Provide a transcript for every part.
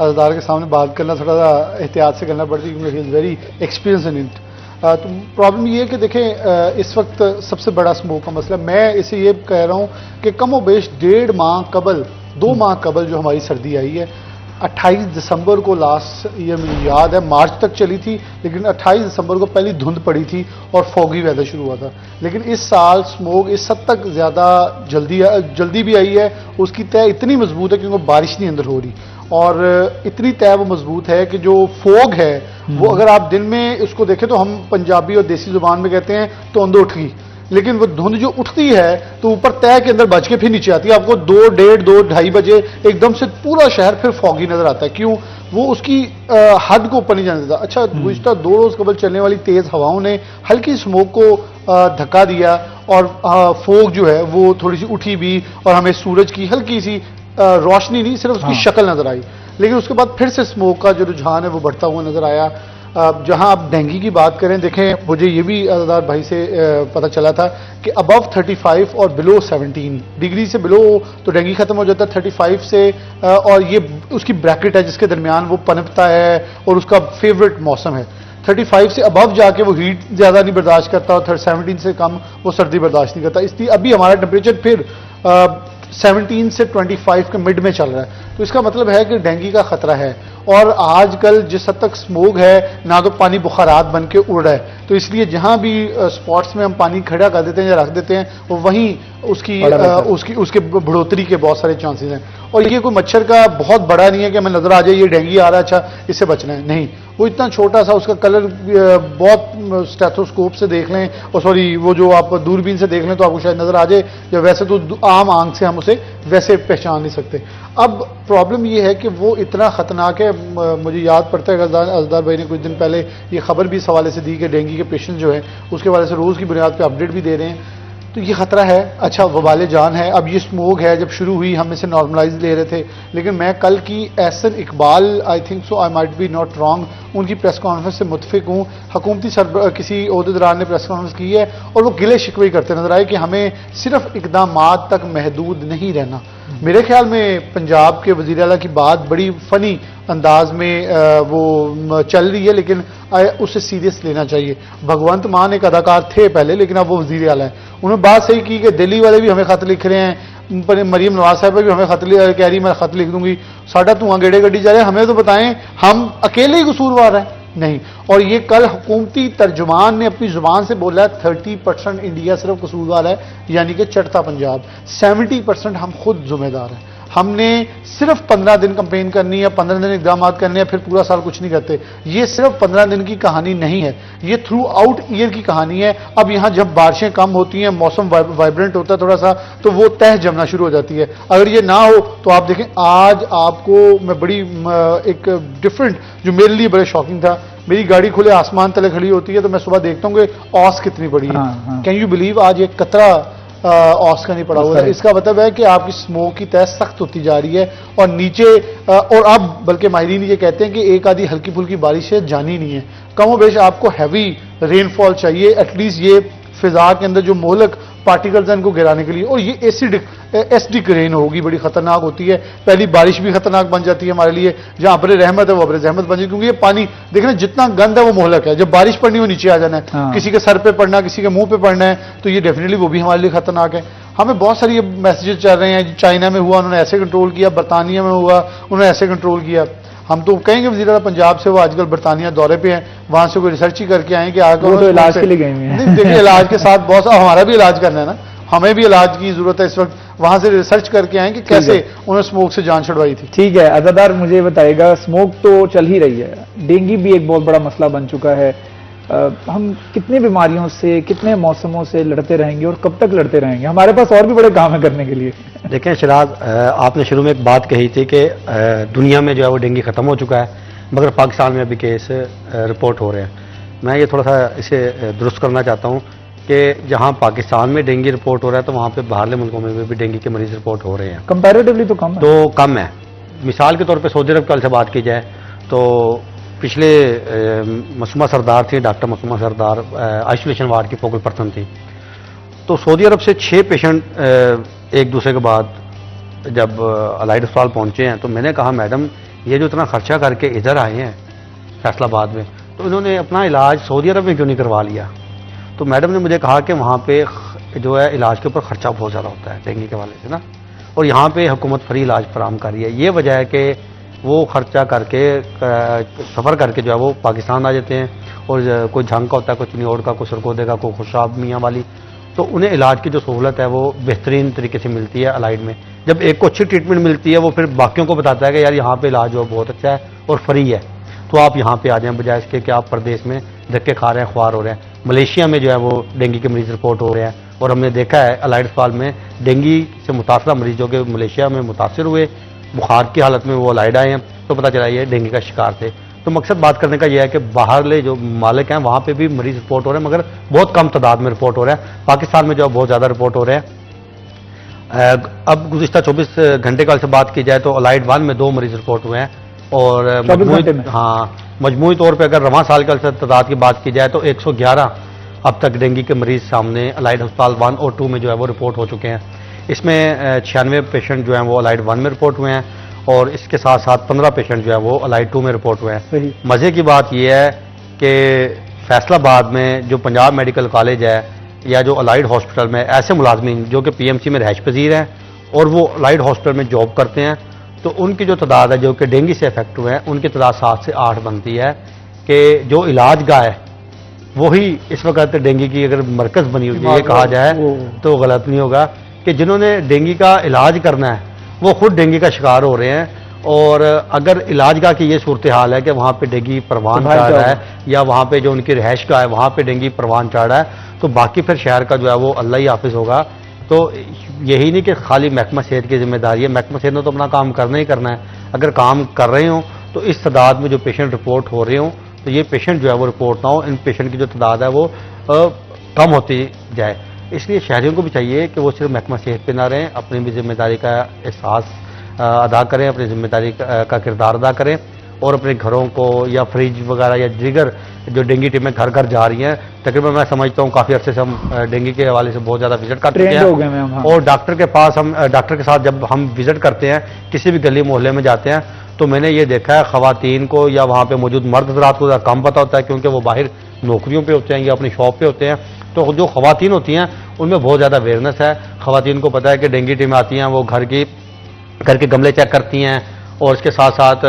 عزادار کے سامنے بات کرنا تھوڑا سا احتیاط سے کرنا پڑتی ہے کیونکہ he is very experience in it. تو پرابلم یہ ہے کہ دیکھیں اس وقت سب سے بڑا اسموک کا مسئلہ میں اسے یہ کہہ رہا ہوں کہ کم و بیش 1.5 ماہ قبل 2 ماہ قبل جو ہماری سردی آئی ہے 28 دسمبر کو لاسٹ ایئر مجھے یاد ہے مارچ تک چلی تھی لیکن 28 دسمبر کو پہلی دھند پڑی تھی اور فوگی ویدر شروع ہوا تھا. لیکن اس سال اسموک اس حد تک زیادہ جلدی بھی آئی ہے. اس کی طے اتنی مضبوط ہے کیونکہ بارش نہیں اندر ہو رہی اور اتنی طے وہ مضبوط ہے کہ جو فوگ ہے وہ اگر آپ دن میں اس کو دیکھیں تو ہم پنجابی اور دیسی زبان میں کہتے ہیں تو اندر اٹھ گئی, لیکن وہ دھند جو اٹھتی ہے تو اوپر طے کے اندر بج کے پھر نیچے آتی ہے. آپ کو 2, 1.5, 2, 2:30 بجے ایک دم سے پورا شہر پھر فوگی نظر آتا ہے. کیوں؟ وہ اس کی حد کو اوپر نہیں جانے دیتا. اچھا گزشتہ 2 روز قبل چلنے والی تیز ہواؤں نے ہلکی اسموک کو دھکا دیا اور فوگ جو ہے وہ تھوڑی سی اٹھی بھی اور ہمیں سورج کی ہلکی سی روشنی نہیں صرف اس کی شکل نظر آئی. لیکن اس کے بعد پھر سے اسموک کا جو رجحان ہے وہ بڑھتا ہوا نظر آیا. جہاں آپ ڈینگی کی بات کریں دیکھیں مجھے یہ بھی عزادار بھائی سے پتہ چلا تھا کہ ابو 35 اور بلو 17 ڈگری سے بلو تو ڈینگی ختم ہو جاتا ہے 35 سے اور یہ اس کی بریکٹ ہے جس کے درمیان وہ پنپتا ہے اور اس کا فیوریٹ موسم ہے. 35 سے ابو جا کے وہ ہیٹ زیادہ نہیں برداشت کرتا اور 17 سے کم وہ سردی برداشت نہیں کرتا. اس لیے ابھی ہمارا ٹمپریچر پھر 17 سے 25 کے مڈ میں چل رہا ہے. تو اس کا مطلب ہے کہ ڈینگی کا خطرہ ہے. اور آج کل جس حد تک اسموگ ہے نہ تو پانی بخارات بن کے اڑ رہا ہے تو اس لیے جہاں بھی اسپاٹس میں ہم پانی کھڑا کر دیتے ہیں یا رکھ دیتے ہیں وہ وہیں اس کے بڑھوتری کے بہت سارے چانسز ہیں. اور یہ کوئی مچھر کا بہت بڑا نہیں ہے کہ ہمیں نظر آ جائے یہ ڈینگی آ رہا ہے اچھا اس سے بچنا ہے, نہیں. وہ اتنا چھوٹا سا اس کا کلر بہت اسٹیتھوسکوپ سے دیکھ لیں اور سوری وہ جو آپ دوربین سے دیکھ لیں تو آپ کو شاید نظر آ جائے یا ویسے تو عام آنکھ سے ہم اسے ویسے پہچان نہیں سکتے. اب پرابلم یہ ہے کہ وہ اتنا خطرناک ہے. مجھے یاد پڑتا ہے عزادار بھائی نے کچھ دن پہلے یہ خبر بھی اس حوالے سے دی کہ ڈینگی کے پیشنٹ جو ہیں اس کے حوالے سے روز کی بنیاد پہ اپڈیٹ بھی دے رہے ہیں. تو یہ خطرہ ہے. اچھا وبال جان ہے. اب یہ اسموگ ہے جب شروع ہوئی ہم اسے نارملائز لے رہے تھے لیکن میں کل کی Ahsan Iqbal I think so I might be not wrong ان کی پریس کانفرنس سے متفق ہوں. حکومتی کسی عہدیدار نے پریس کانفرنس کی ہے اور وہ گلے شکوے کرتے نظر آئے کہ ہمیں صرف اقدامات تک محدود نہیں رہنا. میرے خیال میں پنجاب کے وزیر اعلیٰ کی بات بڑی فنی انداز میں وہ چل رہی ہے لیکن اسے سیریس لینا چاہیے. بھگونت مان ایک اداکار تھے پہلے لیکن اب وہ وزیر اعلیٰ ہیں. انہوں نے بات صحیح کی کہ دلی والے بھی ہمیں خط لکھ رہے ہیں, مریم نواز صاحبہ بھی ہمیں خط کہہ رہی میں خط لکھ دوں گی. ساڈا دھواں گیڑے گڈی جا رہے ہیں, ہمیں تو بتائیں ہم اکیلے ہی قصوروار ہیں نہیں. اور یہ کل حکومتی ترجمان نے اپنی زبان سے بولا ہے 30% انڈیا صرف قصوروار ہے یعنی کہ چڑھتا پنجاب. 70% ہم خود ذمہ دار ہیں. ہم نے صرف 15 دن کمپین کرنی ہے, 15 دن اقدامات کرنے ہیں, پھر پورا سال کچھ نہیں کرتے. یہ صرف 15 دن کی کہانی نہیں ہے, یہ تھرو آؤٹ ایئر کی کہانی ہے. اب یہاں جب بارشیں کم ہوتی ہیں, موسم وائبرنٹ ہوتا ہے تھوڑا سا, تو وہ تہ جمنا شروع ہو جاتی ہے. اگر یہ نہ ہو تو آپ دیکھیں آج آپ کو میں بڑی ایک ڈفرینٹ جو میرے لیے بڑے شاکنگ تھا, میری گاڑی کھلے آسمان تلے کھڑی ہوتی ہے تو میں صبح دیکھتا ہوں کہ اوس کتنی بڑی ہے. کین یو بلیو آج ایک قطرہ اوس کا نہیں پڑا ہوا ہے. اس کا مطلب ہے کہ آپ کی اسموک کی تہ سخت ہوتی جا رہی ہے اور نیچے اور اب بلکہ ماہرین یہ کہتے ہیں کہ ایک آدھی ہلکی پھلکی بارش ہے جانی نہیں ہے. کم و بیش آپ کو ہیوی رین فال چاہیے ایٹ لیسٹ یہ فضا کے اندر جو مہلک پارٹیکلز ہیں ان کو گرانے کے لیے. اور یہ ایسڈک رین ہوگی, بڑی خطرناک ہوتی ہے. پہلی بارش بھی خطرناک بن جاتی ہے ہمارے لیے, جہاں ابر رحمت ہے وہ ابر رحمت بن جائے کیونکہ یہ پانی دیکھنا جتنا گند ہے وہ مہلک ہے. جب بارش پڑنی وہ نیچے آ جانا ہے, کسی کے سر پہ پڑنا, کسی کے منہ پہ پڑنا ہے, تو یہ ڈیفینیٹلی وہ بھی ہمارے لیے خطرناک ہے. ہمیں بہت ساری میسیجز چل رہے ہیں, چائنا میں ہوا انہوں نے ایسے کنٹرول کیا, برطانیہ میں ہوا انہوں نے ایسے کنٹرول کیا. ہم تو کہیں گے وزیر اعلیٰ پنجاب سے وہ آج کل برطانیہ دورے پہ ہیں, وہاں سے کوئی ریسرچ ہی کر کے آئیں کہ آگے علاج کے لیے گئے ہیں. دیکھیے علاج کے ساتھ بہت سا ہمارا بھی علاج کرنا ہے نا, ہمیں بھی علاج کی ضرورت ہے اس وقت. وہاں سے ریسرچ کر کے آئیں کہ کیسے انہوں نے اسموک سے جان چھڑوائی تھی. ٹھیک ہے عزادار مجھے بتائے گا, اسموک تو چل ہی رہی ہے, ڈینگی بھی ایک بہت بڑا مسئلہ بن چکا ہے. ہم کتنے بیماریوں سے کتنے موسموں سے لڑتے رہیں گے اور کب تک لڑتے رہیں گے؟ ہمارے پاس اور بھی بڑے کام ہیں کرنے کے لیے. دیکھیں شراز, آپ نے شروع میں ایک بات کہی تھی کہ دنیا میں جو ہے وہ ڈینگی ختم ہو چکا ہے مگر پاکستان میں ابھی کیس رپورٹ ہو رہے ہیں. میں یہ تھوڑا سا اسے درست کرنا چاہتا ہوں کہ جہاں پاکستان میں ڈینگی رپورٹ ہو رہا ہے تو وہاں پہ باہرلے ملکوں میں بھی ڈینگی کے مریض رپورٹ ہو رہے ہیں. کمپیریٹیولی تو کم ہے. تو کم ہے. مثال کے طور پہ سعودی عرب کل سے بات کی جائے تو پچھلے مسومہ سردار تھی, ڈاکٹر مسومہ سردار آئسولیشن وارڈ کی فوکل پرسن تھی. تو سعودی عرب سے 6 پیشنٹ ایک دوسرے کے بعد جب الائڈ اسپتال پہنچے ہیں تو میں نے کہا میڈم یہ جو اتنا خرچہ کر کے ادھر آئے ہیں فیصل آباد میں، تو انہوں نے اپنا علاج سعودی عرب میں کیوں نہیں کروا لیا؟ تو میڈم نے مجھے کہا کہ وہاں پہ جو ہے علاج کے اوپر خرچہ بہت زیادہ ہوتا ہے ڈینگی کے حوالے سے نا، اور یہاں پہ حکومت فری علاج فراہم کر رہی ہے. یہ وجہ ہے کہ وہ خرچہ کر کے سفر کر کے جو ہے وہ پاکستان آ جاتے ہیں، اور کوئی جھنگ کا ہوتا ہے، کوئی چنیوڑ کا، کوئی سرگودے کا، کوئی خوشاب میاں والی، تو انہیں علاج کی جو سہولت ہے وہ بہترین طریقے سے ملتی ہے الائڈ میں. جب ایک کو اچھی ٹریٹمنٹ ملتی ہے وہ پھر باقیوں کو بتاتا ہے کہ یار یہاں پہ علاج جو بہت اچھا ہے اور فری ہے، تو آپ یہاں پہ آ جائیں بجائے اس کے کہ آپ پردیس میں دھکے کھا رہے ہیں، خوار ہو رہے ہیں. ملیشیا میں جو ہے وہ ڈینگی کے مریض رپورٹ ہو رہے ہیں، اور ہم نے دیکھا ہے الائڈ اسپتال میں ڈینگی سے متاثرہ مریض جو کہ ملیشیا میں متاثر ہوئے بخار کی حالت میں وہ الائڈ آئے ہیں، تو پتہ چلا یہ ڈینگی کا شکار تھے. تو مقصد بات کرنے کا یہ ہے کہ باہرلے جو مالک ہیں وہاں پہ بھی مریض رپورٹ ہو رہے ہیں، مگر بہت کم تعداد میں رپورٹ ہو رہے ہیں. پاکستان میں جو ہے بہت زیادہ رپورٹ ہو رہے ہیں. اب گزشتہ 24 گھنٹے کا سے بات کی جائے تو الائڈ 1 میں 2 مریض رپورٹ ہوئے ہیں، اور مجموعی طور پہ اگر رواں سال کا تعداد کی بات کی جائے تو 111 اب تک ڈینگی کے مریض سامنے الائڈ ہسپتال 1 اور 2 میں جو ہے وہ رپورٹ ہو چکے ہیں. اس میں 96 پیشنٹ جو ہیں وہ الائڈ 1 میں رپورٹ ہوئے ہیں، اور اس کے ساتھ ساتھ 15 پیشنٹ جو ہے وہ الائڈ 2 میں رپورٹ ہوئے ہیں. مزے کی بات یہ ہے کہ فیصل آباد میں جو پنجاب میڈیکل کالج ہے یا جو الائڈ ہاسپٹل میں ایسے ملازمین جو کہ پی ایم سی میں رہائش پذیر ہیں اور وہ الائڈ ہاسپٹل میں جاب کرتے ہیں، تو ان کی جو تعداد ہے جو کہ ڈینگی سے افیکٹ ہوئے ہیں ان کی تعداد 7 سے 8 بنتی ہے. کہ جو علاج گاہ ہے وہی اس وقت ڈینگی کی اگر مرکز بنی ہوئی ہے یہ کہا جائے تو غلط نہیں ہوگا، کہ جنہوں نے ڈینگی کا علاج کرنا ہے وہ خود ڈینگی کا شکار ہو رہے ہیں. اور اگر علاج گاہ کی یہ صورتحال ہے کہ وہاں پہ ڈینگی پروان چڑھ رہا ہے یا وہاں پہ جو ان کی رہائش گاہ ہے وہاں پہ ڈینگی پروان چڑھ رہا ہے، تو باقی پھر شہر کا جو ہے وہ اللہ ہی حافظ ہوگا. تو یہی نہیں کہ خالی محکمہ صحت کی ذمہ داری ہے، محکمہ صحت نے تو اپنا کام کرنا ہی کرنا ہے. اگر کام کر رہے ہوں تو اس تعداد میں جو پیشنٹ رپورٹ ہو رہے ہوں تو یہ پیشنٹ جو ہے وہ رپورٹ نہ ہو، ان پیشنٹ کی جو تعداد ہے وہ کم ہوتی جائے. اس لیے شہریوں کو بھی چاہیے کہ وہ صرف محکمہ صحت پہ نہ رہیں، اپنی بھی ذمہ داری کا احساس ادا کریں، اپنی ذمہ داری کا کردار ادا کریں، اور اپنے گھروں کو یا فریج وغیرہ یا دیگر جو ڈینگی ٹیمیں گھر گھر جا رہی ہیں. تقریباً میں سمجھتا ہوں کافی عرصے سے ہم ڈینگی کے حوالے سے بہت زیادہ وزٹ کر چکے ہیں، اور ڈاکٹر کے پاس ڈاکٹر کے ساتھ جب ہم وزٹ کرتے ہیں کسی بھی گلی محلے میں جاتے ہیں تو میں نے یہ دیکھا ہے خواتین کو یا وہاں پہ موجود مرد حضرات کو کم پتہ ہوتا ہے کیونکہ وہ باہر نوکریوں پہ ہوتے ہیں یا اپنی شاپ پہ ہوتے ہیں. تو جو خواتین ہوتی ہیں ان میں بہت زیادہ اویئرنیس ہے. خواتین کو پتہ ہے کہ ڈینگی ٹیمیں آتی ہیں وہ گھر کے گملے چیک کرتی ہیں، اور اس کے ساتھ ساتھ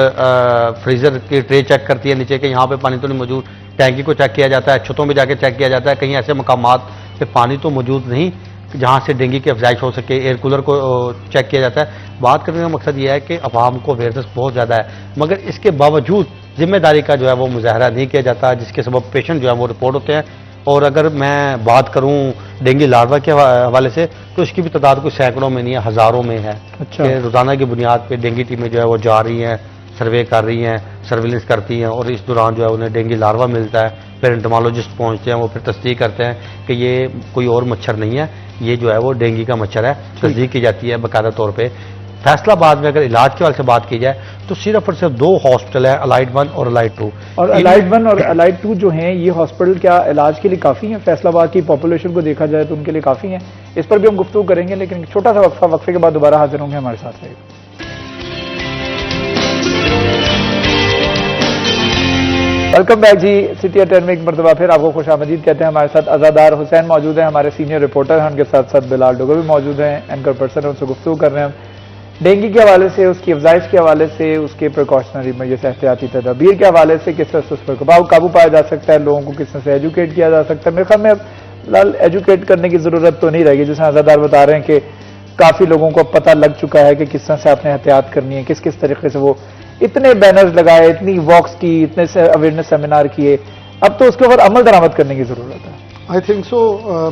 فریزر کی ٹرے چیک کرتی ہے نیچے کہ یہاں پہ پانی تو نہیں موجود، ٹینکی کو چیک کیا جاتا ہے، چھتوں پہ جا کے چیک کیا جاتا ہے کہیں ایسے مقامات پہ پانی تو موجود نہیں جہاں سے ڈینگی کی افزائش ہو سکے. ایئر کولر کو چیک کیا جاتا ہے. بات کرنے کا مقصد یہ ہے کہ عوام کو اویئرنیس بہت زیادہ ہے، مگر اس کے باوجود ذمہ داری کا جو ہے وہ مظاہرہ نہیں کیا جاتا، جس کے سبب پیشنٹ جو ہے وہ رپورٹ ہوتے ہیں. اور اگر میں بات کروں ڈینگی لاروا کے حوالے سے تو اس کی بھی تعداد کوئی سینکڑوں میں نہیں ہے، ہزاروں میں ہے. کہ روزانہ کی بنیاد پہ ڈینگی ٹیمیں جو ہے وہ جا رہی ہیں، سروے کر رہی ہیں، سرویلنس کرتی ہیں، اور اس دوران جو ہے انہیں ڈینگی لاروا ملتا ہے. پھر انٹمالوجسٹ پہنچتے ہیں، وہ پھر تصدیق کرتے ہیں کہ یہ کوئی اور مچھر نہیں ہے، یہ جو ہے وہ ڈینگی کا مچھر ہے. تصدیق کی جاتی ہے باقاعدہ طور پہ. فیصل آباد میں اگر علاج کے حوالے سے بات کی جائے تو صرف اور صرف 2 ہاسپٹل ہیں، الائڈ 1 اور الائڈ 2. اور الائڈ 1 اور الائڈ 2 جو ہیں یہ ہاسپٹل کیا علاج کے لیے کافی ہیں؟ فیصل آباد کی پاپولیشن کو دیکھا جائے تو ان کے لیے کافی ہیں. اس پر بھی ہم گفتگو کریں گے، لیکن چھوٹا سا وقفے کے بعد دوبارہ حاضر ہوں گے. ہمارے ساتھ رہے گا. Welcome back G. City at 10 میں ایک مرتبہ پھر آپ کو خوش آمدید کہتے ہیں. ہمارے ساتھ عزادار حسین موجود ہیں، ہمارے سینئر رپورٹر ہیں، ان کے ساتھ ساتھ بلال ڈوگر بھی موجود ہیں، اینکر پرسن ہیں، ان سے گفتگو کر رہے ہیں ڈینگی کے حوالے سے، اس کی افزائش کے حوالے سے، اس کے پریکاشنری میجرز احتیاطی تدابیر کے حوالے سے، کس طرح سے اس پر قابو پایا جا سکتا ہے، لوگوں کو کس طرح سے ایجوکیٹ کیا جا سکتا ہے. میرے خیال میں اب ایجوکیٹ کرنے کی ضرورت تو نہیں رہے گی، جیسے عزادار بتا رہے ہیں کہ کافی لوگوں کو پتہ لگ چکا ہے کہ کس طرح سے آپ نے احتیاط کرنی ہے، کس طریقے سے وہ اتنے بینرز لگائے، اتنی واکس کی، اتنے سے اویئرنیس سیمینار کیے، اب تو اس کے اوپر عمل درآمد کرنے کی ضرورت ہے. آئی تھنک سو.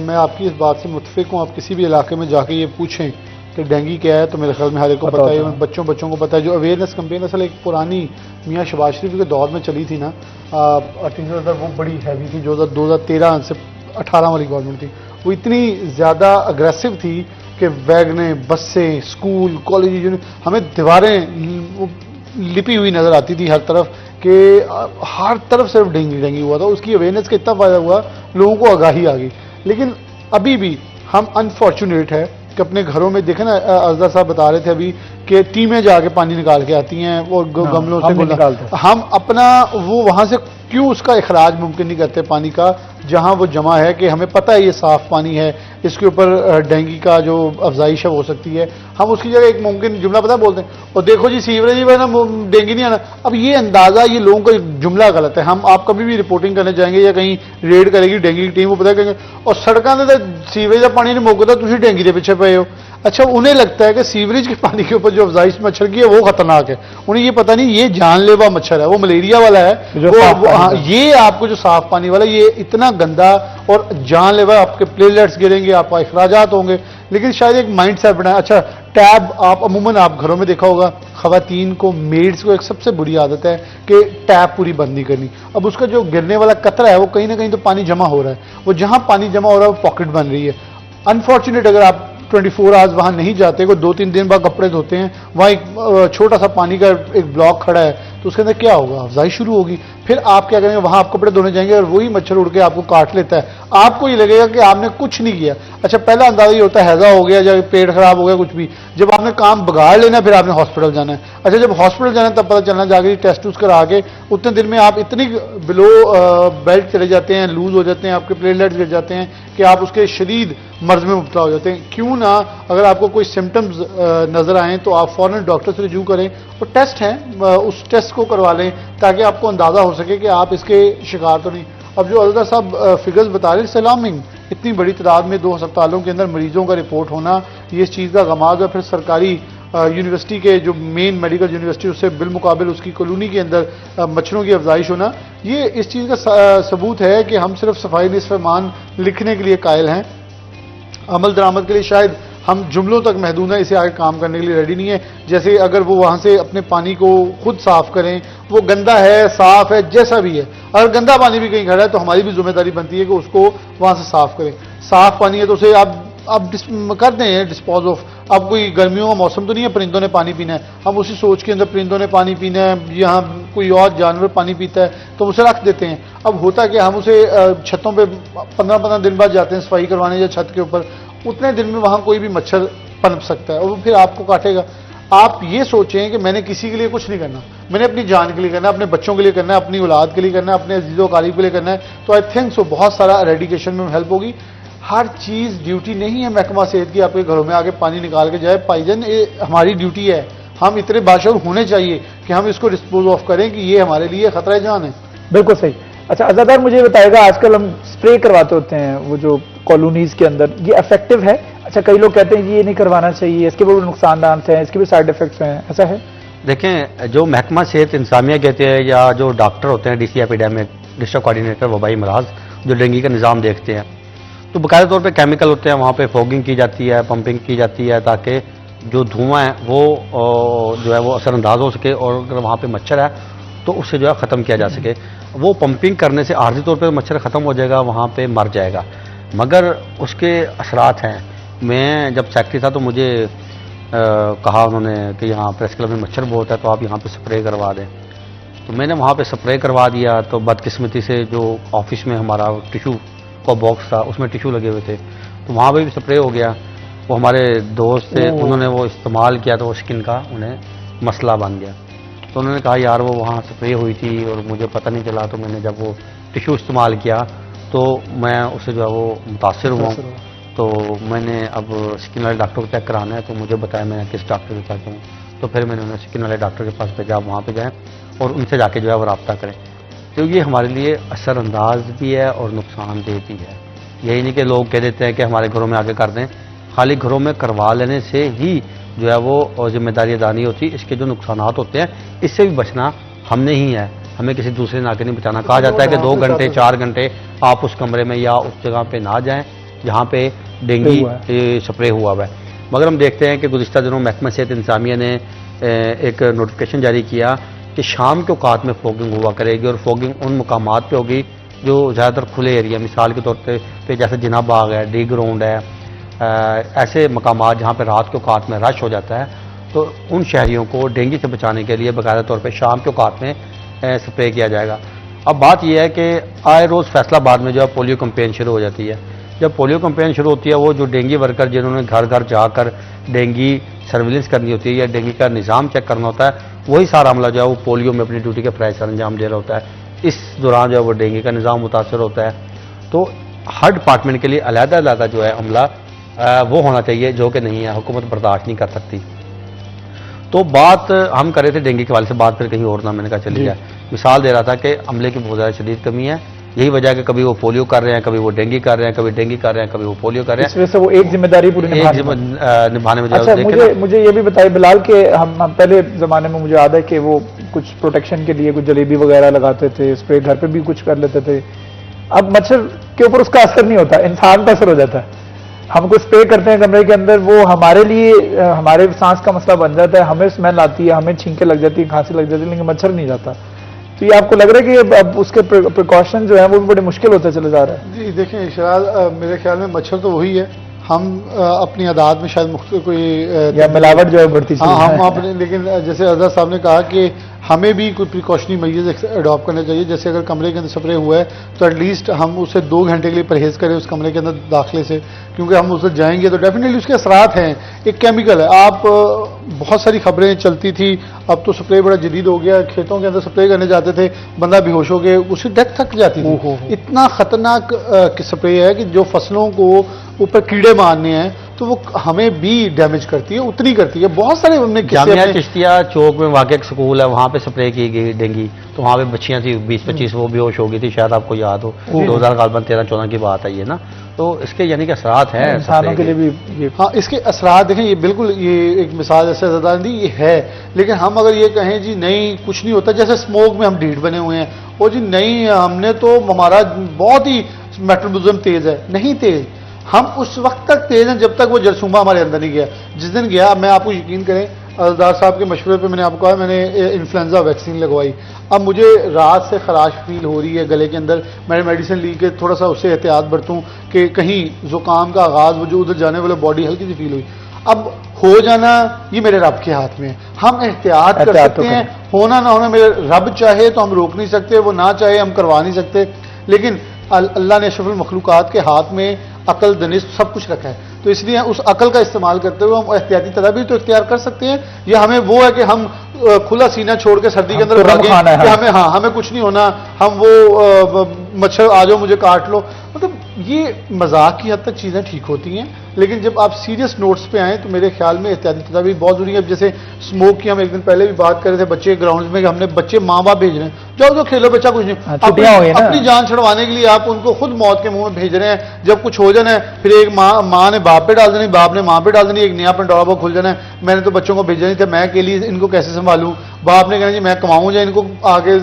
میں آپ کی اس بات سے متفق ہوں. آپ کسی بھی علاقے میں جا کے یہ پوچھیں کہ ڈینگی کیا ہے تو میرے خیال میں ہر ایک کو پتہ ہے، بچوں کو پتہ ہے. جو اویئرنیس کمپین اصل ایک پرانی میاں شہباز شریف کے دور میں چلی تھی نا، وہ بڑی ہیوی تھی، جو 2013 سے 18 والی گورنمنٹ تھی. وہ اتنی زیادہ اگریسو تھی کہ ویگنیں، بسیں، اسکول، کالج، ہمیں دیواریں لپی ہوئی نظر آتی تھی ہر طرف کہ ہر طرف صرف ڈینگی ہوا تھا. اس کی اویئرنیس کا اتنا فائدہ ہوا، لوگوں کو آگاہی آ گئی. لیکن ابھی بھی ہم انفارچونیٹ ہے کہ اپنے گھروں میں دیکھیں نا ازدا صاحب بتا رہے تھے ابھی کہ ٹیمیں جا کے پانی نکال کے آتی ہیں وہ گملوں سے نکالتے ہم اپنا وہ وہاں سے کیوں اس کا اخراج ممکن نہیں کرتے پانی کا جہاں وہ جمع ہے کہ ہمیں پتہ ہے یہ صاف پانی ہے اس کے اوپر ڈینگی کا جو افزائش ہے ہو سکتی ہے ہم اس کی جگہ ایک ممکن جملہ پتہ بولتے ہیں اور دیکھو جی سیوریج میں نا ڈینگی نہیں آنا اب یہ اندازہ یہ لوگوں کا جملہ غلط ہے ہم آپ کبھی بھی رپورٹنگ کرنے جائیں گے یا کہیں ریڈ کرے گی ڈینگی کی ٹیم وہ پتہ کریں گے اور سڑکوں سے سیوریج کا پانی نہیں موقع تھی ڈینگی کے پیچھے پے ہو اچھا انہیں لگتا ہے کہ سیوریج کے پانی کے اوپر جو افزائش مچھر کی ہے وہ خطرناک ہے انہیں یہ پتہ نہیں یہ جان لیوا مچھر ہے وہ ملیریا والا ہے یہ آپ کو جو صاف پانی والا یہ اتنا گندا اور جان لیوا آپ کے پلیٹلیٹس گریں گے آپ کا اخراجات ہوں گے لیکن شاید ایک مائنڈ سیٹ بنایا اچھا ٹیب آپ عموماً آپ گھروں میں دیکھا ہوگا خواتین کو میڈس کو ایک سب سے بری عادت ہے کہ ٹیپ پوری بند نہیں کرنی اب اس کا جو گرنے والا قطرہ ہے وہ کہیں نہ کہیں تو پانی جمع ہو رہا ہے وہ جہاں پانی جمع ہو رہا ہے وہ پاکٹ بن رہی ہے انفارچونیٹ اگر آپ 24 آورز وہاں نہیں جاتے کوئی 2-3 دن بعد کپڑے دھوتے ہیں وہاں ایک چھوٹا سا پانی کا ایک بلاک کھڑا ہے تو اس کے اندر کیا ہوگا افزائش شروع ہوگی پھر آپ کیا کریں گے وہاں آپ کپڑے دھونے جائیں گے اور وہی مچھر اڑ کے آپ کو کاٹ لیتا ہے آپ کو یہ لگے گا کہ آپ نے کچھ نہیں کیا اچھا پہلا اندازہ یہ ہوتا ہے ہیضہ ہو گیا یا پیٹ خراب ہو گیا کچھ بھی جب آپ نے کام بگاڑ لینا پھر آپ نے ہاسپٹل جانا ہے اچھا جب ہاسپٹل جانا ہے تب پتہ چلنا جا کے ٹیسٹ ٹوس کرا کے اتنے دن میں آپ اتنی بلو بیلٹ چلے جاتے ہیں لوز ہو جاتے ہیں آپ کے پلیٹلیٹس گر جاتے ہیں کہ آپ اس کے شدید مرض میں مبتلا ہو جاتے ہیں کیوں نہ اگر آپ کو کوئی سمٹمز نظر آئیں تو آپ فوراً ڈاکٹر سے رجوع کریں اور ٹیسٹ ہیں اس ٹیسٹ کو کروا لیں تاکہ آپ کو اندازہ ہو سکے کہ آپ اس کے شکار تو نہیں اب جو ازدا صاحب فگرز بتا رہے ہیں الارمنگ اتنی بڑی تعداد میں 2 ہسپتالوں کے اندر مریضوں کا رپورٹ ہونا یہ اس چیز کا غماز ہے پھر سرکاری یونیورسٹی کے جو مین میڈیکل یونیورسٹی اس سے بالمقابل اس کی کالونی کے اندر مچھروں کی افزائش ہونا یہ اس چیز کا ثبوت ہے کہ ہم صرف صفائی نصف ایمان لکھنے کے لیے قائل ہیں عمل درآمد کے لیے شاید ہم جملوں تک محدود ہیں اسے آگے کام کرنے کے لیے ریڈی نہیں ہے جیسے اگر وہ وہاں سے اپنے پانی کو خود صاف کریں وہ گندا ہے صاف ہے جیسا بھی ہے اگر گندا پانی بھی کہیں کھڑا ہے تو ہماری بھی ذمہ داری بنتی ہے کہ اس کو وہاں سے صاف کریں صاف پانی ہے تو اسے آپ کر دیں ڈسپوز آف اب کوئی گرمیوں کا موسم تو نہیں ہے پرندوں نے پانی پینا ہے ہم اسی سوچ کے اندر پرندوں نے پانی پینا ہے یہاں کوئی اور جانور پانی پیتا ہے تو اسے رکھ دیتے ہیں اب ہوتا ہے کہ ہم اسے چھتوں پہ 15 دن بعد جاتے ہیں صفائی کروانے یا چھت کے اوپر اتنے دن میں وہاں کوئی بھی مچھر پنپ سکتا ہے اور وہ پھر آپ کو کاٹے گا آپ یہ سوچیں کہ میں نے کسی کے لیے کچھ نہیں کرنا میں نے اپنی جان کے لیے کرنا ہے اپنے بچوں کے لیے کرنا ہے اپنی اولاد کے لیے کرنا ہے اپنے عزیز و اقارب کے لیے کرنا ہے تو آئی تھنک سو بہت سارا ایریڈیکیشن میں ہیلپ ہوگی ہر چیز ڈیوٹی نہیں ہے محکمہ صحت کی آپ کے گھروں میں آگے پانی نکال کے جائے پائی جان یہ ہماری ڈیوٹی ہے ہم اتنے باشعور ہونے چاہیے کہ ہم اس کو ڈسپوز آف کریں کہ یہ ہمارے لیے خطرہ جان ہے بالکل صحیح اچھا ازادار مجھے بتائے گا آج کل ہم اسپرے کرواتے ہوتے ہیں وہ جو کالونیز کے اندر یہ افیکٹو ہے اچھا کئی لوگ کہتے ہیں کہ یہ نہیں کروانا چاہیے اس کے بھی نقصان دہ ہیں اس کے بھی سائڈ افیکٹس ہیں ایسا ہے دیکھیں جو محکمہ صحت انتظامیہ کہتے ہیں یا جو ڈاکٹر ہوتے ہیں D C epidemic district coordinator وبائی امراض جو ڈینگی کا نظام دیکھتے ہیں تو باقاعدہ طور پہ کیمیکل ہوتے ہیں وہاں پہ فوگنگ کی جاتی ہے پمپنگ کی جاتی ہے تاکہ جو دھواں ہے وہ جو ہے وہ اثر انداز ہو سکے اور اگر وہاں پہ مچھر ہے تو اسے جو ہے ختم کیا جا سکے وہ پمپنگ کرنے سے عارضی طور پہ مچھر ختم ہو جائے گا وہاں پہ مر جائے گا مگر اس کے اثرات ہیں میں جب سیکٹری تھا تو مجھے کہا انہوں نے کہ یہاں پریس کلب میں مچھر بہت ہے تو آپ یہاں پہ سپرے کروا دیں تو میں نے وہاں پہ سپرے کروا دیا تو بدقسمتی سے جو آفس میں ہمارا ٹیشو کا باکس تھا اس میں ٹیشو لگے ہوئے تھے تو وہاں پہ بھی سپرے ہو گیا وہ ہمارے دوست تھے انہوں نے وہ استعمال کیا تو وہ اسکن کا انہیں مسئلہ بن گیا تو انہوں نے کہا یار وہ وہاں سپرے ہوئی تھی اور مجھے پتہ نہیں چلا تو میں نے جب وہ ٹیشو استعمال کیا تو میں اسے جو ہے وہ متاثر ہوا تو میں نے اب اسکن والے ڈاکٹر کو چیک کرانا ہے تو مجھے بتایا میں کس ڈاکٹر کے پاس جاؤں تو پھر میں نے انہیں اسکن والے ڈاکٹر کے پاس بھیجا وہاں پہ جائیں اور ان سے جا کے جو ہے وہ رابطہ کریں تو یہ ہمارے لیے اثر انداز بھی ہے اور نقصان دہ بھی ہے یہی نہیں کہ لوگ کہہ دیتے ہیں کہ ہمارے گھروں میں آگے کر دیں خالی گھروں میں کروا لینے سے ہی جو ہے وہ ذمہ داری ادا نہیں ہوتی اس کے جو نقصانات ہوتے ہیں اس سے بھی بچنا ہم نے ہی ہے ہمیں کسی دوسرے نے آگے نہیں بچانا کہا جاتا ہے کہ 2 گھنٹے 4 گھنٹے آپ اس کمرے میں یا اس جگہ پہ نہ جائیں جہاں پہ ڈینگی سپرے ہوا ہے مگر ہم دیکھتے ہیں کہ گزشتہ دنوں محکمہ صحت انتظامیہ نے ایک نوٹیفکیشن جاری کیا کہ شام کے اوقات میں فوگنگ ہوا کرے گی اور فوگنگ ان مقامات پہ ہوگی جو زیادہ تر کھلے ایریا مثال کے طور پہ جیسے جناح باغ ہے ڈی گراؤنڈ ہے ایسے مقامات جہاں پہ رات کے اوقات میں رش ہو جاتا ہے تو ان شہریوں کو ڈینگی سے بچانے کے لیے باقاعدہ طور پہ شام کے اوقات میں سپرے کیا جائے گا اب بات یہ ہے کہ آئے روز فیصلہ آباد میں جو ہے پولیو کمپین شروع ہو جاتی ہے جب پولیو کمپین شروع ہوتی ہے وہ جو ڈینگی ورکر جنہوں نے گھر گھر جا کر ڈینگی سرویلنس کرنی ہوتی ہے یا ڈینگی کا نظام چیک کرنا ہوتا ہے، وہی سارا عملہ جو ہے وہ پولیو میں اپنی ڈیوٹی کے فرائض سر انجام دے رہا ہوتا ہے. اس دوران جو ہے وہ ڈینگی کا نظام متاثر ہوتا ہے. تو ہر ڈپارٹمنٹ کے لیے علیحدہ علیحدہ جو ہے عملہ وہ ہونا چاہیے جو کہ نہیں ہے، حکومت برداشت نہیں کر سکتی. تو بات ہم کر رہے تھے ڈینگی کے حوالے سے، بات پھر کہیں اور نہ، میں نے کہا چلی جائے. مثال دے رہا تھا کہ عملے کی بہت زیادہ شدید کمی ہے. یہی وجہ ہے کہ کبھی وہ پولیو کر رہے ہیں، کبھی وہ ڈینگی کر رہے ہیں، کبھی ڈینگی کر رہے ہیں، کبھی وہ پولیو کر رہے ہیں. اس وجہ سے وہ ایک ذمہ داری پوری نبھانے میں اچھا مجھے یہ بھی بتائیے بلال کہ ہم پہلے زمانے میں مجھے یاد ہے کہ وہ کچھ پروٹیکشن کے لیے کچھ جلیبی وغیرہ لگاتے تھے، اسپرے گھر پہ بھی کچھ کر لیتے تھے. اب مچھر کے اوپر اس کا اثر نہیں ہوتا، انسان پہ اثر ہو جاتا ہے. ہم کو اسپرے کرتے ہیں کمرے کے اندر، وہ ہمارے لیے ہمارے سانس کا مسئلہ بن جاتا ہے، ہمیں اسمیل آتی ہے، ہمیں چھینکیں لگ جاتی ہیں، کھانسی لگ جاتی ہے، لیکن مچھر نہیں جاتا. تو یہ آپ کو لگ رہا ہے کہ اب اس کے پریکاشن جو ہیں وہ بھی بڑے مشکل ہوتے چلے جا رہے ہیں؟ جی دیکھیں اشراز، میرے خیال میں مچھر تو وہی ہے، ہم اپنی عادات میں شاید مختلف کوئی یا ملاوٹ جو ہے بڑھتی چلی ہاں ہم اپنے، لیکن جیسے اظہر صاحب نے کہا کہ ہمیں بھی کوئی پریکاشنی میجرز اڈاپٹ کرنا چاہیے. جیسے اگر کمرے کے اندر سپرے ہوا ہے تو ایٹ لیسٹ ہم اسے 2 گھنٹے کے لیے پرہیز کریں اس کمرے کے اندر داخلے سے، کیونکہ ہم اسے جائیں گے تو ڈیفینیٹلی اس کے اثرات ہیں. ایک کیمیکل ہے، آپ بہت ساری خبریں چلتی تھی، اب تو سپرے بڑا جدید ہو گیا، کھیتوں کے اندر سپرے کرنے جاتے تھے، بندہ بے ہوش ہو کے اس کی ڈیتھ تک جاتی تھی. اتنا خطرناک سپرے ہے کہ جو فصلوں کو اوپر کیڑے مارنے ہیں تو وہ ہمیں بھی ڈیمیج کرتی ہے، اتنی کرتی ہے. بہت سارے ہم نے جامعہ چشتیہ چوک میں واقع ایک سکول ہے، وہاں پہ سپرے کی گئی ڈینگی، تو وہاں پہ بچیاں تھیں 20-25 وہ بے ہوش ہو گئی تھی، شاید آپ کو یاد ہو، 2013-14 کی بات ہے یہ نا. تو اس کے یعنی کہ اثرات ہیں انسانوں کے لیے بھی. ہاں اس کے اثرات دیکھیں، یہ بالکل یہ ایک مثال جیسے زدہ دی یہ ہے. لیکن ہم اگر یہ کہیں جی نہیں کچھ نہیں ہوتا، جیسے اسموک میں ہم ڈھیٹ بنے ہوئے ہیں، وہ جی نہیں ہم نے تو ہمارا بہت ہی میٹابولزم تیز ہے، نہیں تیز. ہم اس وقت تک تیز ہیں جب تک وہ جرثومہ ہمارے اندر نہیں گیا. جس دن گیا، میں آپ کو یقین کریں، الدار صاحب کے مشورے پہ میں نے آپ کو کہا میں نے انفلوئنزا ویکسین لگوائی. اب مجھے رات سے خراش فیل ہو رہی ہے گلے کے اندر، میں نے میڈیسن لی کہ تھوڑا سا اس سے احتیاط برتوں کہ کہیں زکام کا آغاز وہ جو ادھر جانے والا باڈی ہلکی سی فیل ہوئی. اب ہو جانا یہ میرے رب کے ہاتھ میں ہے، ہم احتیاط کر سکتے ہیں. ہونا نہ ہونا میرے رب چاہے تو ہم روک نہیں سکتے، وہ نہ چاہے ہم کروا نہیں سکتے. لیکن اللہ نے اشرف المخلوقات کے ہاتھ میں عقل، دانش سب کچھ رکھا ہے، تو اس لیے اس عقل کا استعمال کرتے ہوئے ہم احتیاطی تدابیر تو اختیار کر سکتے ہیں. یا ہمیں وہ ہے کہ ہم کھلا سینہ چھوڑ کے سردی کے اندر بھاگیں کہ ہمیں کچھ نہیں ہونا، ہم وہ مچھر آ جاؤ مجھے کاٹ لو. مطلب یہ مذاق کی حد تک چیزیں ٹھیک ہوتی ہیں، لیکن جب آپ سیریس نوٹس پہ آئیں تو میرے خیال میں احتیاطی تدابیر بہت ضروری ہے. اب جیسے اسموک کی ہم ایک دن پہلے بھی بات کر رہے تھے بچے گراؤنڈز میں کہ ہم نے بچے ماں باپ بھیج رہے ہیں، جاؤ جو کھیلو بچہ کچھ نہیں، اپنی جان چھڑوانے کے لیے آپ ان کو خود موت کے منہ میں بھیج رہے ہیں. جب کچھ ہو جانا ہے پھر ایک ماں نے باپ پہ ڈال دینی، باپ نے ماں پہ ڈال دینی، ایک نیا پنڈورا کھل جانا ہے میں نے تو بچوں کو بھیجا نہیں تھا، میں کے لیے ان کو کیسے سنبھالوں، باپ نے کہنا جی میں کماؤں یا ان کو آگے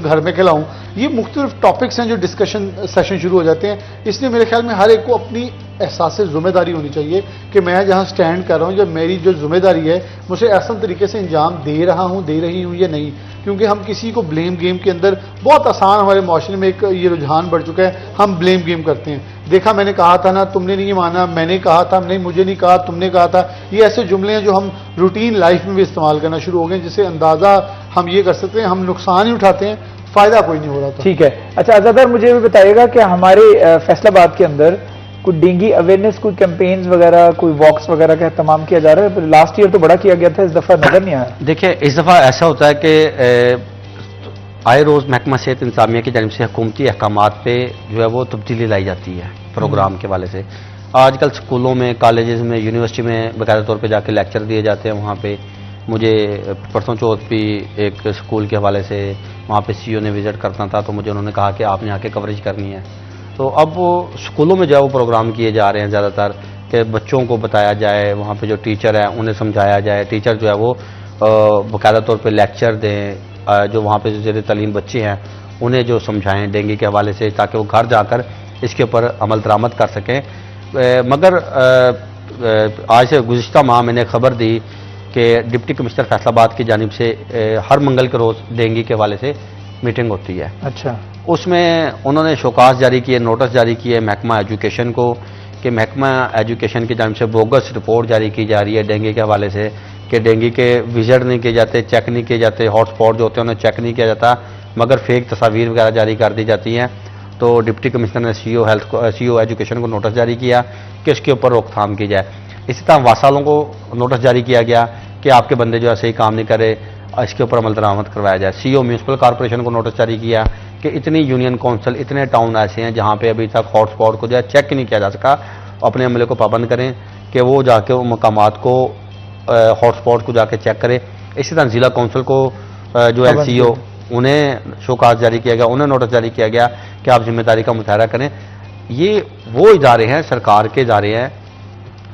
گھر میں کھلاؤں. یہ مختلف ٹاپکس ہیں جو ڈسکشن سیشن شروع ہو جاتے ہیں. اس لیے میرے خیال میں ہر ایک کو اپنی احساس ذمہ داری ہونی چاہیے کہ میں جہاں سٹینڈ کر رہا ہوں یا میری جو ذمہ داری ہے مجھے احسن طریقے سے انجام دے رہا ہوں، دے رہی ہوں یا نہیں. کیونکہ ہم کسی کو بلیم گیم کے اندر بہت آسان، ہمارے معاشرے میں ایک یہ رجحان بڑھ چکا ہے، ہم بلیم گیم کرتے ہیں. دیکھا میں نے کہا تھا نا، تم نے نہیں مانا، میں نے کہا تھا، نہیں مجھے نہیں کہا، تم نے کہا تھا. یہ ایسے جملے ہیں جو ہم روٹین لائف میں بھی استعمال کرنا شروع ہو گئے ہیں، جس سے اندازہ ہم یہ کر سکتے ہیں ہم نقصان ہی اٹھاتے ہیں، فائدہ کوئی نہیں ہو رہا تھا. ٹھیک ہے. اچھا ازادار مجھے بھی بتائیے گا کہ ہمارے فیصل آباد کے اندر کوئی ڈینگی اویئرنیس، کوئی کیمپینز وغیرہ، کوئی واکس وغیرہ کا اہتمام کیا جا رہا ہے؟ لاسٹ ایئر تو بڑا کیا گیا تھا، اس دفعہ نظر نہیں آیا. دیکھیں اس دفعہ ایسا ہوتا ہے کہ آئے روز محکمہ صحت انتظامیہ کی جانب سے حکومتی احکامات پہ جو ہے وہ تبدیلی لائی جاتی ہے پروگرام کے حوالے سے. آج کل اسکولوں میں، کالجز میں، یونیورسٹی میں باقاعدہ طور پہ جا کے لیکچر دیے جاتے ہیں. وہاں پہ مجھے پرسوں چوتھ بھی ایک اسکول کے حوالے سے وہاں پہ سی او نے وزٹ کرنا تھا، تو مجھے انہوں نے کہا کہ آپ نے آ کے کوریج کرنی ہے. تو اب وہ اسکولوں میں جو ہے وہ پروگرام کیے جا رہے ہیں زیادہ تر کہ بچوں کو بتایا جائے، وہاں پہ جو ٹیچر ہیں انہیں سمجھایا جائے. ٹیچر جو ہے وہ باقاعدہ طور پہ لیکچر دیں، جو وہاں پہ جو زیر تعلیم بچے ہیں انہیں جو سمجھائیں ڈینگی کے حوالے سے، تاکہ وہ گھر جا کر اس کے اوپر عمل درآمد کر سکیں. مگر آج سے گزشتہ ماہ میں نے خبر دی کہ ڈپٹی کمشنر فیصل آباد کی جانب سے ہر منگل کے روز ڈینگی کے حوالے سے میٹنگ ہوتی ہے. اچھا. اس میں انہوں نے شوکاز جاری کیے، نوٹس جاری کیے محکمہ ایجوکیشن کو کہ محکمہ ایجوکیشن کی جانب سے بوگس رپورٹ جاری کی جا رہی ہے ڈینگی کے حوالے سے، کہ ڈینگی کے وزٹ نہیں کیے جاتے، چیک نہیں کیے جاتے، ہاٹ اسپاٹ جو ہوتے ہیں انہیں چیک نہیں کیا جاتا، مگر فیک تصاویر وغیرہ جاری کر دی جاتی ہیں. تو ڈپٹی کمشنر نے سی او ایجوکیشن کو نوٹس جاری کیا کہ اس کے اوپر روک تھام کی جائے. اسی طرح واسالوں کو نوٹس جاری کیا گیا کہ آپ کے بندے جو ہے صحیح کام نہیں کرے, اس کے اوپر عمل درآمد کروایا جائے. سی او میونسپل کارپوریشن کو نوٹس جاری کیا کہ اتنی یونین کونسل, اتنے ٹاؤن ایسے ہیں جہاں پہ ابھی تک ہاٹ اسپاٹ کو جو ہے چیک نہیں کیا جا سکا, اپنے عملے کو پابند کریں کہ وہ جا کے ان مقامات کو ہاٹ اسپاٹ کو جا کے چیک کرے. اسی طرح ضلع کونسل کو جو ہے سی او انہیں شوکاز جاری کیا گیا, انہیں نوٹس جاری کیا گیا کہ آپ ذمہ داری کا مظاہرہ کریں. یہ وہ ادارے ہیں, سرکار کے ادارے ہیں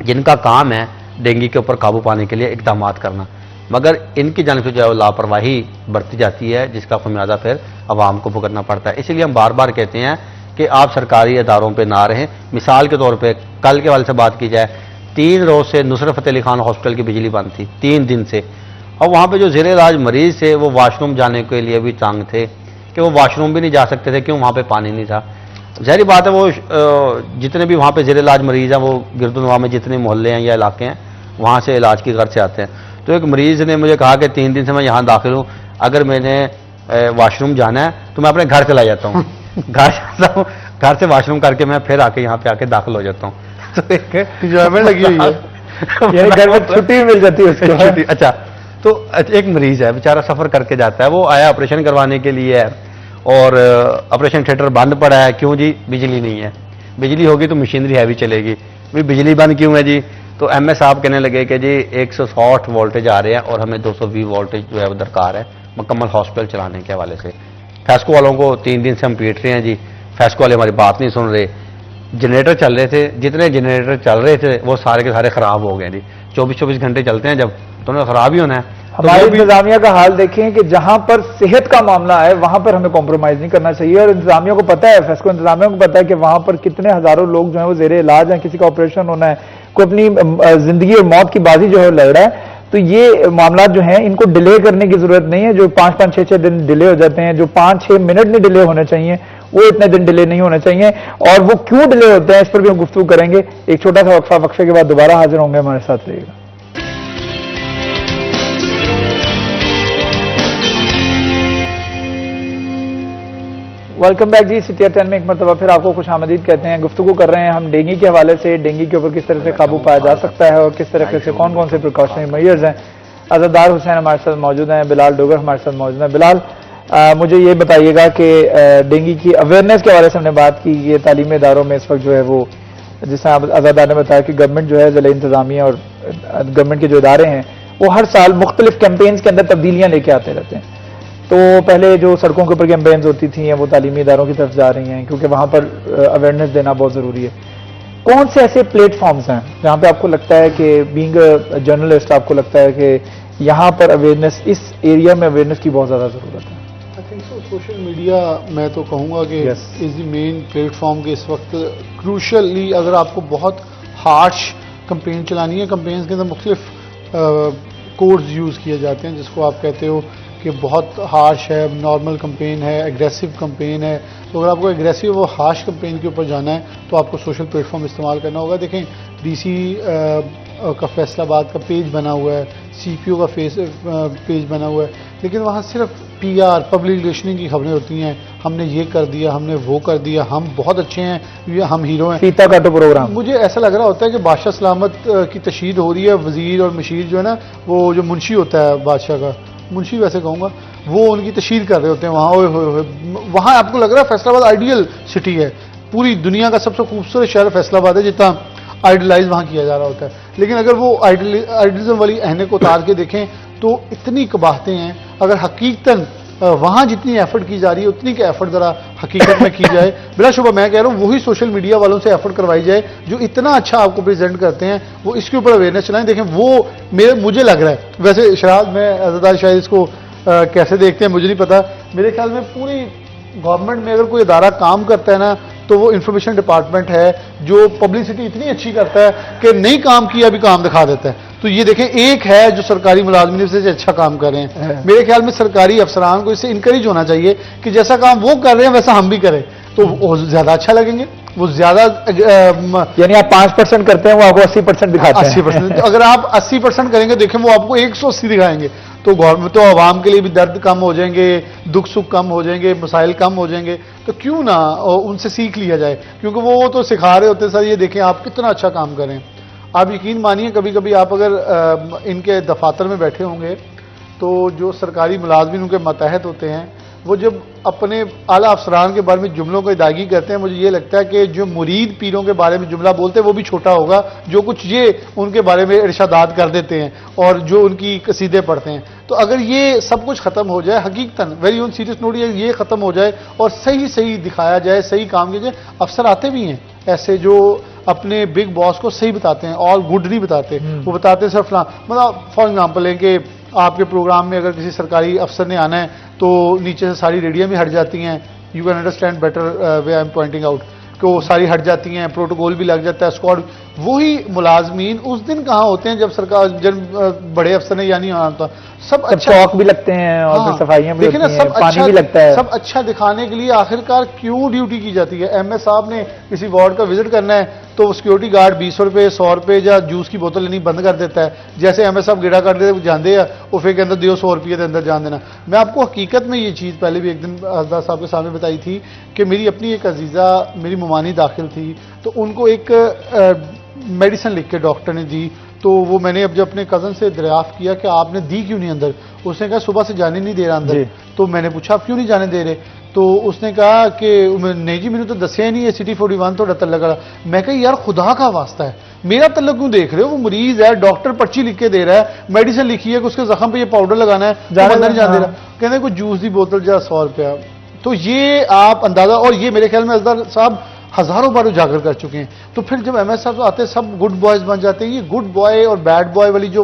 جن کا کام ہے ڈینگی کے اوپر قابو پانے کے لیے اقدامات کرنا, مگر ان کی جانب سے جو ہے لاپرواہی برتی جاتی ہے جس کا خمیازہ پھر عوام کو بھگتنا پڑتا ہے. اسی لیے ہم بار بار کہتے ہیں کہ آپ سرکاری اداروں پہ نہ رہیں. مثال کے طور پہ کل کے والے سے بات کی جائے, 3 روز سے نصرت فتح علی خان ہاسپٹل کی بجلی بند تھی, 3 دن سے, اور وہاں پہ جو زیر علاج مریض تھے وہ واش روم جانے کے لیے بھی تنگ تھے کہ وہ واش روم بھی نہیں جا سکتے تھے, کیوں, وہاں پہ پانی نہیں تھا. ظاہری بات ہے وہ جتنے بھی وہاں پہ زیر علاج مریض ہیں وہ گرد و نواح میں جتنے محلے ہیں یا علاقے ہیں وہاں سے علاج کی غرض سے آتے ہیں. تو ایک مریض نے مجھے کہا کہ 3 دن سے میں یہاں داخل ہوں, اگر میں نے واش روم جانا ہے تو میں اپنے گھر چلا جاتا ہوں, گھر جاتا ہوں, گھر سے واش روم کر کے میں پھر آ کے یہاں پہ آ کے داخل ہو جاتا ہوں. تو ایک انجوائمنٹ لگی ہوئی ہے, یعنی گھر میں چھٹی مل جاتی ہے اس کو. اچھا, تو ایک مریض ہے بیچارہ, سفر کر کے جاتا ہے, وہ آیا آپریشن کروانے کے لیے اور آپریشن تھیٹر بند پڑا ہے. کیوں جی؟ بجلی نہیں ہے. بجلی ہوگی تو مشینری ہیوی چلے گی, بجلی بند کیوں ہے جی؟ تو ایم ایس صاحب کہنے لگے کہ جی 160 وولٹیج آ رہے ہیں اور ہمیں 220 وولٹیج جو ہے وہ درکار ہے مکمل ہاسپٹل چلانے کے حوالے سے. فیسکو والوں کو 3 دن سے ہم پیٹ رہے ہیں جی, فیسکو والے ہماری بات نہیں سن رہے. جنریٹر چل رہے تھے, جتنے جنریٹر چل رہے تھے وہ سارے کے سارے خراب ہو گئے جی. 24 گھنٹے چلتے ہیں جب, تو انہیں خراب ہی ہونا ہے. ہماری انتظامیہ کا حال دیکھیں کہ جہاں پر صحت کا معاملہ ہے وہاں پر ہمیں کمپرومائز نہیں کرنا چاہیے, اور انتظامیہ کو پتہ ہے, فیسکو انتظامیہ کو پتہ ہے کہ وہاں پر کتنے ہزاروں لوگ جو ہیں وہ زیر علاج ہیں, کسی کا آپریشن ہونا ہے, کوئی اپنی زندگی اور موت کی بازی جو ہے لڑ رہا ہے. تو یہ معاملات جو ہیں ان کو ڈیلے کرنے کی ضرورت نہیں ہے. جو 5-5, 6-6 دن ڈیلے ہو جاتے ہیں, جو 5-6 منٹ نہیں ڈیلے ہونے چاہیے, وہ اتنے دن ڈیلے نہیں ہونے چاہیے. اور وہ کیوں ڈیلے ہوتے ہیں اس پر بھی ہم گفتگو کریں گے. ایک چھوٹا سا وقفہ, وقفے کے بعد دوبارہ حاضر ہوں گے, ہمارے ساتھ رہیے گا. ویلکم بیک جی. سٹی 10 میں ایک مرتبہ پھر آپ کو خوش آمدید کہتے ہیں. گفتگو کر رہے ہیں ہم ڈینگی کے حوالے سے, ڈینگی کے اوپر کس طرح سے قابو پایا جا سکتا ہے اور کس طرح سے کون کون سے پریکاشنری میئرز ہیں. عزادار حسین ہمارے ساتھ موجود ہیں, بلال ڈوگر ہمارے ساتھ موجود ہیں. بلال, مجھے یہ بتائیے گا کہ ڈینگی کی اویئرنیس کے حوالے سے ہم نے بات کی. یہ تعلیمی اداروں میں اس وقت جو ہے وہ, جس طرح عزادار نے بتایا کہ گورنمنٹ جو ہے, ضلع انتظامیہ اور گورنمنٹ کے جو ادارے ہیں وہ ہر سال مختلف کیمپینز کے اندر تبدیلیاں لے کے آتے رہتے ہیں. تو پہلے جو سڑکوں کے اوپر کیمپینز ہوتی تھیں وہ تعلیمی اداروں کی طرف جا رہی ہیں کیونکہ وہاں پر اویئرنیس دینا بہت ضروری ہے. کون سے ایسے پلیٹ فارمز ہیں جہاں پہ آپ کو لگتا ہے کہ بینگ اے جرنلسٹ آپ کو لگتا ہے کہ یہاں پر اویئرنیس, اس ایریا میں اویئرنیس کی بہت زیادہ ضرورت ہے؟ آئی تھنک سو سوشل میڈیا میں تو کہوں گا کہ از دی مین پلیٹ فارم کے اس وقت کروشلی. اگر آپ کو بہت ہارش کمپین چلانی ہے, کمپینز کے اندر مختلف کوڈز یوز کیے جاتے ہیں جس کو آپ کہتے ہو کہ بہت ہارش ہے, نارمل کمپین ہے, ایگریسو کمپین ہے. تو اگر آپ کو ایگریسو و ہارش کمپین کے اوپر جانا ہے تو آپ کو سوشل پلیٹ فارم استعمال کرنا ہوگا. دیکھیں ڈی سی کا فیصل آباد کا پیج بنا ہوا ہے, سی پی او کا پیج بنا ہوا ہے, لیکن وہاں صرف پی آر, پبلک ریلیشننگ کی خبریں ہوتی ہیں. ہم نے یہ کر دیا, ہم نے وہ کر دیا, ہم بہت اچھے ہیں, یہ ہم ہیرو ہیں. فیتا کاٹو پروگرام. مجھے ایسا لگ رہا ہوتا ہے کہ بادشاہ سلامت کی تشہیر ہو رہی ہے. وزیر اور مشیر جو ہے نا, وہ جو منشی ہوتا ہے بادشاہ کا, منشی ویسے کہوں گا, وہ ان کی تشہیر کر رہے ہوتے ہیں وہاں. وہاں آپ کو لگ رہا ہے فیصل آباد آئیڈیل سٹی ہے, پوری دنیا کا سب سے خوبصورت شہر فیصل آباد ہے, جتنا آئیڈلائز وہاں کیا جا رہا ہوتا ہے. لیکن اگر وہ آئیڈلزم والی اہنے کو اتار کے دیکھیں تو اتنی قباحتیں ہیں. اگر حقیقتاً وہاں جتنی ایفرٹ کی جا رہی ہے اتنی کہ ایفرٹ ذرا حقیقت میں کی جائے, بلا شبہ میں کہہ رہا ہوں وہی سوشل میڈیا والوں سے ایفرٹ کروائی جائے جو اتنا اچھا آپ کو پریزنٹ کرتے ہیں, وہ اس کے اوپر اویئرنیس چلائیں. دیکھیں وہ مجھے لگ رہا ہے, ویسے شراز میں عزادار شاید اس کو کیسے دیکھتے ہیں مجھے نہیں پتا, میرے خیال میں پوری گورنمنٹ میں اگر کوئی ادارہ کام کرتا ہے نا تو وہ انفارمیشن ڈپارٹمنٹ ہے جو پبلسٹی اتنی اچھی کرتا ہے کہ نہیں کام کیا بھی کام دکھا دیتا ہے. تو یہ دیکھیں ایک ہے جو سرکاری ملازمین سے اچھا کام کر رہے ہیں. میرے خیال میں سرکاری افسران کو اس سے انکریج ہونا چاہیے کہ جیسا کام وہ کر رہے ہیں ویسا ہم بھی کریں, تو وہ زیادہ اچھا لگیں گے. وہ زیادہ یعنی آپ 5% کرتے ہیں, وہ آپ کو 80% دکھاتے ہیں. 80%. اگر آپ 80% کریں گے, دیکھیں وہ آپ کو 180 دکھائیں گے. تو تو گورنمنٹ تو عوام کے لیے بھی درد کم ہو جائیں گے, دکھ سکھ کم ہو جائیں گے, مسائل کم ہو جائیں گے, تو کیوں نہ ان سے سیکھ لیا جائے, کیونکہ وہ تو سکھا رہے ہوتے ہیں سر یہ دیکھیں آپ کتنا اچھا کام کریں. آپ یقین مانیے کبھی کبھی آپ اگر ان کے دفاتر میں بیٹھے ہوں گے تو جو سرکاری ملازمین ان کے ماتحت ہوتے ہیں وہ جب اپنے اعلیٰ افسران کے بارے میں جملوں کو ادائیگی کرتے ہیں, مجھے یہ لگتا ہے کہ جو مرید پیروں کے بارے میں جملہ بولتے ہیں وہ بھی چھوٹا ہوگا جو کچھ یہ ان کے بارے میں ارشادات کر دیتے ہیں اور جو ان کی قصیدے پڑھتے ہیں. تو اگر یہ سب کچھ ختم ہو جائے, حقیقتاً ویری آن سیریس نوٹ, یہ ختم ہو جائے اور صحیح دکھایا جائے, صحیح کام کیا جائے. افسر آتے بھی ہیں ایسے جو اپنے بگ باس کو صحیح بتاتے ہیں, آل گڈ نہیں بتاتے, وہ بتاتے ہیں سر فلاں, مطلب فار ایگزامپل ہے کہ آپ کے پروگرام میں اگر کسی سرکاری افسر نے آنا ہے تو نیچے سے ساری ریڈیاں بھی ہٹ جاتی ہیں. You can understand better way I am pointing out کہ وہ ساری ہٹ جاتی ہیں, پروٹوکول بھی لگ جاتا ہے, اسکواڈ. وہی ملازمین اس دن کہاں ہوتے ہیں جب سرکار بڑے افسر نے یعنی آنا تھا. سب اچھا چوک بھی لگتے ہیں اور پھر صفائیاں بھی ہوتی ہیں, پانی بھی لگتا ہے. سب اچھا دکھانے کے لیے آخرکار کیوں ڈیوٹی کی جاتی ہے؟ ایم ایس صاحب نے کسی وارڈ کا وزٹ کرنا ہے تو سیکورٹی گارڈ 20 روپے 100 روپے یا جوس کی بوتل لینی بند کر دیتا ہے. جیسے ایم ایس صاحب گیڑا کر دیتے جاندے ہیں وہ پھر کے اندر دیو 100 روپے کے اندر جان دینا. میں آپ کو حقیقت میں یہ چیز پہلے بھی ایک دن حضرت صاحب کے سامنے بتائی تھی کہ میری اپنی ایک عزیزہ میری ممانی داخل تھی, تو ان کو ایک میڈیسن لکھ کے ڈاکٹر نے دی. تو وہ میں نے اب جب اپنے کزن سے دریافت کیا کہ آپ نے دی کیوں نہیں اندر, اس نے کہا صبح سے جانے نہیں دے رہا اندر. تو میں نے پوچھا آپ کیوں نہیں جانے دے رہے, تو اس نے کہا کہ نہیں جی میں نے تو دسیا ہی نہیں ہے, سٹی 41 تو تعلق رہا. میں کہا یار خدا کا واسطہ ہے میرا تعلق کیوں دیکھ رہے ہو, وہ مریض ہے, ڈاکٹر پرچی لکھ کے دے رہا ہے, میڈیسن لکھی ہے کہ اس کے زخم پہ یہ پاؤڈر لگانا ہے, اندر نہیں جان دے رہا. کہتے ہیں کوئی جوس دی بوتل جا 100 روپیہ. تو یہ آپ اندازہ, اور یہ میرے خیال میں اصغر صاحب ہزاروں بار اجاگر کر چکے ہیں. تو پھر جب ایم ایس صاحب آتے ہیں سب گڈ بوائز بن جاتے ہیں. یہ گڈ بوائے اور بیڈ بوائے والی جو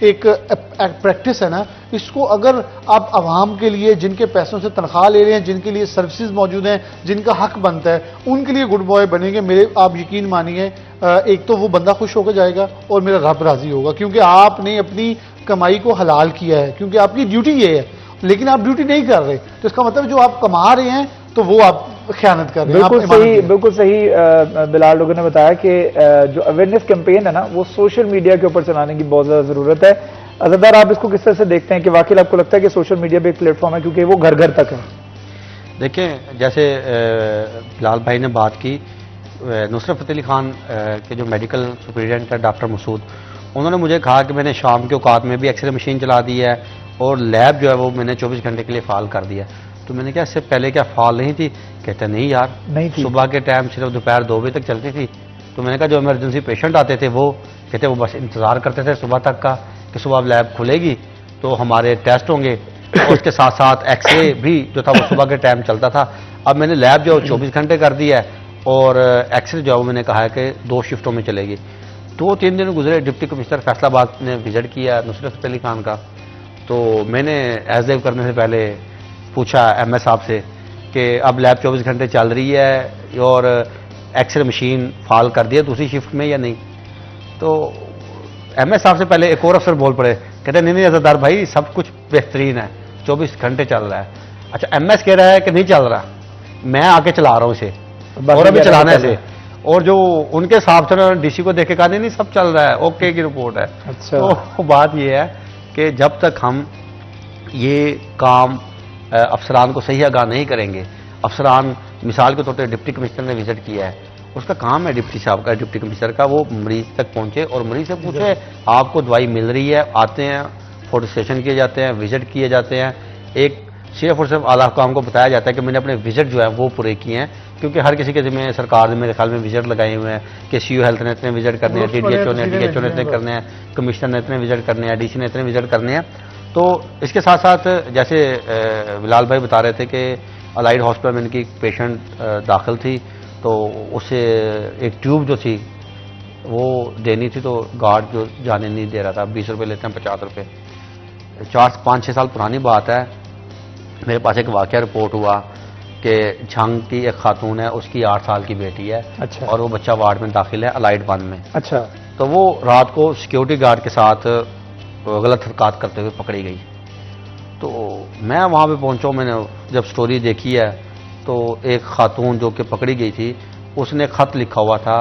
ایک پریکٹس ہے نا, اس کو اگر آپ عوام کے لیے جن کے پیسوں سے تنخواہ لے رہے ہیں, جن کے لیے سروسز موجود ہیں, جن کا حق بنتا ہے, ان کے لیے گڈ بوائے بنیں گے, میرے آپ یقین مانیے ایک تو وہ بندہ خوش ہو کے جائے گا اور میرا رب راضی ہوگا, کیونکہ آپ نے اپنی کمائی کو حلال کیا ہے, کیونکہ آپ کی ڈیوٹی یہ ہے. لیکن آپ ڈیوٹی نہیں کر رہے تو اس کا مطلب جو آپ کما رہے ہیں تو وہ آپ خیانت کر رہے ہیں. بالکل صحیح بلال لوگوں نے بتایا کہ جو اویئرنیس کیمپین ہے نا وہ سوشل میڈیا کے اوپر چلانے کی بہت زیادہ ضرورت ہے. عزتدار آپ اس کو کس طرح سے دیکھتے ہیں کہ واقعی آپ کو لگتا ہے کہ سوشل میڈیا بھی ایک پلیٹ فارم ہے کیونکہ وہ گھر گھر تک ہے؟ دیکھیں جیسے بلال بھائی نے بات کی, نصرت فتح علی خان کے جو میڈیکل سپرنٹینڈنٹ ہے ڈاکٹر مسعود, انہوں نے مجھے کہا کہ میں نے شام کے اوقات میں بھی ایکس رے مشین چلا دی ہے اور لیب جو ہے وہ میں نے 24 گھنٹے کے لیے فعال کر دیا. تو میں نے کہا اس سے پہلے کیا فعال نہیں تھی؟ کہتے نہیں یار نہیں تھی, صبح کے ٹائم صرف دوپہر 2 بجے تک چلتی تھی. تو میں نے کہا جو ایمرجنسی پیشنٹ آتے تھے وہ کہتے وہ بس انتظار کرتے تھے صبح تک کا کہ صبح لیب کھلے گی تو ہمارے ٹیسٹ ہوں گے, اور اس کے ساتھ ساتھ ایکس رے بھی جو تھا وہ صبح کے ٹائم چلتا تھا. اب میں نے لیب جو 24 گھنٹے کر دی ہے اور ایکس رے جو ہے وہ میں نے کہا ہے کہ 2 شفٹوں میں چلے گی. 2-3 دن گزرے, ڈپٹی کمشنر فیصل آباد نے وزٹ کیا نصرت فتح علی خان کا. تو میں نے ایز کرنے سے پہلے پوچھا ایم ایس صاحب سے کہ اب لیب 24 گھنٹے چل رہی ہے اور ایکس رے مشین فعال کر دی ہے دوسری شفٹ میں یا نہیں. تو ایم ایس صاحب سے پہلے ایک اور افسر بول پڑے, کہتے ہیں نہیں عزتدار بھائی سب کچھ بہترین ہے, 24 گھنٹے چل رہا ہے. اچھا ایم ایس کہہ رہا ہے کہ نہیں چل رہا, میں آ کے چلا رہا ہوں اسے اور ابھی چلانا ہے اسے. اور جو ان کے صاحب سے ڈی سی کو دیکھ کے کہا نہیں سب چل رہا ہے, اوکے کی رپورٹ ہے. تو بات یہ ہے کہ جب تک ہم یہ کام افسران کو صحیح آگاہ نہیں کریں گے, افسران مثال کے طور پہ ڈپٹی کمشنر نے وزٹ کیا ہے, اس کا کام ہے ڈپٹی صاحب کا, ڈپٹی کمشنر کا, وہ مریض تک پہنچے اور مریض سے پوچھے آپ کو دوائی مل رہی ہے. آتے ہیں, فوٹو اسٹیشن کیے جاتے ہیں, وزٹ کیے جاتے ہیں, ایک صرف اور صرف اعلیٰ حکام کو بتایا جاتا ہے کہ میں نے اپنے وزٹ جو ہے وہ پورے کیے ہیں, کیونکہ ہر کسی کے ذمہ سرکار نے میرے خیال میں وزٹ لگائے ہوئے ہیں کہ سی او ہیلتھ نے اتنے وزٹ کرنے ہیں, ڈی ڈی ایچ او نے ڈی ایچ او نے اتنے کرنے ہیں, کمشنر نے اتنے وزٹ کرنے ہیں, ڈی سی نے اتنے وزٹ کرنے ہیں. تو اس کے ساتھ ساتھ جیسے بلال بھائی بتا رہے تھے کہ الائڈ ہاسپٹل میں ان کی پیشنٹ داخل تھی تو اسے ایک ٹیوب جو تھی وہ دینی تھی, تو گارڈ جو جانے نہیں دے رہا تھا. 20 روپے لیتے ہیں 50 روپے. 5-6 سال پرانی بات ہے, میرے پاس ایک واقعہ رپورٹ ہوا کہ جھنگ کی ایک خاتون ہے, اس کی 8 سال کی بیٹی ہے. اچھا. اور وہ بچہ وارڈ میں داخل ہے الائڈ 1 میں. اچھا. تو وہ رات کو سیکیورٹی گارڈ کے ساتھ غلط حرکات کرتے ہوئے پکڑی گئی. تو میں وہاں پہ پہنچا, میں نے جب سٹوری دیکھی ہے تو ایک خاتون جو کہ پکڑی گئی تھی اس نے خط لکھا ہوا تھا,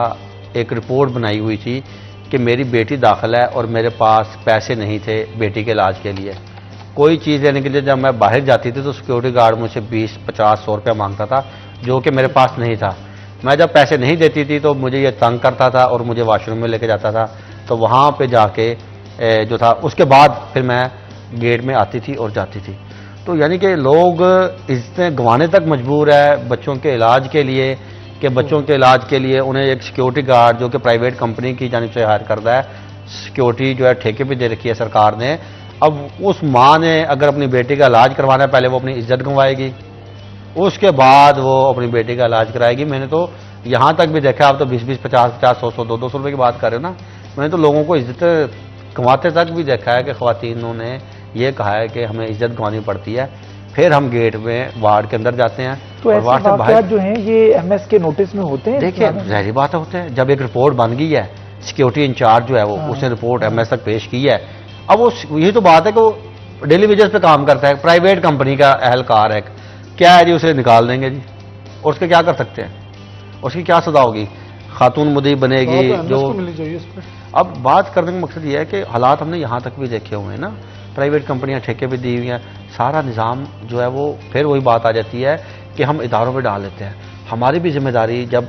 ایک رپورٹ بنائی ہوئی تھی کہ میری بیٹی داخل ہے اور میرے پاس پیسے نہیں تھے بیٹی کے علاج کے لیے. کوئی چیز لینے کے لیے جب میں باہر جاتی تھی تو سیکورٹی گارڈ مجھ سے 20-50-100 روپیہ مانگتا تھا جو کہ میرے پاس نہیں تھا. میں جب پیسے نہیں دیتی تھی تو مجھے یہ تنگ کرتا تھا اور مجھے واش روم میں لے کے جاتا تھا. تو وہاں پہ جا کے جو تھا اس کے بعد پھر میں گیٹ میں آتی تھی اور جاتی تھی. تو یعنی کہ لوگ عزتیں گنوانے تک مجبور ہے بچوں کے علاج کے لیے کہ بچوں کے علاج کے لیے انہیں ایک سیکورٹی گارڈ جو کہ پرائیویٹ کمپنی کی جانب سے ہائر کرتا ہے, سیکورٹی جو ہے ٹھیکے پہ دے رکھی ہے سرکار نے. اب اس ماں نے اگر اپنی بیٹی کا علاج کروانا ہے پہلے وہ اپنی عزت گنوائے گی, اس کے بعد وہ اپنی بیٹی کا علاج کرائے گی. میں نے تو یہاں تک بھی دیکھا, آپ تو 20-20, 50-50, 100-100, 200 روپے کی بات کر رہے ہو نا, میں نے تو لوگوں کو عزت گنواتے تک بھی دیکھا ہے کہ خواتینوں نے یہ کہا ہے کہ ہمیں عزت گنوانی پڑتی ہے. پھر ہم گیٹ میں وارڈ کے اندر جاتے ہیں. تو ایسے واقعات جو ہیں یہ ایم ایس کے نوٹس میں ہوتے ہیں؟ دیکھیں ظاہری بات ہوتے ہیں, جب ایک رپورٹ بن گئی ہے, سیکورٹی انچارج جو ہے وہ اس نے رپورٹ ایم ایس تک پیش کی ہے. اب وہ یہی تو بات ہے کہ وہ ڈیلی ویجز پہ کام کرتا ہے, پرائیویٹ کمپنی کا اہلکار ہے, کیا ہے جی اسے نکال دیں گے جی, اور اس کے کیا کر سکتے ہیں, اس کی کیا سزا ہوگی, خاتون مدعی بنے گی جو. اب بات کرنے کا مقصد یہ ہے کہ حالات ہم نے یہاں تک بھی دیکھے ہوئے ہیں نا, پرائیویٹ کمپنیاں ٹھیکے پہ دی ہوئی ہیں, سارا نظام جو ہے وہ پھر وہی بات آ جاتی ہے کہ ہم اداروں پہ ڈال لیتے ہیں. ہماری بھی ذمہ داری جب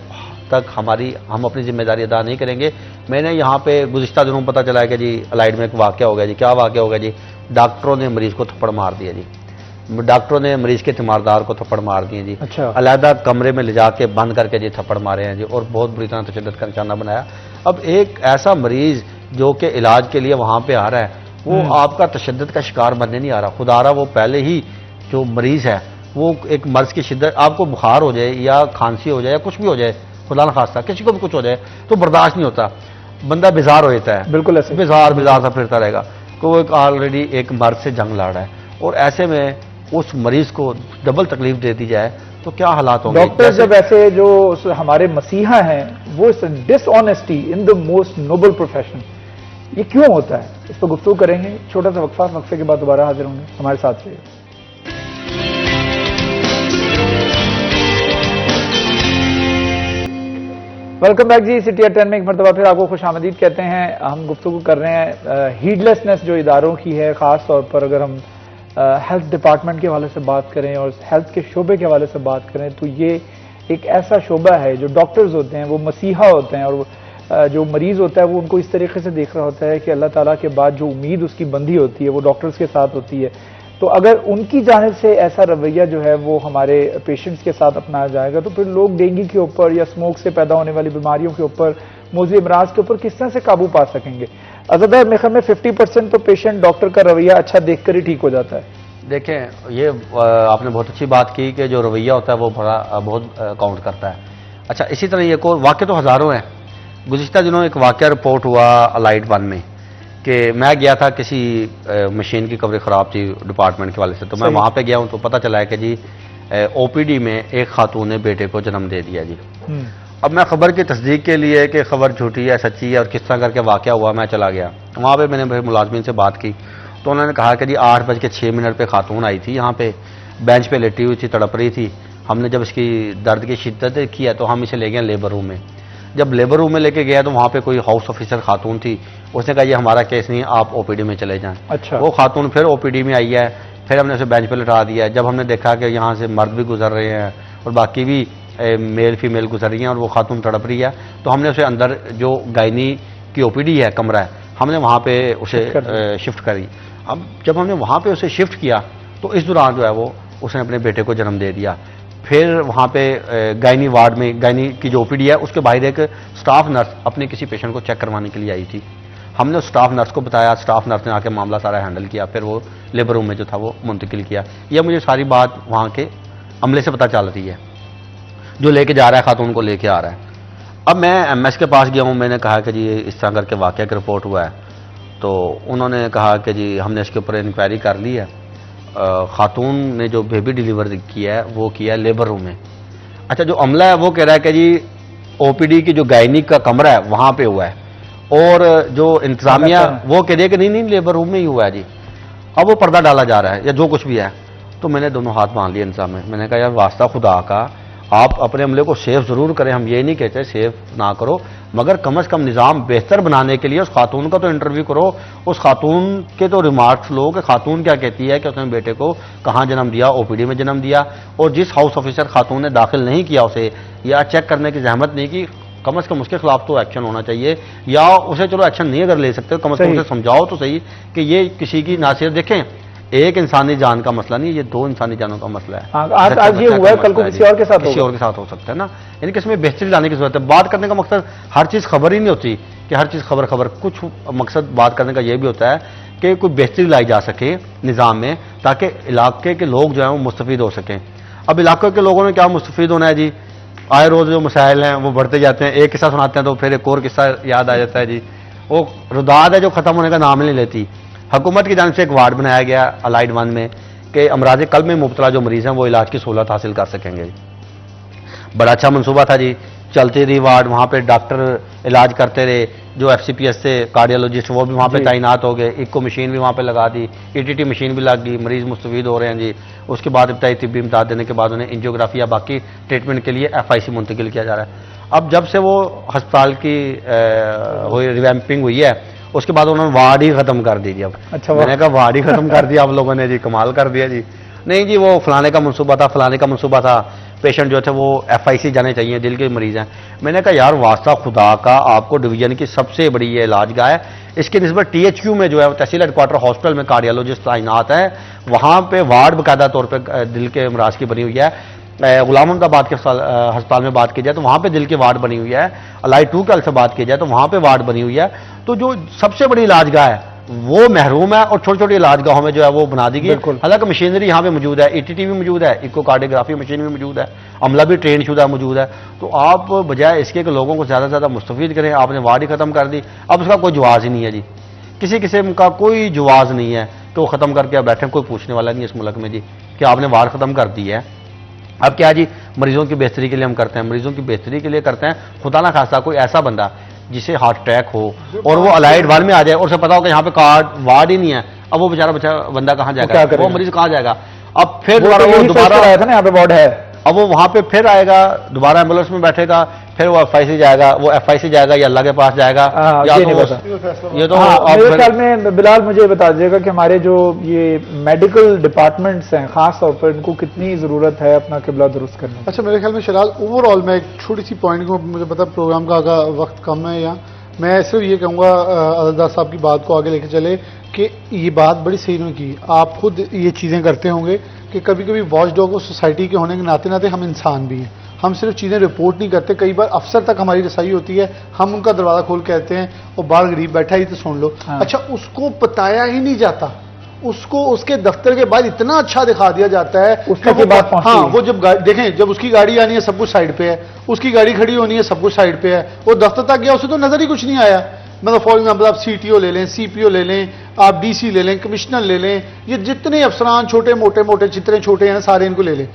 تک ہم اپنی ذمہ داری ادا نہیں کریں گے. میں نے یہاں پہ گزشتہ دنوں پتہ چلا ہے کہ جی الائڈ میں ایک واقعہ ہو گیا جی. کیا واقعہ ہو گیا جی, ڈاکٹروں نے مریض کو تھپڑ مار دیا جی, ڈاکٹروں نے مریض کے تیماردار کو تھپڑ مار دیے جی. علیحدہ کمرے میں لے جا کے بند کر کے جی تھپڑ مارے ہیں جی, اور بہت بری طرح تشدد کا نشانہ بنایا. اب ایک ایسا مریض جو کہ علاج کے لیے وہاں پہ آ رہا ہے وہ آپ کا تشدد کا شکار بننے نہیں آ رہا. خدا رہا وہ پہلے ہی جو مریض ہے وہ ایک مرض کی شدت, آپ کو بخار ہو جائے یا کھانسی ہو جائے یا کچھ بھی ہو جائے, خدا نخواستہ کسی کو بھی کچھ ہو جائے تو برداشت نہیں ہوتا, بندہ بیزار ہو جاتا ہے. بالکل ایسے بیزار سا پھرتا رہے گا کہ وہ ایک آلریڈی ایک مرض سے جنگ لڑ رہا ہے, اور ایسے میں اس مریض کو ڈبل تکلیف دے دی جائے تو کیا حالات ہوں گے. ڈاکٹر جب ایسے جو ہمارے مسیحا ہیں وہ dishonesty in the most noble profession, یہ کیوں ہوتا ہے, اس پر گفتگو کریں گے. چھوٹا سا وقفے کے بعد دوبارہ حاضر ہوں گے, ہمارے ساتھ رہیے. Welcome back G. City at 10 میں ایک مرتبہ پھر آپ کو خوش آمدید کہتے ہیں. ہم گفتگو کر رہے ہیں ہیڈلیسنس جو اداروں کی ہے, خاص طور پر اگر ہم ہیلتھ ڈپارٹمنٹ کے حوالے سے بات کریں اور ہیلتھ کے شعبے کے حوالے سے بات کریں تو یہ ایک ایسا شعبہ ہے جو ڈاکٹرز ہوتے ہیں وہ مسیحا ہوتے ہیں, اور جو مریض ہوتا ہے وہ ان کو اس طریقے سے دیکھ رہا ہوتا ہے کہ اللہ تعالیٰ کے بعد جو امید اس کی بندھی ہوتی ہے وہ ڈاکٹرز کے ساتھ ہوتی ہے. تو اگر ان کی جانب سے ایسا رویہ جو ہے وہ ہمارے پیشنٹس کے ساتھ اپنایا جائے گا تو پھر لوگ ڈینگی کے اوپر یا اسموک سے پیدا ہونے والی بیماریوں کے اوپر, موذی امراض کے اوپر کس طرح سے قابو پا سکیں گے. ازدہ میرے خیال میں 50% تو پیشنٹ ڈاکٹر کا رویہ اچھا دیکھ کر ہی ٹھیک ہو جاتا ہے. دیکھیں یہ آپ نے بہت اچھی بات کی کہ جو رویہ ہوتا ہے وہ بہت کاؤنٹ کرتا ہے. اچھا اسی طرح یہ کو واقع تو ہزاروں ہیں. گزشتہ دنوں ایک واقعہ رپورٹ ہوا الائٹ 1 میں کہ میں گیا تھا, کسی مشین کی کور خراب تھی ڈپارٹمنٹ کے والے سے, تو میں وہاں پہ گیا ہوں تو پتہ چلا ہے کہ جی او پی ڈی میں ایک خاتون نے بیٹے کو جنم دے دیا جی. اب میں خبر کی تصدیق کے لیے کہ خبر جھوٹی ہے سچی ہے اور کس طرح کر کے واقعہ ہوا میں چلا گیا. وہاں پہ میں نے ملازمین سے بات کی تو انہوں نے کہا کہ جی 8:06 پہ خاتون آئی تھی, یہاں پہ بینچ پہ لیٹی ہوئی تھی, تڑپ رہی تھی. ہم نے جب اس کی درد کی شدت کی ہے تو ہم اسے لے گئے لیبر روم میں. جب لیبر روم میں لے کے گیا تو وہاں پہ کوئی ہاؤس آفیسر خاتون تھی, اس نے کہا یہ ہمارا کیس نہیں, آپ او پی ڈی میں چلے جائیں. اچھا. وہ خاتون پھر او پی ڈی میں آئی ہے, پھر ہم نے اسے بینچ پہ لٹا دیا. جب ہم نے دیکھا کہ یہاں سے مرد بھی گزر رہے ہیں اور باقی بھی میل فیمیل گزر رہی ہیں اور وہ خاتون تڑپ رہی ہے, تو ہم نے اسے اندر جو گائنی کی او پی ڈی ہے کمرہ ہے, ہم نے وہاں پہ اسے شفٹ کری. اب جب ہم نے وہاں پہ اسے شفٹ کیا تو اس دوران جو ہے وہ اس نے اپنے بیٹے کو جنم دے دیا. پھر وہاں پہ گائنی وارڈ میں گائنی کی جو او پی ڈی ہے اس کے باہر ایک سٹاف نرس اپنے کسی پیشنٹ کو چیک کروانے کے لیے آئی تھی. ہم نے اس سٹاف نرس کو بتایا, سٹاف نرس نے آ کے معاملہ سارا ہینڈل کیا, پھر وہ لیبر روم میں جو تھا وہ منتقل کیا. یہ مجھے ساری بات وہاں کے عملے سے پتہ چل رہی ہے, جو لے کے جا رہا ہے خاتون کو لے کے آ رہا ہے. اب میں ایم ایس کے پاس گیا ہوں, میں نے کہا کہ جی اس طرح کر کے واقعہ کی رپورٹ ہوا ہے, تو انہوں نے کہا کہ جی ہم نے اس کے اوپر انکوائری کر لی ہے. خاتون نے جو بیبی ڈیلیور کیا ہے وہ کیا ہے لیبر روم میں. اچھا جو عملہ ہے وہ کہہ رہا ہے کہ جی او پی ڈی کی جو گائنک کا کمرہ ہے وہاں پہ ہوا ہے, اور جو انتظامیہ وہ کہہ رہی ہے کہ نہیں لیبر روم میں ہی ہوا ہے جی. اب وہ پردہ ڈالا جا رہا ہے یا جو کچھ بھی ہے. تو میں نے دونوں ہاتھ باندھ لیے انتظام میں. میں نے کہا یار واسطہ خدا کا آپ اپنے عملے کو سیف ضرور کریں, ہم یہ نہیں کہتے سیف نہ کرو, مگر کم از کم نظام بہتر بنانے کے لیے اس خاتون کا تو انٹرویو کرو, اس خاتون کے تو ریمارکس لو کہ خاتون کیا کہتی ہے کہ اس نے بیٹے کو کہاں جنم دیا, او پی ڈی میں جنم دیا, اور جس ہاؤس آفیسر خاتون نے داخل نہیں کیا اسے یا چیک کرنے کی زحمت نہیں کی, کم از کم اس کے خلاف تو ایکشن ہونا چاہیے, یا اسے چلو ایکشن نہیں اگر لے سکتے کم از کم اسے سمجھاؤ تو صحیح کہ یہ کسی کی نہ صرف دیکھیں ایک انسانی جان کا مسئلہ نہیں, یہ 2 انسانی جانوں کا مسئلہ ہے. آج یہ ہوا ہے, کل کو کسی اور کے ساتھ ہو سکتا ہے نا, یعنی کہ اس میں بہتری لانے کی ضرورت ہے. بات کرنے کا مقصد ہر چیز خبر ہی نہیں ہوتی کہ ہر چیز خبر, کچھ مقصد بات کرنے کا یہ بھی ہوتا ہے کہ کوئی بہتری لائی جا سکے نظام میں تاکہ علاقے کے لوگ جو ہیں وہ مستفید ہو سکیں. اب علاقے کے لوگوں نے کیا مستفید ہونا ہے جی, آئے روز جو مسائل ہیں وہ بڑھتے جاتے ہیں, ایک قصہ سناتے ہیں تو پھر ایک اور قصہ یاد آ جاتا ہے جی, وہ رداد ہے جو ختم ہونے کا نام نہیں لیتی. حکومت کی جانب سے ایک وارڈ بنایا گیا الائڈ 1 میں کہ امراض قلب میں مبتلا جو مریض ہیں وہ علاج کی سہولت حاصل کر سکیں گے. بڑا اچھا منصوبہ تھا جی, چلتی رہی وارڈ, وہاں پہ ڈاکٹر علاج کرتے رہے, جو ایف سی پی ایس سے کارڈیالوجسٹ وہ بھی وہاں پہ تعینات ہو گئے, ایکو مشین بھی وہاں پہ لگا دی, ای ٹی ٹی مشین بھی لگ گئی, مریض مستفید ہو رہے ہیں جی. اس کے بعد ابتدائی طبی امداد دینے کے بعد انہیں انجیوگرافی یا باقی ٹریٹمنٹ کے لیے ایف آئی سی منتقل کیا جا رہا ہے. اب جب سے وہ ہسپتال کی ریویمپنگ ہوئی ہے اس کے بعد انہوں نے وارڈ ہی ختم کر دی جی. اب میں نے کہا وارڈ ہی ختم کر دیا آپ لوگوں نے جی, کمال کر دیا جی. نہیں جی, وہ فلانے کا منصوبہ تھا, پیشنٹ جو تھے وہ ایف آئی سی جانے چاہیے, دل کے مریض ہیں. میں نے کہا یار واسطہ خدا کا, آپ کو ڈویژن کی سب سے بڑی یہ علاج گاہ ہے, اس کی نسبت ٹی ایچ کیو میں جو ہے تحصیل ہیڈ کوارٹر ہاسپٹل میں کارڈیالوجسٹ تعینات ہیں, وہاں پہ وارڈ باقاعدہ طور پہ دل کے امراض کی بنی ہوئی ہے. غلام محمد آباد کے ہسپتال میں بات کی جائے تو وہاں پہ دل کی وارڈ بنی ہوئی ہے, الائی 2 کل سے بات کی جائے تو وہاں پہ وارڈ بنی ہوئی ہے. تو جو سب سے بڑی علاج گاہ ہے وہ محروم ہے, اور چھوٹی چھوٹی علاج گاہوں میں جو ہے وہ بنا دی گئی. حالانکہ مشینری یہاں پہ موجود ہے, ای ٹی ٹی بھی موجود ہے, ایکو کارڈیوگرافی مشین بھی موجود ہے, عملہ بھی ٹرین شدہ موجود ہے. تو آپ بجائے اس کے کہ لوگوں کو زیادہ سے زیادہ مستفید کریں, آپ نے وارڈ ہی ختم کر دی. اب اس کا کوئی جواز ہی نہیں ہے جی, کسی قسم کا کوئی جواز نہیں ہے تو ختم کر کے آپ بیٹھیں, کوئی پوچھنے والا نہیں ہے اس ملک میں جی کہ آپ نے وارڈ ختم کر دی ہے. اب کیا جی, مریضوں کی بہتری کے لیے ہم کرتے ہیں, مریضوں کی بہتری کے لیے کرتے ہیں. خدا نہ خاصہ کوئی ایسا بندہ جسے ہارٹ اٹیک ہو اور وہ الائڈ 1 میں آ جائے اور اسے پتا ہو کہ یہاں پہ وارڈ ہی نہیں ہے, اب وہ بیچارہ بندہ کہاں جائے گا, وہ مریض کہاں جائے گا. اب پھر دوبارہ آیا تھا نا یہاں پہ وارڈ ہے, اب وہ وہاں پہ پھر آئے گا, دوبارہ ایمبولینس میں بیٹھے گا, پھر وہ ایف آئی سی جائے گا, وہ ایف آئی سی جائے گا یا اللہ کے پاس جائے گا. یہ تو میرے خیال میں بلال مجھے بتا دیجیے گا کہ ہمارے جو یہ میڈیکل ڈپارٹمنٹس ہیں خاص طور پر ان کو کتنی ضرورت ہے اپنا قبلہ درست کرنے. اچھا میرے خیال میں شراز اوور آل میں ایک چھوٹی سی پوائنٹ کو, مجھے پتا پروگرام کا آگا وقت کم ہے, یا میں صرف یہ کہوں گا عزدار صاحب کی بات کو آگے لے کے چلے کہ یہ بات بڑی صحیح نہیں کی. آپ خود یہ چیزیں کرتے ہوں گے کہ کبھی کبھی واچ ڈاگ سوسائٹی کے ہونے کے ناطے ہم انسان بھی ہیں, ہم صرف چیزیں رپورٹ نہیں کرتے, کئی بار افسر تک ہماری رسائی ہوتی ہے, ہم ان کا دروازہ کھول کہتے ہیں وہ باہر غریب بیٹھا ہی تو سن لو. اچھا اس کو بتایا ہی نہیں جاتا, اس کو اس کے دفتر کے بعد اتنا اچھا دکھا دیا جاتا ہے ہاں, وہ جب دیکھیں جب اس کی گاڑی آنی ہے سب کچھ سائڈ پہ ہے, اس کی گاڑی کھڑی ہونی ہے سب کچھ سائڈ پہ ہے, وہ دفتر تک گیا اسے تو نظر ہی کچھ نہیں آیا. مطلب فار ایگزامپل آپ سی ٹی او لے لیں, سی پی او لے لیں, آپ ڈی سی لے لیں, کمشنر لے لیں, یہ جتنے افسران چھوٹے موٹے جتنے چھوٹے ہیں سارے ان کو لے لیں.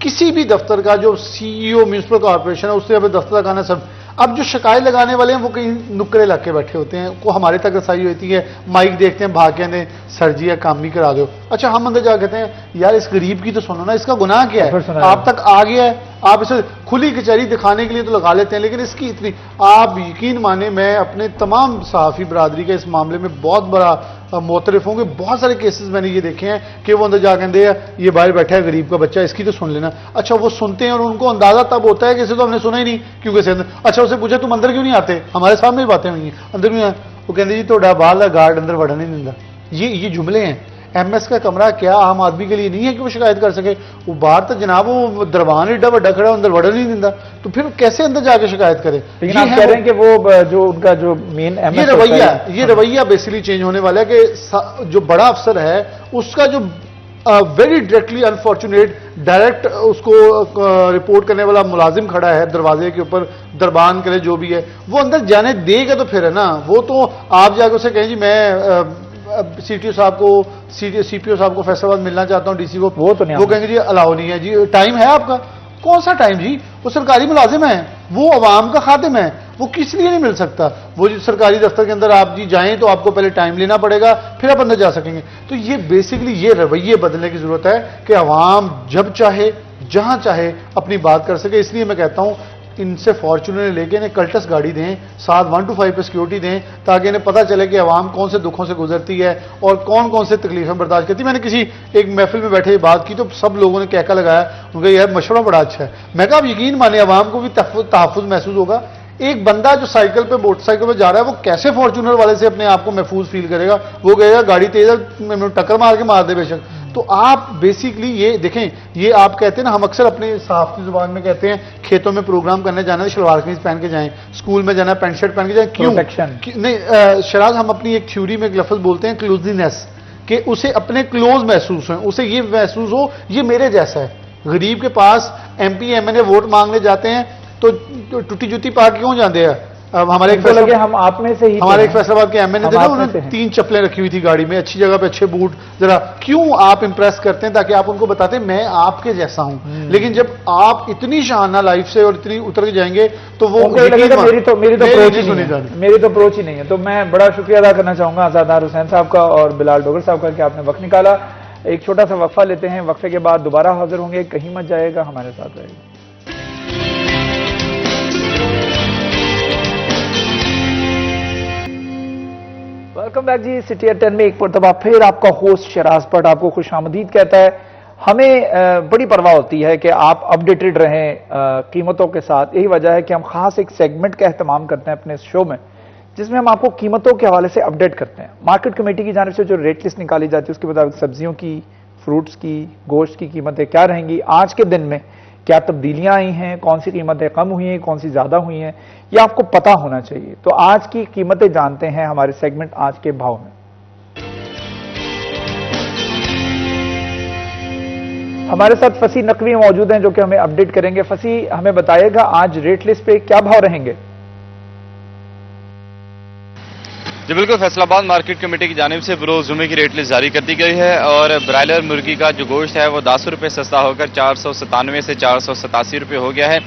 کسی بھی دفتر کا جو سی ای او میونسپل کارپوریشن ہے اس سے اب دفتر تک آنا سب. اب جو شکایت لگانے والے ہیں وہ کہیں نکرے لگ کے بیٹھے ہوتے ہیں, وہ ہمارے تک رسائی ہوتی ہے, مائک دیکھتے ہیں بھاگ کے ہیں سر جی ہے کام بھی کرا دو. اچھا ہم اندر جا کہتے ہیں یار اس غریب کی تو سنو نا, اس کا گناہ کیا ہے, آپ تک آ گیا ہے, آپ اسے کھلی کچہری دکھانے کے لیے تو لگا لیتے ہیں, لیکن اس کی اتنی آپ یقین مانیں میں اپنے تمام صحافی برادری کا اس معاملے میں بہت بڑا معترف ہوں کہ بہت سارے کیسز میں نے یہ دیکھے ہیں کہ وہ اندر جا کے دے یہ باہر بیٹھا ہے غریب کا بچہ, اس کی تو سن لینا. اچھا وہ سنتے ہیں اور ان کو اندازہ تب ہوتا ہے کہ اسے تو ہم نے سنا ہی نہیں کیونکہ اسے اچھا اسے پوچھا تم اندر کیوں نہیں آتے, ہمارے سامنے ہی باتیں ہوئی ہیں اندر کیوں, وہ کہتے جی تو بال ہے گارڈ اندر بڑھا نہیں دینا. یہ جملے ہیں. ایم ایس کا کمرہ کیا عام آدمی کے لیے نہیں ہے کہ وہ شکایت کر سکے, وہ باہر تو جناب وہ دربان ایڈا بڑا کھڑا اندر بڑھا نہیں دینا, تو پھر کیسے اندر جا کے شکایت کرے. لیکن آپ کہہ رہے ہیں کہ وہ جو ان کا جو مین یہ رویہ بیسیکلی چینج ہونے والا ہے کہ جو بڑا افسر ہے اس کا جو ویری ڈائریکٹلی انفارچونیٹ ڈائریکٹ اس کو رپورٹ کرنے والا ملازم کھڑا ہے دروازے کے اوپر, دربان کرے جو بھی ہے, وہ اندر جانے دے گا تو پھر ہے نا. وہ تو آپ جا کے اسے کہیں جی میں سی ٹی او صاحب کو سی پی او صاحب کو فیصلہ باد ملنا چاہتا ہوں, ڈی سی کو, وہ کہیں گے جی الاؤ نہیں ہے جی, ٹائم ہے آپ کا, کون سا ٹائم جی, وہ سرکاری ملازم ہے, وہ عوام کا خادم ہے, وہ کس لیے نہیں مل سکتا. وہ جو سرکاری دفتر کے اندر آپ جی جائیں تو آپ کو پہلے ٹائم لینا پڑے گا پھر آپ اندر جا سکیں گے. تو یہ بیسکلی یہ رویے بدلنے کی ضرورت ہے کہ عوام جب چاہے جہاں چاہے اپنی بات کر سکے. اس لیے میں کہتا ہوں ان سے فارچونر لے کے انہیں کلٹس گاڑی دیں, ساتھ 1 to 5 پہ سیکورٹی دیں, تاکہ انہیں پتہ چلے کہ عوام کون سے دکھوں سے گزرتی ہے اور کون کون سے تکلیفیں برداشت کرتی ہے. میں نے کسی ایک محفل میں بیٹھے بات کی تو سب لوگوں نے کہکا لگایا, ان کا یہ مشورہ بڑا اچھا ہے. میں کہا آپ یقین مانیں عوام کو بھی تحفظ محسوس ہوگا. ایک بندہ جو سائیکل پہ موٹر سائیکل پہ جا رہا ہے وہ کیسے فارچونر والے سے اپنے آپ کو محفوظ فیل کرے گا؟ وہ کہے گا گاڑی تیز ہے, ٹکر مار کے مار دے بے شک. تو آپ بیسیکلی یہ دیکھیں, یہ آپ کہتے ہیں نا, ہم اکثر اپنے صحافتی زبان میں کہتے ہیں کھیتوں میں پروگرام کرنے جانا ہے شلوار قمیض پہن کے جائیں, اسکول میں جانا ہے پینٹ شرٹ پہن کے جائیں. کیوں نہیں شراز, ہم اپنی ایک تھیوری میں ایک لفظ بولتے ہیں کلوزنس, کہ اسے اپنے کلوز محسوس ہیں, اسے یہ محسوس ہو یہ میرے جیسا ہے. غریب کے پاس ایم پی ایم این اے ووٹ مانگنے جاتے ہیں تو ٹوٹی جوتی پا کے کیوں جاتے ہیں؟ ہمارے ایک فیصل آباد کے ایم این اے تھے نا, انہوں نے 3 چپلیں رکھی ہوئی تھی گاڑی میں, اچھی جگہ پہ اچھے بوٹ. ذرا کیوں آپ امپریس کرتے ہیں تاکہ آپ ان کو بتاتے ہیں میں آپ کے جیسا ہوں. لیکن جب آپ اتنی شانہ لائف سے اور اتنی اتر کے جائیں گے تو وہ میری تو اپروچ ہی نہیں ہے. تو میں بڑا شکریہ ادا کرنا چاہوں گا آزاد حسین صاحب کا اور بلال ڈوگر صاحب کا کہ آپ نے وقت نکالا. ایک چھوٹا سا وقفہ لیتے ہیں, وقفے کے بعد دوبارہ حاضر ہوں گے. کہیں مت جائے گا, ہمارے ساتھ رہے گا. Welcome back G. City at 10 میں ایک مرتبہ پھر آپ کا ہوسٹ شراز بٹ آپ کو خوش آمدید کہتا ہے. ہمیں بڑی پرواہ ہوتی ہے کہ آپ اپڈیٹڈ رہیں قیمتوں کے ساتھ. یہی وجہ ہے کہ ہم خاص ایک سیگمنٹ کا اہتمام کرتے ہیں اپنے اس شو میں, جس میں ہم آپ کو قیمتوں کے حوالے سے اپڈیٹ کرتے ہیں. مارکیٹ کمیٹی کی جانب سے جو ریٹ لسٹ نکالی جاتی ہے اس کے مطابق سبزیوں کی, فروٹس کی, گوشت کی قیمتیں کیا رہیں گی, آج کے دن میں کیا تبدیلیاں آئی ہیں, کون سی قیمتیں کم ہوئی ہیں, کون سی زیادہ ہوئی ہیں, یہ آپ کو پتا ہونا چاہیے. تو آج کی قیمتیں جانتے ہیں ہمارے سیگمنٹ آج کے بھاؤ میں. ہمارے ساتھ فصیح نقوی موجود ہیں جو کہ ہمیں اپڈیٹ کریں گے. فصیح, ہمیں بتائے گا آج ریٹ لسٹ پہ کیا بھاؤ رہیں گے؟ جی بالکل, فیصل آباد مارکیٹ کمیٹی کی جانب سے بروز جمعے کی ریٹ لسٹ جاری کر دی گئی ہے اور برائلر مرغی کا جو گوشت ہے وہ 10 روپے سستا ہو کر 497 سے 487 روپے ہو گیا ہے.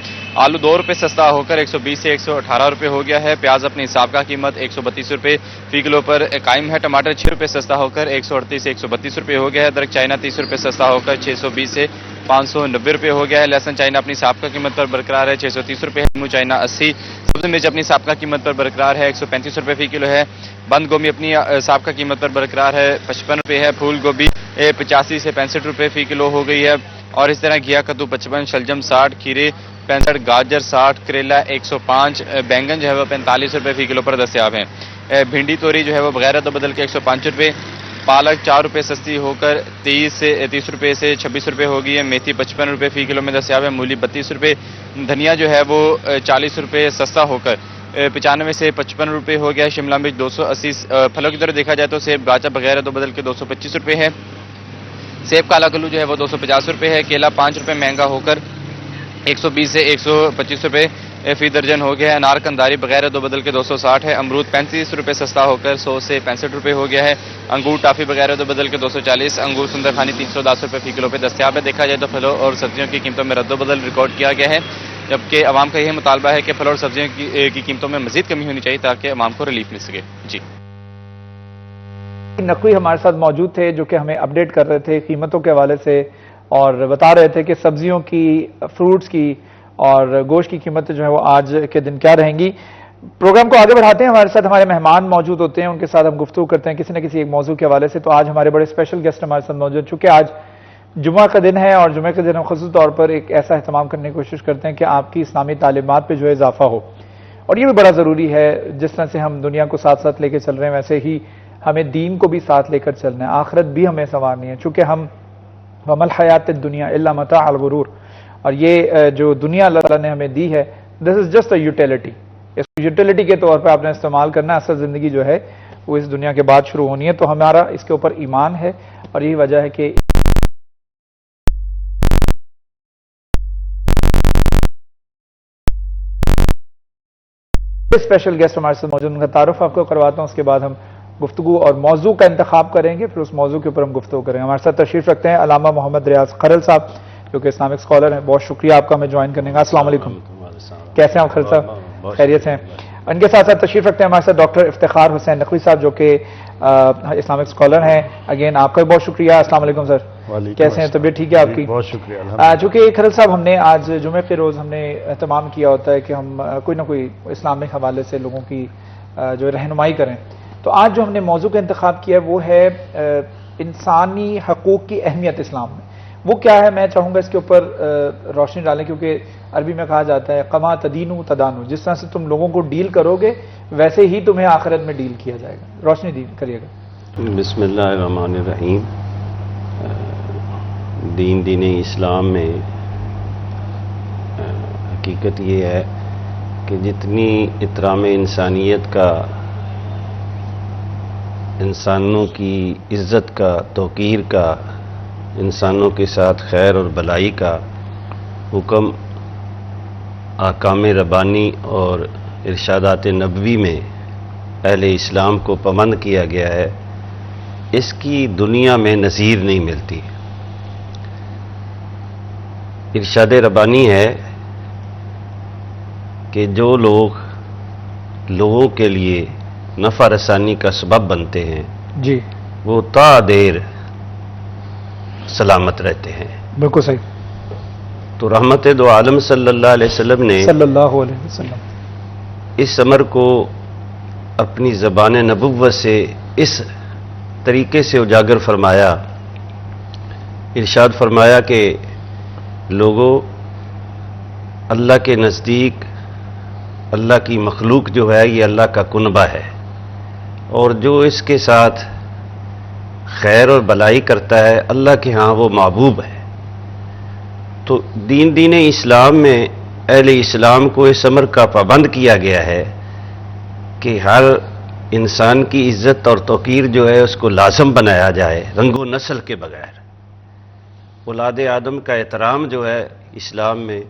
آلو 2 روپے سستا ہو کر 120 سے 118 روپے ہو گیا ہے. پیاز اپنے حساب کا قیمت 132 روپے فی کلو پر قائم ہے. ٹماٹر 6 روپے سستا ہو کر 138 سے 132 روپے ہو گیا ہے. ادرک چائنا 30 روپے سستا ہو کر 620 سے 590 روپے ہو گیا ہے. لہسن چائنا اپنی سابقہ قیمت پر برقرار ہے 630 روپے ہے. لیمو چائنا 80. سبزی مرچ اپنی سابقہ قیمت پر برقرار ہے 135 روپے فی کلو ہے. بند گوبھی اپنی سابقہ قیمت پر برقرار ہے 55 روپے ہے. پھول گوبھی 85 سے 65 روپے فی کلو ہو گئی ہے. اور اس طرح گھیا کدو 55, شلجم 60, کھیرے 65, گاجر 60, کریلا 105, بینگن جو ہے وہ 45 روپے فی کلو پر دستیاب ہیں. بھنڈی توری جو ہے وہ بغیر رد و بدل کے 105 روپے. پالک 4 روپے سستی ہو کر 30 روپے سے 26 روپے ہو گئی ہے. میتھی 55 روپے فی کلو میں دستیاب ہے. مولی 32 روپے. دھنیا جو ہے وہ 40 روپے سستا ہو کر 95 سے 55 روپے ہو گیا ہے. شملہ مرچ 280. پھلوں کی طرف دیکھا جائے تو سیب گاچا بغیر دو بدل کے 225 روپے ہے. سیب کالا کلو جو ہے وہ 250 روپے ہے. کیلا 5 روپے مہنگا ہو کر 120 سے 125 روپے فی درجن ہو گیا ہے. انار کنداری بغیر دو بدل کے 260 ہے. امرود 35 روپے سستا ہو کر 100 سے 65 روپے ہو گیا ہے. انگور ٹافی بغیر دو بدل کے 240. انگور سندر خانی 310 روپے فی کلو پہ دستیاب ہے. دیکھا جائے تو پھلوں اور سبزیوں کی قیمتوں میں رد و بدل ریکارڈ کیا گیا ہے, جبکہ عوام کا یہ مطالبہ ہے کہ پھل اور سبزیوں کی قیمتوں میں مزید کمی ہونی چاہیے تاکہ عوام کو ریلیف مل سکے. جی نقوی ہمارے ساتھ موجود تھے جو کہ ہمیں اپڈیٹ کر رہے تھے قیمتوں کے حوالے سے اور بتا رہے تھے کہ سبزیوں کی, فروٹس کی اور گوشت کی قیمتیں جو ہے وہ آج کے دن کیا رہیں گی. پروگرام کو آگے بڑھاتے ہیں. ہمارے ساتھ ہمارے مہمان موجود ہوتے ہیں, ان کے ساتھ ہم گفتگو کرتے ہیں کسی نہ کسی ایک موضوع کے حوالے سے. تو آج ہمارے بڑے اسپیشل گیسٹ ہمارے ساتھ موجود, چونکہ آج جمعہ کا دن ہے اور جمعہ کے دن ہم خصوصی طور پر ایک ایسا اہتمام کرنے کی کوشش کرتے ہیں کہ آپ کی اسلامی تعلیمات پہ جو ہے اضافہ ہو, اور یہ بھی بڑا ضروری ہے. جس طرح سے ہم دنیا کو ساتھ ساتھ لے کے چل رہے ہیں ویسے ہی ہمیں دین کو بھی ساتھ لے کر چلنا ہے, آخرت بھی ہمیں سنوارنی ہے, چونکہ ہم وَمَا الْحَيَاةُ الدُّنْيَا إِلَّا مَتَاعُ الْغُرُورِ, اور یہ جو دنیا اللہ تعالیٰ نے ہمیں دی ہے دس از جسٹ اے یوٹیلٹی. اس کو یوٹیلٹی کے طور پہ آپ نے استعمال کرنا ہے. اصل زندگی جو ہے وہ اس دنیا کے بعد شروع ہونی ہے. تو ہمارا اس کے اوپر ایمان ہے اور یہی وجہ ہے کہ اسپیشل گیسٹ ہمارے ساتھ موجود, ان کا تعارف آپ کو کرواتا ہوں, اس کے بعد ہم گفتگو اور موضوع کا انتخاب کریں گے, پھر اس موضوع کے اوپر ہم گفتگو کریں گے. ہمارے ساتھ تشریف رکھتے ہیں علامہ محمد ریاض خرل صاحب جو کہ اسلامک اسکالر ہیں. بہت شکریہ آپ کا ہمیں جوائن کرنے کا. السلام علیکم. کیسے ہیں آپ خرل صاحب؟ خیریت ہیں؟ ان کے ساتھ ساتھ تشریف رکھتے ہیں ہمارے ساتھ ڈاکٹر افتخار حسین نقوی صاحب جو کہ اسلامک اسکالر ہیں. اگین آپ کا بھی بہت شکریہ. السلام علیکم سر, کیسے ہیں؟ طبیعت ٹھیک ہے آپ کی؟ بہت شکریہ. چونکہ کھرل صاحب ہم نے آج جمعے کے روز ہم نے اہتمام کیا ہوتا ہے کہ ہم کوئی نہ کوئی اسلامک حوالے سے لوگوں کی جو رہنمائی کریں. تو آج جو ہم نے موضوع کا انتخاب کیا وہ ہے انسانی حقوق کی اہمیت اسلام میں. وہ کیا ہے میں چاہوں گا اس کے اوپر روشنی ڈالیں, کیونکہ عربی میں کہا جاتا ہے کما تدینو تدانو, جس طرح سے تم لوگوں کو ڈیل کرو گے ویسے ہی تمہیں آخرت میں ڈیل کیا جائے گا. روشنی کریے گا. بسم اللہ الرحمن الرحیم. دین اسلام میں حقیقت یہ ہے کہ جتنی احترام انسانیت کا, انسانوں کی عزت کا, توقیر کا, انسانوں کے ساتھ خیر اور بلائی کا حکم احکام ربانی اور ارشادات نبوی میں اہل اسلام کو پابند کیا گیا ہے, اس کی دنیا میں نظیر نہیں ملتی. ارشاد ربانی ہے کہ جو لوگوں کے لیے نفع رسانی کا سبب بنتے ہیں جی وہ تا دیر سلامت رہتے ہیں. بالکل صحیح. تو رحمت دو عالم صلی اللہ علیہ وسلم نے صلی اللہ علیہ وسلم اس امر کو اپنی زبان نبوت سے اس طریقے سے اجاگر فرمایا. ارشاد فرمایا کہ لوگوں, اللہ کے نزدیک اللہ کی مخلوق جو ہے یہ اللہ کا کنبہ ہے, اور جو اس کے ساتھ خیر اور بلائی کرتا ہے اللہ کے ہاں وہ محبوب ہے. تو دین اسلام میں اہل اسلام کو اس امر کا پابند کیا گیا ہے کہ ہر انسان کی عزت اور توقیر جو ہے اس کو لازم بنایا جائے رنگ و نسل کے بغیر. اولاد آدم کا احترام جو ہے اسلام میں,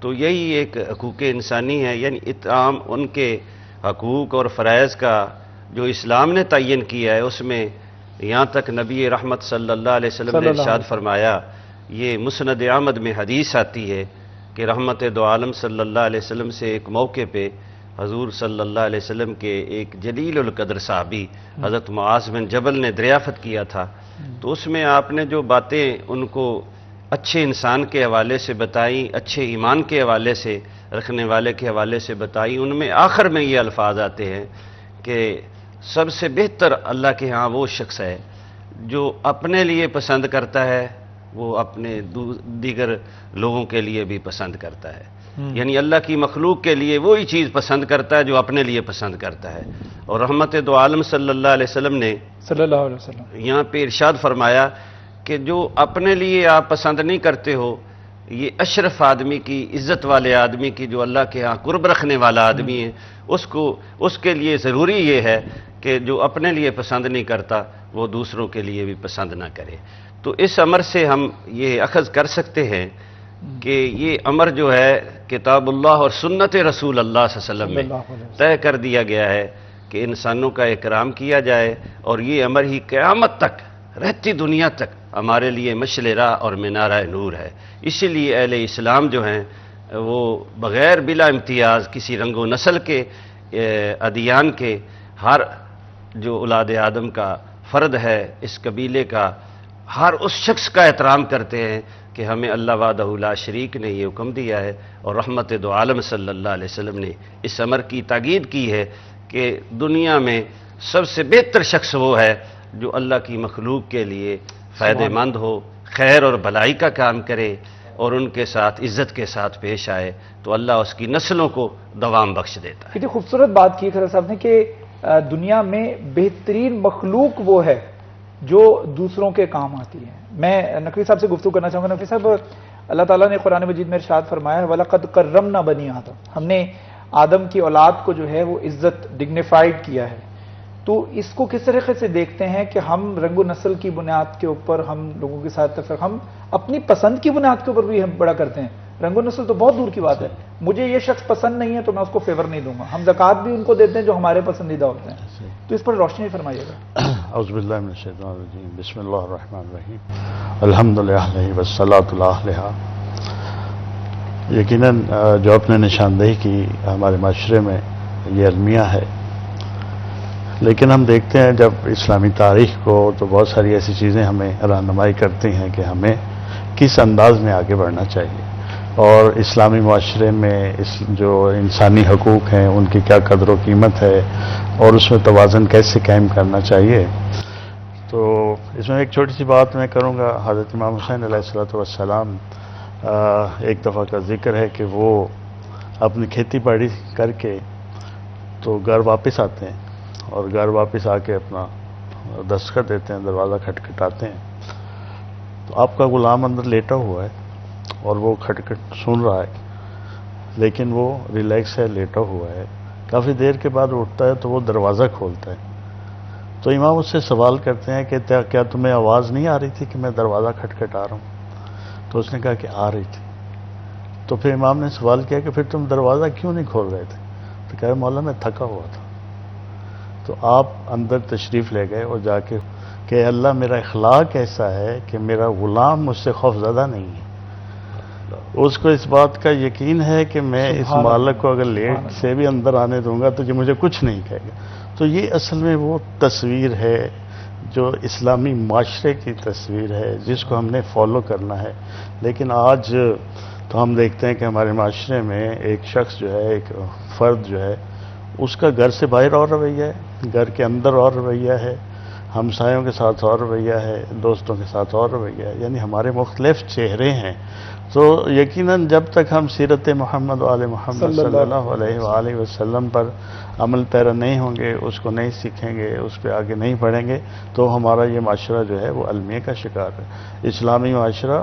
تو یہی ایک حقوق انسانی ہے, یعنی احترام ان کے حقوق اور فرائض کا جو اسلام نے تعین کیا ہے. اس میں یہاں تک نبی رحمت صلی اللہ علیہ وسلم نے ارشاد فرمایا, یہ مسند احمد میں حدیث آتی ہے کہ رحمت دو عالم صلی اللہ علیہ وسلم سے ایک موقع پہ حضور صلی اللہ علیہ وسلم کے ایک جلیل القدر صحابی حضرت معاذ بن جبل نے دریافت کیا تھا. تو اس میں آپ نے جو باتیں ان کو اچھے انسان کے حوالے سے بتائیں, اچھے ایمان کے حوالے سے رکھنے والے کے حوالے سے بتائیں, ان میں آخر میں یہ الفاظ آتے ہیں کہ سب سے بہتر اللہ کے ہاں وہ شخص ہے جو اپنے لیے پسند کرتا ہے وہ اپنے دیگر لوگوں کے لیے بھی پسند کرتا ہے. یعنی اللہ کی مخلوق کے لیے وہی چیز پسند کرتا ہے جو اپنے لیے پسند کرتا ہے. اور رحمت دو عالم صلی اللہ علیہ وسلم نے صلی اللہ علیہ وسلم یہاں پہ ارشاد فرمایا کہ جو اپنے لیے آپ پسند نہیں کرتے ہو, یہ اشرف آدمی کی, عزت والے آدمی کی, جو اللہ کے ہاں قرب رکھنے والا آدمی ہے, اس کے لیے ضروری یہ ہے کہ جو اپنے لیے پسند نہیں کرتا وہ دوسروں کے لیے بھی پسند نہ کرے. تو اس امر سے ہم یہ اخذ کر سکتے ہیں کہ یہ امر جو ہے کتاب اللہ اور سنت رسول اللہ صلی اللہ علیہ وسلم میں طے کر دیا گیا ہے کہ انسانوں کا اکرام کیا جائے, اور یہ امر ہی قیامت تک, رہتی دنیا تک ہمارے لیے مشعل راہ اور مینارہ نور ہے. اسی لیے اہل اسلام جو ہیں وہ بغیر بلا امتیاز کسی رنگ و نسل کے, ادیان کے, ہر جو اولاد آدم کا فرد ہے, اس قبیلے کا, ہر اس شخص کا احترام کرتے ہیں کہ ہمیں اللہ وحدہ لا شریک نے یہ حکم دیا ہے, اور رحمت دو عالم صلی اللہ علیہ وسلم نے اس امر کی تاکید کی ہے کہ دنیا میں سب سے بہتر شخص وہ ہے جو اللہ کی مخلوق کے لیے فائدہ مند ہو, خیر اور بلائی کا کام کرے, اور ان کے ساتھ عزت کے ساتھ پیش آئے, تو اللہ اس کی نسلوں کو دوام بخش دیتا ہے. کتنی خوبصورت بات کی کھرل صاحب نے کہ دنیا میں بہترین مخلوق وہ ہے جو دوسروں کے کام آتی ہے. میں نقوی صاحب سے گفتگو کرنا چاہوں گا. نقوی صاحب, اللہ تعالیٰ نے قرآن مجید میں ارشاد فرمایا ہے وَلَقَدْ كَرَّمْنَا بَنِي آدم, ہم نے آدم کی اولاد کو جو ہے وہ عزت ڈگنیفائڈ کیا ہے. تو اس کو کس طریقے سے دیکھتے ہیں کہ ہم رنگ و نسل کی بنیاد کے اوپر ہم لوگوں کے ساتھ ہم اپنی پسند کی بنیاد کے اوپر بھی ہم بڑا کرتے ہیں. رنگ و نسل تو بہت دور کی بات ہے, مجھے یہ شخص پسند نہیں ہے تو میں اس کو فیور نہیں دوں گا. ہم زکوٰۃ بھی ان کو دیتے ہیں جو ہمارے پسندیدہ ہوتے ہیں. تو اس پر روشنی فرمائیے گا. اعوذ باللہ من الشیطان الرجیم, بسم اللہ الرحمن الرحیم, الحمدللہ والصلاۃ علیہ. یقیناً جو اپنے نشاندہی کی ہمارے معاشرے میں یہ المیہ ہے. لیکن ہم دیکھتے ہیں جب اسلامی تاریخ کو تو بہت ساری ایسی چیزیں ہمیں رہنمائی کرتی ہیں کہ ہمیں کس انداز میں آگے بڑھنا چاہیے اور اسلامی معاشرے میں جو انسانی حقوق ہیں ان کی کیا قدر و قیمت ہے اور اس میں توازن کیسے قائم کرنا چاہیے. تو اس میں ایک چھوٹی سی بات میں کروں گا. حضرت امام حسین علیہ الصلوۃ والسلام ایک دفعہ کا ذکر ہے کہ وہ اپنی کھیتی باڑی کر کے تو گھر واپس آتے ہیں اور گھر واپس آ کے اپنا دستخط دیتے ہیں, دروازہ کھٹکھٹاتے ہیں تو آپ کا غلام اندر لیٹا ہوا ہے اور وہ کھٹکھٹ سن رہا ہے لیکن وہ ریلیکس ہے, لیٹا ہوا ہے. کافی دیر کے بعد اٹھتا ہے تو وہ دروازہ کھولتا ہے. تو امام اس سے سوال کرتے ہیں کہ کیا تمہیں آواز نہیں آ رہی تھی کہ میں دروازہ کھٹکھٹا رہا ہوں؟ تو اس نے کہا کہ آ رہی تھی. تو پھر امام نے سوال کیا کہ پھر تم دروازہ کیوں نہیں کھول رہے تھے؟ تو کہا مولا میں تھکا ہوا تھا. تو آپ اندر تشریف لے گئے اور جا کے کہ اللہ میرا اخلاق ایسا ہے کہ میرا غلام مجھ سے خوف زدہ نہیں ہے, اس کو اس بات کا یقین ہے کہ میں اس مالک کو اگر لیٹ سے بھی اندر آنے دوں گا تو یہ مجھے کچھ نہیں کہے گا. تو یہ اصل میں وہ تصویر ہے جو اسلامی معاشرے کی تصویر ہے جس کو ہم نے فالو کرنا ہے. لیکن آج تو ہم دیکھتے ہیں کہ ہمارے معاشرے میں ایک شخص جو ہے, ایک فرد جو ہے, اس کا گھر سے باہر اور رویہ ہے, گھر کے اندر اور رویہ ہے, ہمسایوں کے ساتھ اور رویہ ہے, دوستوں کے ساتھ اور رویہ ہے. یعنی ہمارے مختلف چہرے ہیں. تو یقیناً جب تک ہم سیرت محمد و آل محمد صلی اللہ علیہ وآلہ وسلم پر عمل پیرا نہیں ہوں گے, اس کو نہیں سیکھیں گے, اس پہ آگے نہیں بڑھیں گے تو ہمارا یہ معاشرہ جو ہے وہ المیہ کا شکار ہے. اسلامی معاشرہ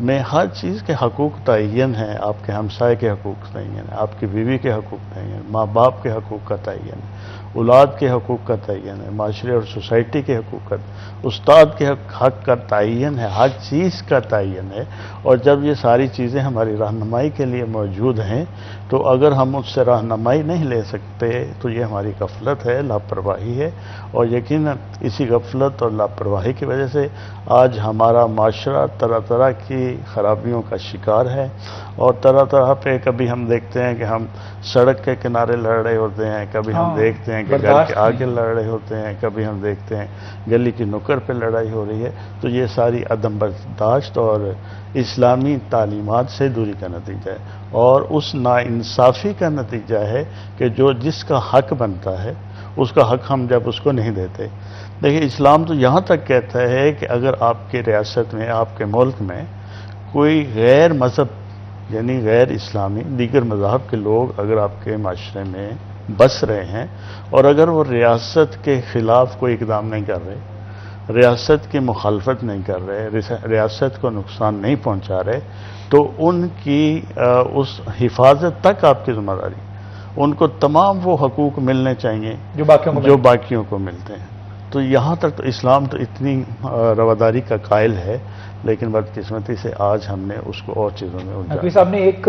میں ہر چیز کے حقوق تعین ہیں. آپ کے ہمسائے کے حقوق تعین ہیں, آپ کی بیوی کے حقوق تعین ہیں, ماں باپ کے حقوق کا تعین ہے, اولاد کے حقوق کا تعین ہے, معاشرے اور سوسائٹی کے حقوق کا, استاد کے حق کا تعین ہے, ہر چیز کا تعین ہے. اور جب یہ ساری چیزیں ہماری رہنمائی کے لیے موجود ہیں تو اگر ہم اس سے رہنمائی نہیں لے سکتے تو یہ ہماری غفلت ہے, لاپرواہی ہے. اور یقیناً اسی غفلت اور لاپرواہی کی وجہ سے آج ہمارا معاشرہ طرح طرح کی خرابیوں کا شکار ہے. اور طرح طرح پہ کبھی ہم دیکھتے ہیں کہ ہم سڑک کے کنارے لڑ رہے ہوتے ہیں, کبھی ہم دیکھتے ہیں کہ گھر کے آگے لڑ رہے ہوتے ہیں, کبھی ہم دیکھتے ہیں گلی کی نکڑ پہ لڑائی ہو رہی ہے. تو یہ ساری عدم برداشت اور اسلامی تعلیمات سے دوری کا نتیجہ ہے اور اس ناانصافی کا نتیجہ ہے کہ جس کا حق بنتا ہے اس کا حق ہم جب اس کو نہیں دیتے. دیکھیں اسلام تو یہاں تک کہتا ہے کہ اگر آپ کی ریاست میں, آپ کے ملک میں کوئی غیر مذہب یعنی غیر اسلامی دیگر مذاہب کے لوگ اگر آپ کے معاشرے میں بس رہے ہیں اور اگر وہ ریاست کے خلاف کوئی اقدام نہیں کر رہے, ریاست کی مخالفت نہیں کر رہے, ریاست کو نقصان نہیں پہنچا رہے, تو ان کی اس حفاظت تک آپ کی ذمہ داری. ان کو تمام وہ حقوق ملنے چاہیے جو باقیوں کو ملتے ہیں. تو یہاں تک تو اسلام تو اتنی رواداری کا قائل ہے, لیکن بدقسمتی سے آج ہم نے اس کو اور چیزوں میں الجھا. نقوی صاحب نے ایک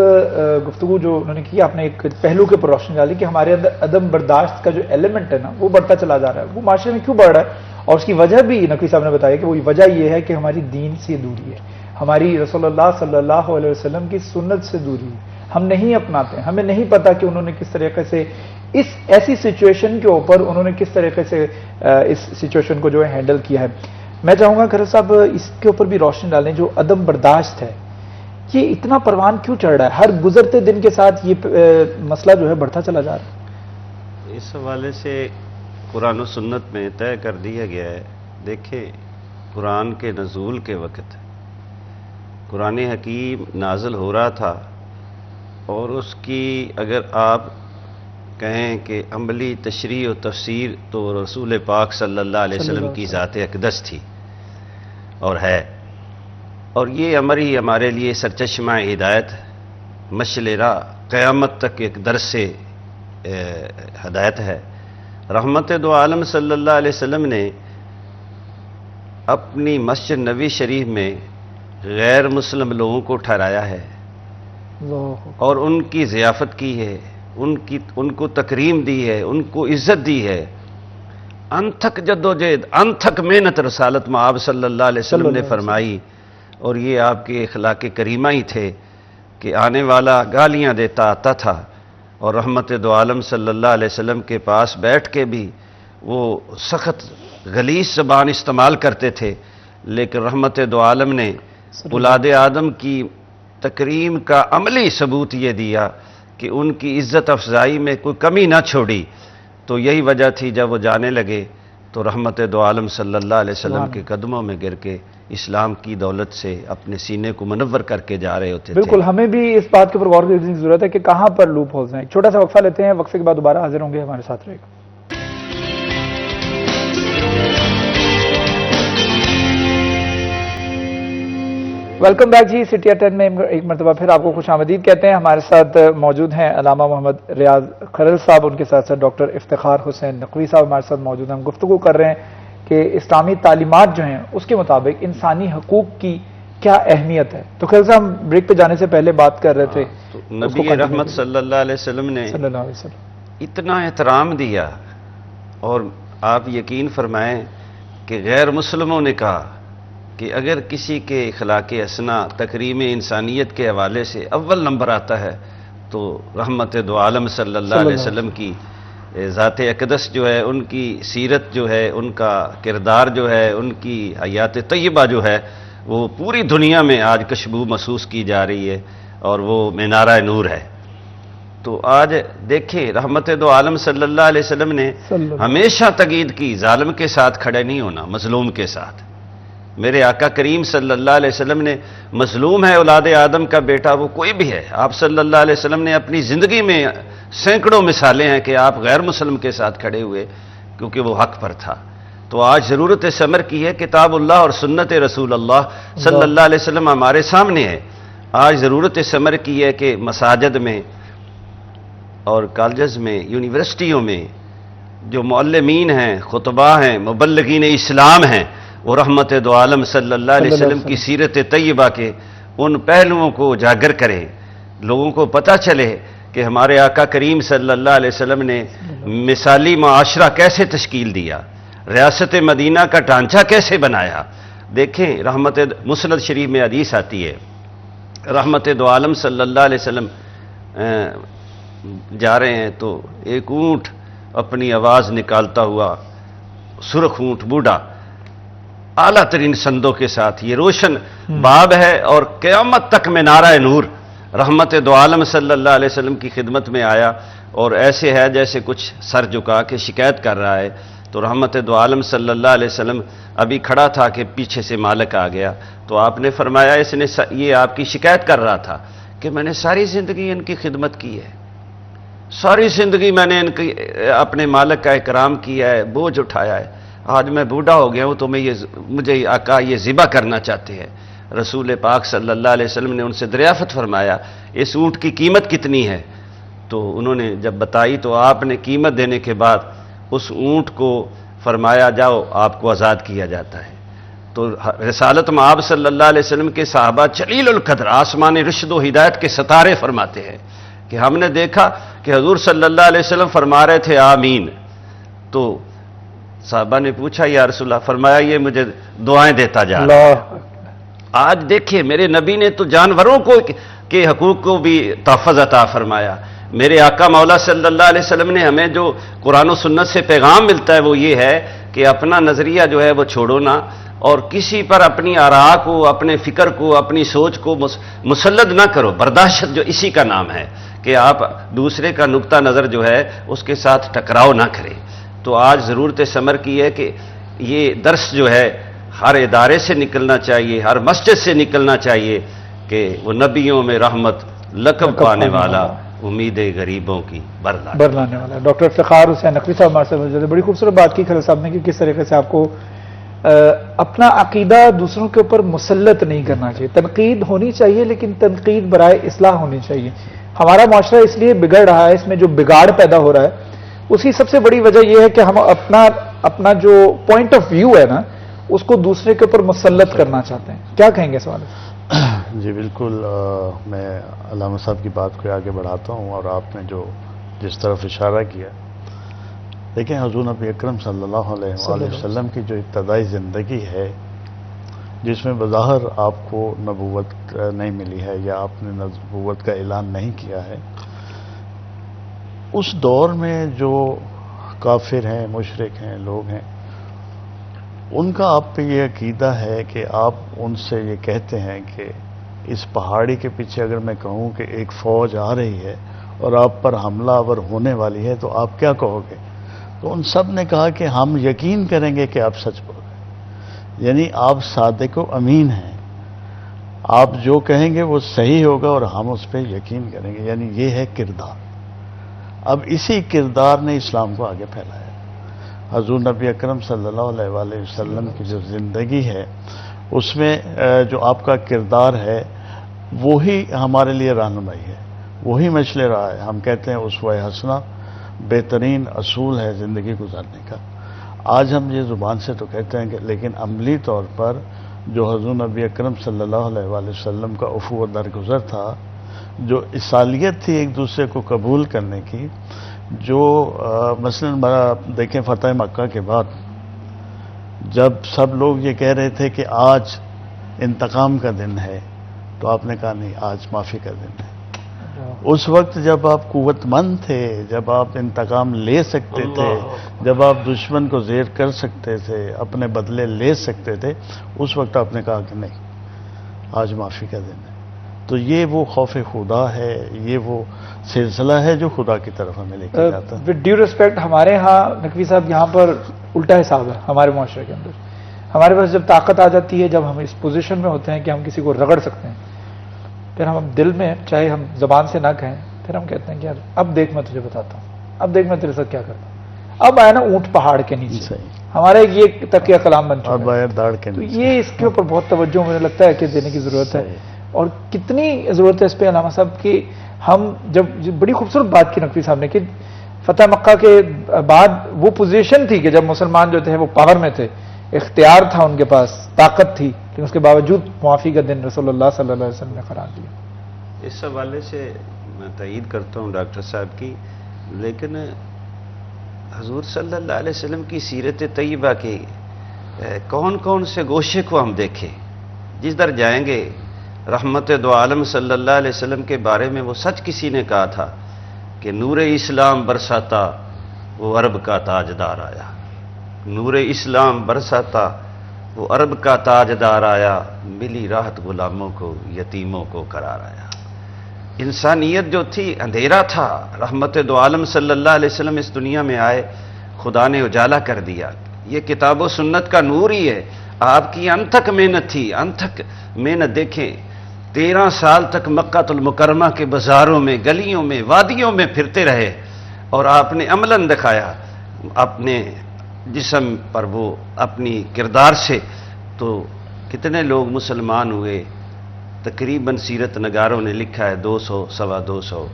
گفتگو جو انہوں نے کی, آپ نے ایک پہلو کے پر روشنی ڈالی کہ ہمارے اندر عدم برداشت کا جو ایلیمنٹ ہے نا وہ بڑھتا چلا جا رہا ہے. وہ معاشرے میں کیوں بڑھ رہا ہے اور اس کی وجہ بھی نقوی صاحب نے بتایا کہ وہ وجہ یہ ہے کہ ہماری دین سے دوری ہے, ہماری رسول اللہ صلی اللہ علیہ وسلم کی سنت سے دوری ہے. ہم نہیں اپناتے, ہمیں نہیں پتا کہ انہوں نے کس طریقے سے اس ایسی سچویشن کے اوپر انہوں نے کس طریقے سے اس سچویشن کو جو ہے ہینڈل کیا ہے. میں چاہوں گا کھر صاحب اس کے اوپر بھی روشنی ڈالیں. جو عدم برداشت ہے یہ اتنا پروان کیوں چڑھ رہا ہے؟ ہر گزرتے دن کے ساتھ یہ مسئلہ جو ہے بڑھتا چلا جا رہا ہے. اس حوالے سے قرآن و سنت میں طے کر دیا گیا ہے. دیکھیں قرآن کے نزول کے وقت قرآن حکیم نازل ہو رہا تھا اور اس کی اگر آپ کہیں کہ عملی تشریح و تفسیر تو رسول پاک صلی اللہ علیہ وسلم کی ذات اقدس تھی اور ہے. اور یہ امر ہی ہمارے لیے سرچشمہ ہدایت, مشعل راہ, قیامت تک ایک درس ہدایت ہے. رحمت دو عالم صلی اللہ علیہ وسلم نے اپنی مسجد نبی شریف میں غیر مسلم لوگوں کو ٹھہرایا ہے اور ان کی ضیافت کی ہے, ان کو تکریم دی ہے, ان کو عزت دی ہے. انتھک جدوجہد, انتھک محنت رسالت میں آپ صلی اللہ علیہ وسلم نے فرمائی. اور یہ آپ کے اخلاق کریمہ ہی تھے کہ آنے والا گالیاں دیتا آتا تھا اور رحمت دو عالم صلی اللہ علیہ وسلم کے پاس بیٹھ کے بھی وہ سخت غلیظ زبان استعمال کرتے تھے، لیکن رحمت دو عالم نے اولاد آدم کی تکریم کا عملی ثبوت یہ دیا کہ ان کی عزت افزائی میں کوئی کمی نہ چھوڑی. تو یہی وجہ تھی جب وہ جانے لگے تو رحمت دو عالم صلی اللہ علیہ وسلم کے قدموں میں گر کے اسلام کی دولت سے اپنے سینے کو منور کر کے جا رہے ہوتے تھے. بالکل، ہمیں بھی اس بات کے اوپر غور کرنے کی ضرورت ہے کہ کہاں پر لوپ ہولز ہیں. ایک چھوٹا سا وقفہ لیتے ہیں، وقفے کے بعد دوبارہ حاضر ہوں گے، ہمارے ساتھ رہے گا. ویلکم بیک جی. سٹی 10 میں ایک مرتبہ پھر آپ کو خوش آمدید کہتے ہیں. ہمارے ساتھ موجود ہیں علامہ محمد ریاض خرل صاحب، ان کے ساتھ ساتھ ڈاکٹر افتخار حسین نقوی صاحب ہمارے ساتھ موجود ہیں. ہم گفتگو کر رہے ہیں کہ اسلامی تعلیمات جو ہیں اس کے مطابق انسانی حقوق کی کیا اہمیت ہے. تو خیر صاحب، ہم بریک پہ جانے سے پہلے بات کر رہے تھے. تو نبی رحمت صلی اللہ علیہ وسلم نے صلی اللہ علیہ وسلم اتنا احترام دیا، اور آپ یقین فرمائیں کہ غیر مسلموں نے کہا کہ اگر کسی کے اخلاق حسنہ تکریم انسانیت کے حوالے سے اول نمبر آتا ہے تو رحمت دو عالم صلی اللہ علیہ وسلم کی ذات اقدس جو ہے، ان کی سیرت جو ہے، ان کا کردار جو ہے، ان کی حیات طیبہ جو ہے، وہ پوری دنیا میں آج کشبو محسوس کی جا رہی ہے، اور وہ مینارہ نور ہے. تو آج دیکھیں رحمت دو عالم صلی اللہ علیہ وسلم نے ہمیشہ تقید کی ظالم کے ساتھ کھڑے نہیں ہونا، مظلوم کے ساتھ. میرے آقا کریم صلی اللہ علیہ وسلم نے مظلوم ہے اولاد آدم کا بیٹا وہ کوئی بھی ہے، آپ صلی اللہ علیہ وسلم نے اپنی زندگی میں سینکڑوں مثالیں ہیں کہ آپ غیر مسلم کے ساتھ کھڑے ہوئے کیونکہ وہ حق پر تھا. تو آج ضرورت ثمر کی ہے، کتاب اللہ اور سنت رسول اللہ صلی اللہ علیہ وسلم ہمارے سامنے ہے. آج ضرورت ثمر کی ہے کہ مساجد میں اور کالجز میں، یونیورسٹیوں میں جو معلمین ہیں، خطباء ہیں، مبلغین اسلام ہیں، وہ رحمت دو عالم صلی اللہ علیہ وسلم کی سیرت طیبہ کے ان پہلوؤں کو اجاگر کریں، لوگوں کو پتہ چلے کہ ہمارے آقا کریم صلی اللہ علیہ وسلم نے مثالی معاشرہ کیسے تشکیل دیا، ریاست مدینہ کا ڈھانچہ کیسے بنایا. دیکھیں رحمت مسند شریف میں حدیث آتی ہے، رحمت دو عالم صلی اللہ علیہ وسلم جا رہے ہیں تو ایک اونٹ اپنی آواز نکالتا ہوا، سرخ اونٹ بوڑھا، اعلیٰ ترین سندوں کے ساتھ، یہ روشن باب ہے اور قیامت تک مینارہ نور رحمت دو عالم صلی اللہ علیہ وسلم کی خدمت میں آیا، اور ایسے ہے جیسے کچھ سر جھکا کے شکایت کر رہا ہے. تو رحمت دو عالم صلی اللہ علیہ وسلم ابھی کھڑا تھا کہ پیچھے سے مالک آ گیا. تو آپ نے فرمایا اس نے یہ آپ کی شکایت کر رہا تھا کہ میں نے ساری زندگی ان کی خدمت کی ہے، ساری زندگی میں نے ان کی اپنے مالک کا اکرام کیا ہے، بوجھ اٹھایا ہے، آج میں بوڑھا ہو گیا ہوں تو مجھے آقا یہ ذبح کرنا چاہتے ہیں. رسول پاک صلی اللہ علیہ وسلم نے ان سے دریافت فرمایا اس اونٹ کی قیمت کتنی ہے. تو انہوں نے جب بتائی تو آپ نے قیمت دینے کے بعد اس اونٹ کو فرمایا جاؤ آپ کو آزاد کیا جاتا ہے. تو رسالت مآب صلی اللہ علیہ وسلم کے صحابہ جلیل القدر آسمان رشد و ہدایت کے ستارے فرماتے ہیں کہ ہم نے دیکھا کہ حضور صلی اللہ علیہ وسلم فرما رہے تھے آمین. تو صحابہ نے پوچھا یا رسول اللہ، فرمایا یہ مجھے دعائیں دیتا جا رہا ہے. آج دیکھیں میرے نبی نے تو جانوروں کے حقوق کو بھی تحفظ عطا فرمایا. میرے آقا مولا صلی اللہ علیہ وسلم نے ہمیں جو قرآن و سنت سے پیغام ملتا ہے وہ یہ ہے کہ اپنا نظریہ جو ہے وہ چھوڑو نہ، اور کسی پر اپنی آراء کو، اپنے فکر کو، اپنی سوچ کو مسلط نہ کرو. برداشت جو اسی کا نام ہے کہ آپ دوسرے کا نقطہ نظر جو ہے اس کے ساتھ ٹکراؤ نہ کریں. تو آج ضرورت ثمر کی ہے کہ یہ درس جو ہے ہر ادارے سے نکلنا چاہیے، ہر مسجد سے نکلنا چاہیے کہ وہ نبیوں میں رحمت لقب پانے والا، امید غریبوں کی برلانے والا. ڈاکٹر افتخار حسین نقوی صاحب ہمارے ساتھ موجود ہیں. بڑی خوبصورت بات کی خلیل صاحب نے کہ کس طریقے سے آپ کو اپنا عقیدہ دوسروں کے اوپر مسلط نہیں کرنا چاہیے. تنقید ہونی چاہیے لیکن تنقید برائے اصلاح ہونی چاہیے. ہمارا معاشرہ اس لیے بگڑ رہا ہے، اس میں جو بگاڑ پیدا ہو رہا ہے اس کی سب سے بڑی وجہ یہ ہے کہ ہم اپنا جو پوائنٹ آف ویو ہے نا اس کو دوسرے کے اوپر مسلط کرنا چاہتے ہیں. کیا کہیں گے سوال؟ جی بالکل، میں علامہ صاحب کی بات کو آگے بڑھاتا ہوں، اور آپ نے جو جس طرف اشارہ کیا، دیکھیں حضور نبی اکرم صلی اللہ علیہ وآلہ وسلم کی جو ابتدائی زندگی ہے جس میں بظاہر آپ کو نبوت نہیں ملی ہے یا آپ نے نبوت کا اعلان نہیں کیا ہے، اس دور میں جو کافر ہیں، مشرک ہیں، لوگ ہیں، ان کا آپ پہ یہ عقیدہ ہے کہ آپ ان سے یہ کہتے ہیں کہ اس پہاڑی کے پیچھے اگر میں کہوں کہ ایک فوج آ رہی ہے اور آپ پر حملہ آور ہونے والی ہے تو آپ کیا کہو گے؟ تو ان سب نے کہا کہ ہم یقین کریں گے کہ آپ سچ بول رہے ہیں، یعنی آپ صادق و امین ہیں، آپ جو کہیں گے وہ صحیح ہوگا اور ہم اس پہ یقین کریں گے، یعنی یہ ہے کردار۔ اب اسی کردار نے اسلام کو آگے پھیلایا۔ حضور نبی اکرم صلی اللہ علیہ وآلہ وسلم کی جو زندگی ہے اس میں جو آپ کا کردار ہے وہی ہمارے لیے رہنمائی ہے، وہی مشل راہ ہے۔ ہم کہتے ہیں اسوہ حسنہ بہترین اصول ہے زندگی گزارنے کا۔ آج ہم یہ زبان سے تو کہتے ہیں کہ لیکن عملی طور پر جو حضور نبی اکرم صلی اللہ علیہ وآلہ وسلم کا افو درگزر تھا، جو اصالیت تھی ایک دوسرے کو قبول کرنے کی، جو مثلا دیکھیں فتح مکہ کے بعد جب سب لوگ یہ کہہ رہے تھے کہ آج انتقام کا دن ہے، تو آپ نے کہا نہیں، آج معافی کا دن ہے۔ اس وقت جب آپ قوت مند تھے، جب آپ انتقام لے سکتے تھے، جب آپ دشمن کو زیر کر سکتے تھے، اپنے بدلے لے سکتے تھے، اس وقت آپ نے کہا کہ نہیں، آج معافی کا دن ہے۔ تو یہ وہ خوف خدا ہے، یہ وہ سلسلہ ہے جو خدا کی طرف ہمیں لے کے جاتا ہے۔ ود ڈیو ریسپیکٹ، ہمارے ہاں نقوی صاحب یہاں پر الٹا حساب ہے ہمارے معاشرے کے اندر۔ ہمارے پاس جب طاقت آ جاتی ہے، جب ہم اس پوزیشن میں ہوتے ہیں کہ ہم کسی کو رگڑ سکتے ہیں، پھر ہم دل میں چاہے ہم زبان سے نہ کہیں، پھر ہم کہتے ہیں کہ یار اب دیکھ میں تجھے بتاتا ہوں، اب دیکھ میں تیرے ساتھ کیا کرتا ہوں۔ اب آیا نا اونٹ پہاڑ کے نیچے، صحیح۔ ہمارا ایک یہ تقیہ کلام بن چکا اب ہے۔ آیا داڑھ کے تو نیچے۔ یہ اس کے اوپر بہت توجہ مجھے لگتا ہے کہ دینے کی ضرورت ہے، اور کتنی ضرورت ہے اس پہ علامہ صاحب کہ ہم جب بڑی خوبصورت بات کی نقوی صاحب نے کہ فتح مکہ کے بعد وہ پوزیشن تھی کہ جب مسلمان جو تھے وہ پاور میں تھے، اختیار تھا ان کے پاس، طاقت تھی، لیکن اس کے باوجود معافی کا دن رسول اللہ صلی اللہ علیہ وسلم نے قرار دیا۔ اس حوالے سے میں تائید کرتا ہوں ڈاکٹر صاحب کی، لیکن حضور صلی اللہ علیہ وسلم کی سیرت طیبہ کے کون کون سے گوشے کو ہم دیکھیں، جس در جائیں گے رحمت دو عالم صلی اللہ علیہ وسلم کے بارے میں وہ سچ کسی نے کہا تھا کہ نور اسلام برساتا وہ عرب کا تاجدار آیا، نور اسلام برساتا وہ عرب کا تاجدار آیا، ملی راحت غلاموں کو، یتیموں کو قرار آیا۔ انسانیت جو تھی اندھیرا تھا، رحمت دو عالم صلی اللہ علیہ وسلم اس دنیا میں آئے، خدا نے اجالا کر دیا۔ یہ کتاب و سنت کا نور ہی ہے۔ آپ کی انتھک محنت تھی، انتھک محنت دیکھیں، 13 سال تک مکہ المکرمہ کے بازاروں میں، گلیوں میں، وادیوں میں پھرتے رہے، اور آپ نے عملاً دکھایا اپنے جسم پر، وہ اپنی کردار سے، تو کتنے لوگ مسلمان ہوئے؟ تقریباً سیرت نگاروں نے لکھا ہے 200 سوا 200۔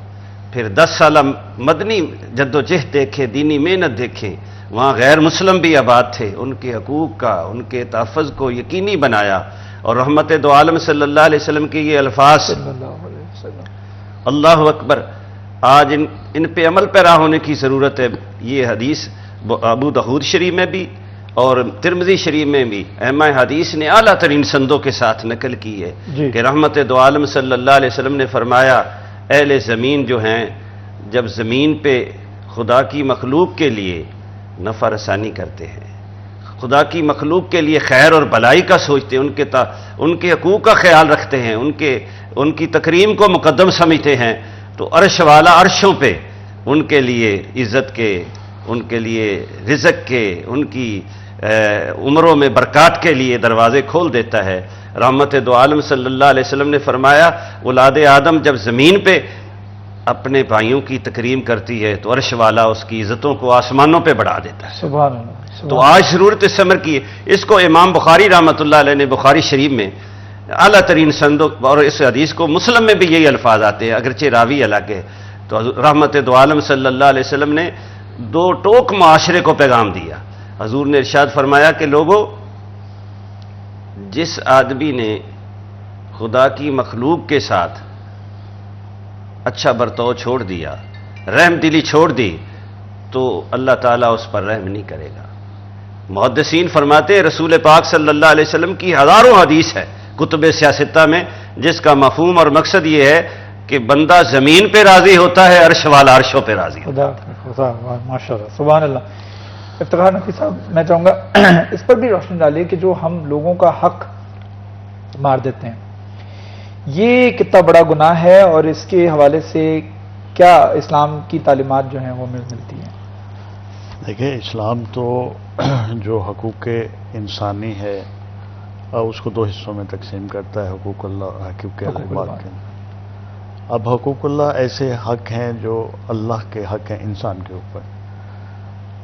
پھر 10 سالہ مدنی جدوجہد دیکھیں، دینی محنت دیکھیں، وہاں غیر مسلم بھی آباد تھے، ان کے حقوق کا، ان کے تحفظ کو یقینی بنایا، اور رحمت دو عالم صلی اللہ علیہ وسلم کے یہ الفاظ، صلی اللہ علیہ وسلم، اللہ اکبر، آج ان پہ عمل پیرا ہونے کی ضرورت ہے۔ یہ حدیث ابو داؤد شریف میں بھی اور ترمذی شریف میں بھی ائمہ حدیث نے اعلیٰ ترین سندوں کے ساتھ نقل کی ہے جی۔ کہ رحمت دو عالم صلی اللہ علیہ وسلم نے فرمایا، اہل زمین جو ہیں جب زمین پہ خدا کی مخلوق کے لیے نفع رسانی کرتے ہیں، خدا کی مخلوق کے لیے خیر اور بھلائی کا سوچتے ہیں، ان کے حقوق کا خیال رکھتے ہیں، ان کی تکریم کو مقدم سمجھتے ہیں، تو عرش والا عرشوں پہ ان کے لیے عزت کے، ان کے لیے رزق کے، ان کی عمروں میں برکات کے لیے دروازے کھول دیتا ہے۔ رحمت دو عالم صلی اللہ علیہ وسلم نے فرمایا، اولاد آدم جب زمین پہ اپنے بھائیوں کی تکریم کرتی ہے تو عرش والا اس کی عزتوں کو آسمانوں پہ بڑھا دیتا ہے۔ سبحان اللہ، تو آج ضرورت اس عمر کی ہے۔ اس کو امام بخاری رحمۃ اللہ علیہ نے بخاری شریف میں اعلیٰ ترین سندوں، اور اس حدیث کو مسلم میں بھی یہی الفاظ آتے ہیں، اگرچہ راوی الگ ہے۔ تو رحمت دو عالم صلی اللہ علیہ وسلم نے 2 ٹوک معاشرے کو پیغام دیا۔ حضور نے ارشاد فرمایا کہ لوگوں، جس آدمی نے خدا کی مخلوق کے ساتھ اچھا برتاؤ چھوڑ دیا، رحم دلی چھوڑ دی، تو اللہ تعالیٰ اس پر رحم نہیں کرے گا۔ محدثین فرماتے ہیں رسول پاک صلی اللہ علیہ وسلم کی ہزاروں حدیث ہے کتب سیاستہ میں، جس کا مفہوم اور مقصد یہ ہے کہ بندہ زمین پہ راضی ہوتا ہے، عرش والا عرشوں پہ راضی ہوتا ہے. خدا ماشاء اللہ سبحان اللہ. افتخار نقوی صاحب میں چاہوں گا اس پر بھی روشنی ڈالیے کہ جو ہم لوگوں کا حق مار دیتے ہیں یہ کتنا بڑا گناہ ہے اور اس کے حوالے سے کیا اسلام کی تعلیمات جو ہیں وہ ملتی ہیں؟ دیکھیں اسلام تو جو حقوق انسانی ہے اس کو دو حصوں میں تقسیم کرتا ہے، حقوق اللہ اور حقوق العباد کے. اب حقوق اللہ ایسے حق ہیں جو اللہ کے حق ہیں انسان کے اوپر،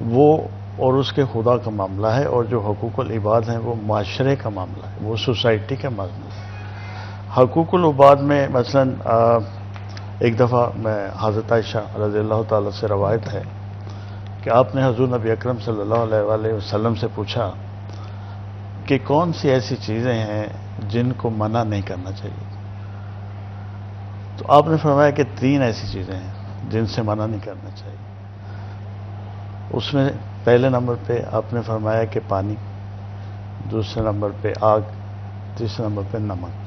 وہ اور اس کے خدا کا معاملہ ہے، اور جو حقوق العباد ہیں وہ معاشرے کا معاملہ ہے، وہ سوسائٹی کا معاملہ ہے. حقوق العباد میں مثلا ایک دفعہ میں حضرت عائشہ رضی اللہ تعالیٰ سے روایت ہے کہ آپ نے حضور نبی اکرم صلی اللہ علیہ وآلہ وسلم سے پوچھا کہ کون سی ایسی چیزیں ہیں جن کو منع نہیں کرنا چاہیے. تو آپ نے فرمایا کہ 3 ایسی چیزیں ہیں جن سے منع نہیں کرنا چاہیے. اس میں پہلے نمبر پہ آپ نے فرمایا کہ پانی، دوسرے نمبر پہ آگ، تیسرے نمبر پہ نمک.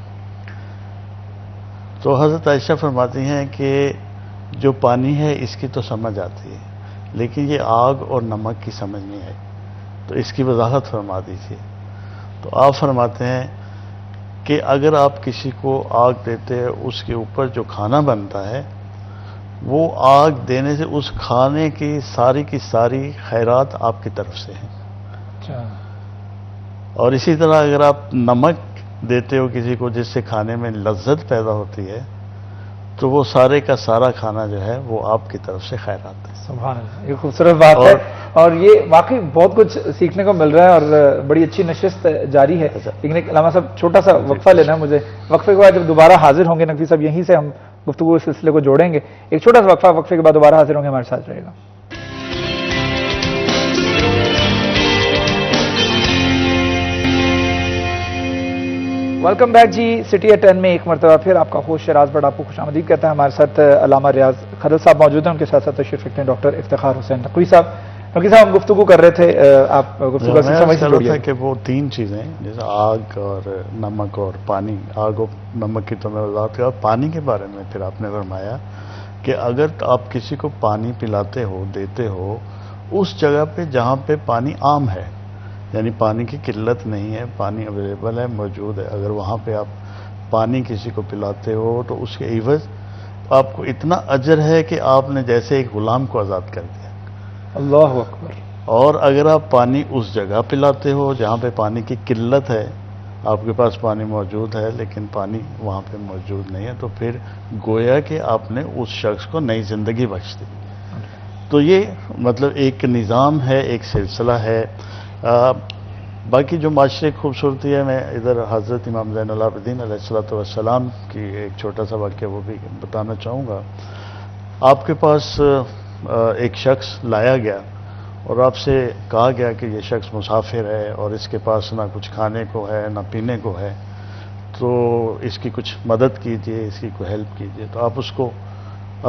تو حضرت عائشہ فرماتی ہیں کہ جو پانی ہے اس کی تو سمجھ آتی ہے، لیکن یہ آگ اور نمک کی سمجھ نہیں آئی، تو اس کی وضاحت فرما دیجیے. تو آپ فرماتے ہیں کہ اگر آپ کسی کو آگ دیتے ہیں، اس کے اوپر جو کھانا بنتا ہے وہ آگ دینے سے اس کھانے کی ساری خیرات آپ کی طرف سے ہیں. اور اسی طرح اگر آپ نمک دیتے ہو کسی کو جس سے کھانے میں لذت پیدا ہوتی ہے تو وہ سارے کا سارا کھانا جو ہے وہ آپ کی طرف سے خیرات ہے. سبحان اللہ، یہ خوبصورت بات ہے اور یہ واقعی بہت کچھ سیکھنے کو مل رہا ہے اور بڑی اچھی نشست جاری ہے. لیکن ایک علامہ صاحب چھوٹا سا وقفہ لینا ہے مجھے. وقفے کے بعد جب دوبارہ حاضر ہوں گے نقوی صاحب یہیں سے ہم گفتگو اس سلسلے کو جوڑیں گے. ایک چھوٹا سا وقفہ، وقفے کے بعد دوبارہ حاضر ہوں گے، ہمارے ساتھ رہے گا. Welcome back G. City at 10 میں ایک مرتبہ پھر آپ کا ہوسٹ شراز بٹ آپ کو خوش آمدید کہتا ہے. ہمارے ساتھ علامہ ریاض خدل صاحب موجود ہیں، ان کے ساتھ ساتھ تشریف رکھتے ہیں ڈاکٹر افتخار حسین نقوی صاحب. نقوی صاحب ہم گفتگو کر رہے تھے، آپ گفتگو سے سمجھ سے جوڑیے. کہ وہ 3 چیزیں جیسے آگ اور نمک اور پانی. آگ اور نمک کی تو میں وضاحت کیا. پانی کے بارے میں پھر آپ نے فرمایا کہ اگر آپ کسی کو پانی پلاتے ہو، دیتے ہو اس جگہ پہ جہاں پہ پانی عام ہے، یعنی پانی کی قلت نہیں ہے، پانی اویلیبل ہے، موجود ہے، اگر وہاں پہ آپ پانی کسی کو پلاتے ہو تو اس کے عوض آپ کو اتنا اجر ہے کہ آپ نے جیسے ایک غلام کو آزاد کر دیا. اللہ اکبر. اور اگر آپ پانی اس جگہ پلاتے ہو جہاں پہ پانی کی قلت ہے، آپ کے پاس پانی موجود ہے لیکن پانی وہاں پہ موجود نہیں ہے، تو پھر گویا کہ آپ نے اس شخص کو نئی زندگی بخش دی. تو یہ مطلب ایک نظام ہے، ایک سلسلہ ہے. باقی جو معاشرے کی خوبصورتی ہے، میں ادھر حضرت امام زین العابدین علیہ الصلوۃ والسلام کی ایک چھوٹا سا واقعہ وہ بھی بتانا چاہوں گا. آپ کے پاس ایک شخص لایا گیا اور آپ سے کہا گیا کہ یہ شخص مسافر ہے اور اس کے پاس نہ کچھ کھانے کو ہے نہ پینے کو ہے، تو اس کی کچھ مدد کیجیے، اس کی کوئی ہیلپ کیجیے. تو آپ اس کو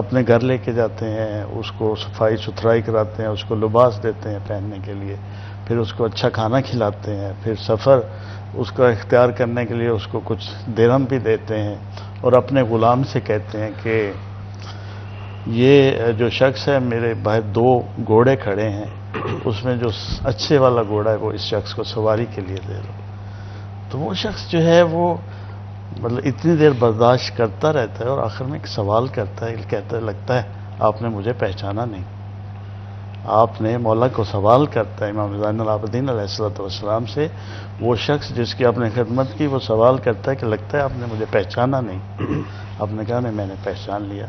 اپنے گھر لے کے جاتے ہیں، اس کو صفائی ستھرائی کراتے ہیں، اس کو لباس دیتے ہیں پہننے کے لیے، پھر اس کو اچھا کھانا کھلاتے ہیں، پھر سفر اس کا اختیار کرنے کے لیے اس کو کچھ درہم بھی دیتے ہیں، اور اپنے غلام سے کہتے ہیں کہ یہ جو شخص ہے میرے باہر 2 گھوڑے کھڑے ہیں، اس میں جو اچھے والا گھوڑا ہے وہ اس شخص کو سواری کے لیے دے دو. تو وہ شخص جو ہے وہ مطلب اتنی دیر برداشت کرتا رہتا ہے اور آخر میں ایک سوال کرتا ہے، کہتا ہے لگتا ہے آپ نے مجھے پہچانا نہیں. آپ نے مولا کو سوال کرتا ہے امام زین العابدین علیہ الصلوۃ والسلام سے، وہ شخص جس کی آپ نے خدمت کی وہ سوال کرتا ہے کہ لگتا ہے آپ نے مجھے پہچانا نہیں. آپ نے کہا نہیں، میں نے پہچان لیا،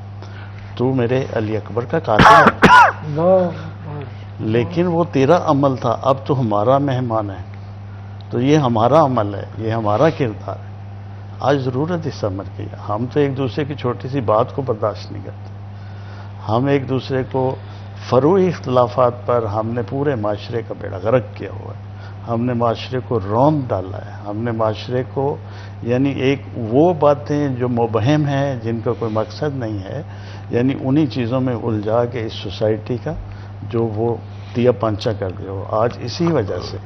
تو میرے علی اکبر کا قاتل ہے، لیکن وہ تیرا عمل تھا، اب تو ہمارا مہمان ہے، تو یہ ہمارا عمل ہے، یہ ہمارا کردار ہے. آج ضرورت اس عمل کی. ہم تو ایک دوسرے کی چھوٹی سی بات کو برداشت نہیں کرتے. ہم ایک دوسرے کو فروعی اختلافات پر ہم نے پورے معاشرے کا بیڑا غرق کیا ہوا ہے. ہم نے معاشرے کو رونق ڈالا ہے. ہم نے معاشرے کو یعنی ایک وہ باتیں جو مبہم ہیں جن کا کوئی مقصد نہیں ہے، یعنی انہی چیزوں میں الجھا کے اس سوسائٹی کا جو وہ تیا پانچا کر دیا ہو. آج اسی وجہ سے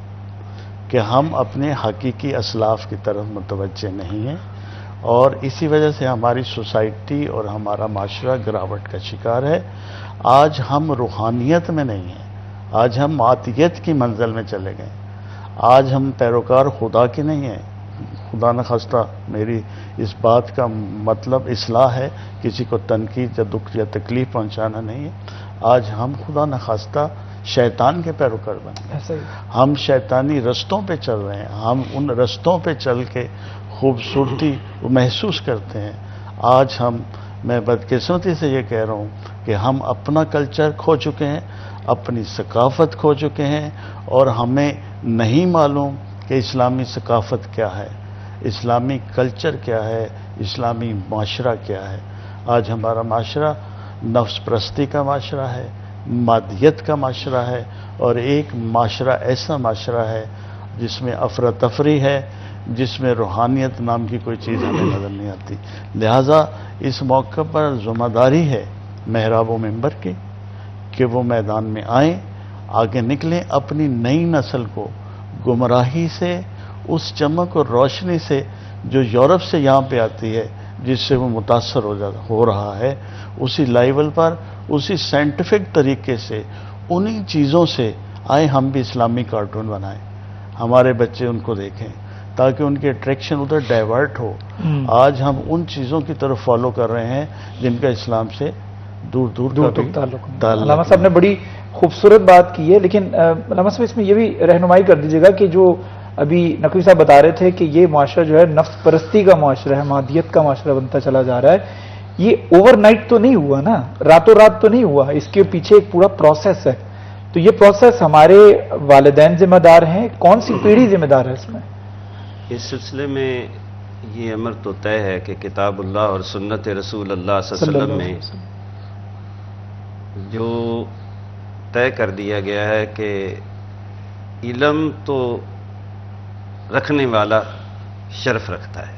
کہ ہم اپنے حقیقی اسلاف کی طرف متوجہ نہیں ہیں، اور اسی وجہ سے ہماری سوسائٹی اور ہمارا معاشرہ گراوٹ کا شکار ہے. آج ہم روحانیت میں نہیں ہیں, آج ہم عاطیت کی منزل میں چلے گئے. آج ہم پیروکار خدا کے نہیں ہیں. خدا نخواستہ میری اس بات کا مطلب اصلاح ہے, کسی کو تنقید یا دکھ یا تکلیف پہنچانا نہیں ہے. آج ہم خدا نخواستہ شیطان کے پیروکار بن گئے. ہم شیطانی رستوں پہ چل رہے ہیں. ہم ان رستوں پہ چل کے خوبصورتی محسوس کرتے ہیں. آج میں بدقسمتی سے یہ کہہ رہا ہوں کہ ہم اپنا کلچر کھو چکے ہیں, اپنی ثقافت کھو چکے ہیں, اور ہمیں نہیں معلوم کہ اسلامی ثقافت کیا ہے, اسلامی کلچر کیا ہے, اسلامی معاشرہ کیا ہے. آج ہمارا معاشرہ نفس پرستی کا معاشرہ ہے, مادیت کا معاشرہ ہے, اور ایک معاشرہ ایسا معاشرہ ہے جس میں افراتفری ہے, جس میں روحانیت نام کی کوئی چیز ہمیں نظر نہیں آتی. لہٰذا اس موقع پر ذمہ داری ہے محراب و منبر کی کہ وہ میدان میں آئیں, آگے نکلیں, اپنی نئی نسل کو گمراہی سے, اس چمک اور روشنی سے جو یورپ سے یہاں پہ آتی ہے, جس سے وہ متاثر ہو رہا ہے, اسی لیول پر, اسی سائنٹیفک طریقے سے, انہی چیزوں سے آئیں ہم بھی اسلامی کارٹون بنائیں, ہمارے بچے ان کو دیکھیں تاکہ ان کی اٹریکشن ادھر ڈائیورٹ ہو. آج ہم ان چیزوں کی طرف فالو کر رہے ہیں جن کا اسلام سے دور تک تعلق. علامہ صاحب نے بڑی خوبصورت بات کی ہے, لیکن علامہ صاحب اس میں یہ بھی رہنمائی کر دیجیے گا کہ جو ابھی نقوی صاحب بتا رہے تھے کہ یہ معاشرہ جو ہے نفس پرستی کا معاشرہ ہے, مادیت کا معاشرہ بنتا چلا جا رہا ہے, یہ اوور نائٹ تو نہیں ہوا نا, راتوں رات تو نہیں ہوا, اس کے پیچھے ایک پورا پروسیس ہے. تو یہ پروسیس ہمارے والدین ذمہ دار ہیں, کون سی پیڑھی ذمہ دار ہے اس میں؟ اس سلسلے میں یہ امر تو طے ہے کہ کتاب اللہ اور سنت رسول اللہ صلی اللہ علیہ وسلم میں جو طے کر دیا گیا ہے کہ علم تو رکھنے والا شرف رکھتا ہے,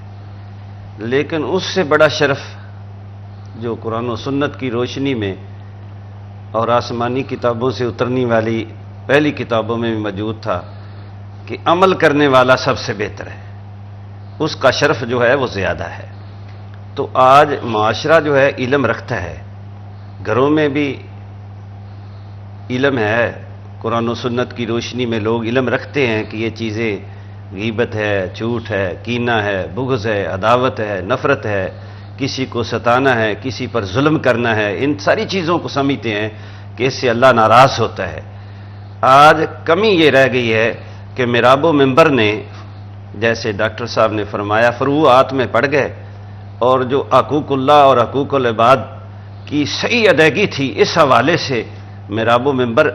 لیکن اس سے بڑا شرف جو قرآن و سنت کی روشنی میں اور آسمانی کتابوں سے اترنے والی پہلی کتابوں میں بھی موجود تھا کہ عمل کرنے والا سب سے بہتر ہے, اس کا شرف جو ہے وہ زیادہ ہے. تو آج معاشرہ جو ہے علم رکھتا ہے, گھروں میں بھی علم ہے, قرآن و سنت کی روشنی میں لوگ علم رکھتے ہیں کہ یہ چیزیں غیبت ہے, جھوٹ ہے, کینہ ہے, بغض ہے, عداوت ہے, نفرت ہے, کسی کو ستانا ہے, کسی پر ظلم کرنا ہے, ان ساری چیزوں کو سمجھتے ہیں کہ اس سے اللہ ناراض ہوتا ہے. آج کمی یہ رہ گئی ہے کہ محراب و منبر نے, جیسے ڈاکٹر صاحب نے فرمایا, فروعات میں پڑ گئے, اور جو حقوق اللہ اور حقوق العباد کی صحیح ادائیگی تھی, اس حوالے سے محراب و منبر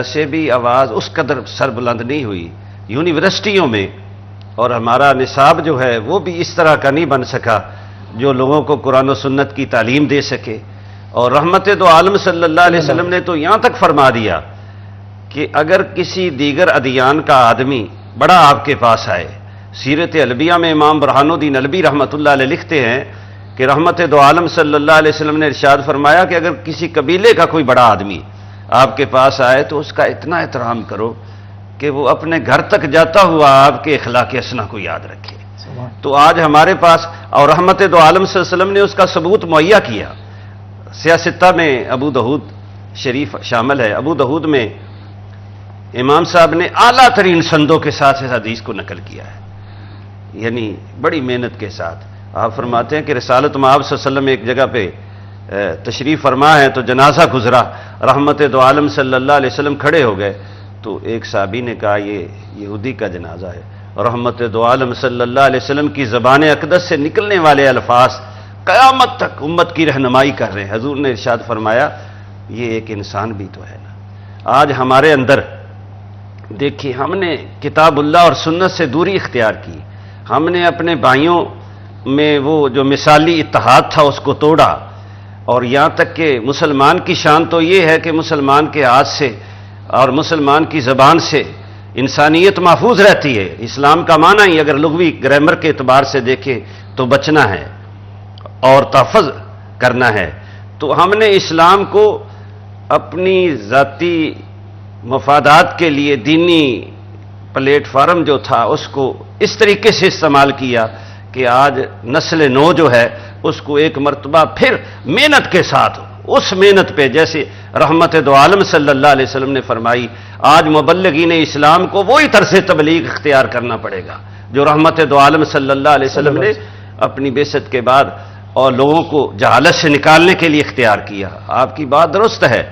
سے بھی آواز اس قدر سربلند نہیں ہوئی. یونیورسٹیوں میں اور ہمارا نصاب جو ہے وہ بھی اس طرح کا نہیں بن سکا جو لوگوں کو قرآن و سنت کی تعلیم دے سکے. اور رحمت دو عالم صلی اللہ علیہ وسلم نے تو یہاں تک فرما دیا کہ اگر کسی دیگر ادیان کا آدمی بڑا آپ کے پاس آئے, سیرت البیہ میں امام برہان الدین البی رحمۃ اللہ علیہ لکھتے ہیں کہ رحمت دو عالم صلی اللہ علیہ وسلم نے ارشاد فرمایا کہ اگر کسی قبیلے کا کوئی بڑا آدمی آپ کے پاس آئے تو اس کا اتنا احترام کرو کہ وہ اپنے گھر تک جاتا ہوا آپ کے اخلاق حسنہ کو یاد رکھے. تو آج ہمارے پاس, اور رحمت دو عالم صلی اللہ علیہ وسلم نے اس کا ثبوت مہیا کیا. سیاستہ میں ابو داؤد شریف شامل ہے. ابو داؤد میں امام صاحب نے اعلیٰ ترین سندوں کے ساتھ اس حدیث کو نقل کیا ہے, یعنی بڑی محنت کے ساتھ. آپ فرماتے ہیں کہ رسالت مآب صلی اللہ علیہ وسلم ایک جگہ پہ تشریف فرما ہے تو جنازہ گزرا, رحمت دو عالم صلی اللہ علیہ وسلم کھڑے ہو گئے تو ایک صحابی نے کہا یہ یہودی کا جنازہ ہے. رحمت دو عالم صلی اللہ علیہ وسلم کی زبان اقدس سے نکلنے والے الفاظ قیامت تک امت کی رہنمائی کر رہے ہیں. حضور نے ارشاد فرمایا یہ ایک انسان بھی تو ہے نا. آج ہمارے اندر دیکھیے, ہم نے کتاب اللہ اور سنت سے دوری اختیار کی, ہم نے اپنے بھائیوں میں وہ جو مثالی اتحاد تھا اس کو توڑا, اور یہاں تک کہ مسلمان کی شان تو یہ ہے کہ مسلمان کے ہاتھ سے اور مسلمان کی زبان سے انسانیت محفوظ رہتی ہے. اسلام کا معنی ہی اگر لغوی گرامر کے اعتبار سے دیکھیں تو بچنا ہے اور تحفظ کرنا ہے. تو ہم نے اسلام کو اپنی ذاتی مفادات کے لیے دینی پلیٹ فارم جو تھا اس کو اس طریقے سے استعمال کیا کہ آج نسل نو جو ہے اس کو ایک مرتبہ پھر محنت کے ساتھ اس محنت پہ، جیسے رحمت دو عالم صلی اللہ علیہ وسلم نے فرمائی، آج مبلغین اسلام کو وہی طرز تبلیغ اختیار کرنا پڑے گا جو رحمت دو عالم صلی اللہ علیہ وسلم نے اپنی بعثت کے بعد اور لوگوں کو جہالت سے نکالنے کے لیے اختیار کیا۔ آپ کی بات درست ہے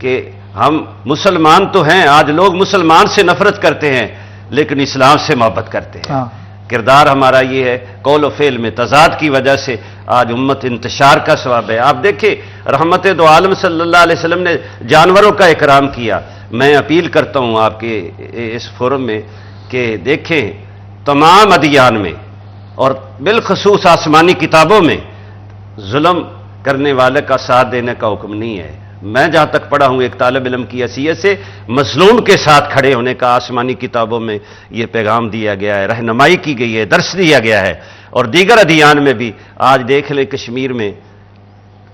کہ ہم مسلمان تو ہیں، آج لوگ مسلمان سے نفرت کرتے ہیں لیکن اسلام سے محبت کرتے ہیں۔ کردار ہمارا یہ ہے، قول و فعل میں تضاد کی وجہ سے آج امت انتشار کا سبب ہے۔ آپ دیکھیں رحمت دو عالم صلی اللہ علیہ وسلم نے جانوروں کا اکرام کیا۔ میں اپیل کرتا ہوں آپ کے اس فورم میں کہ دیکھیں تمام ادیان میں اور بالخصوص آسمانی کتابوں میں ظلم کرنے والے کا ساتھ دینے کا حکم نہیں ہے۔ میں جہاں تک پڑھا ہوں ایک طالب علم کی حیثیت سے مظلوم کے ساتھ کھڑے ہونے کا آسمانی کتابوں میں یہ پیغام دیا گیا ہے، رہنمائی کی گئی ہے، درس دیا گیا ہے۔ اور دیگر ادیان میں بھی آج دیکھ لیں کشمیر میں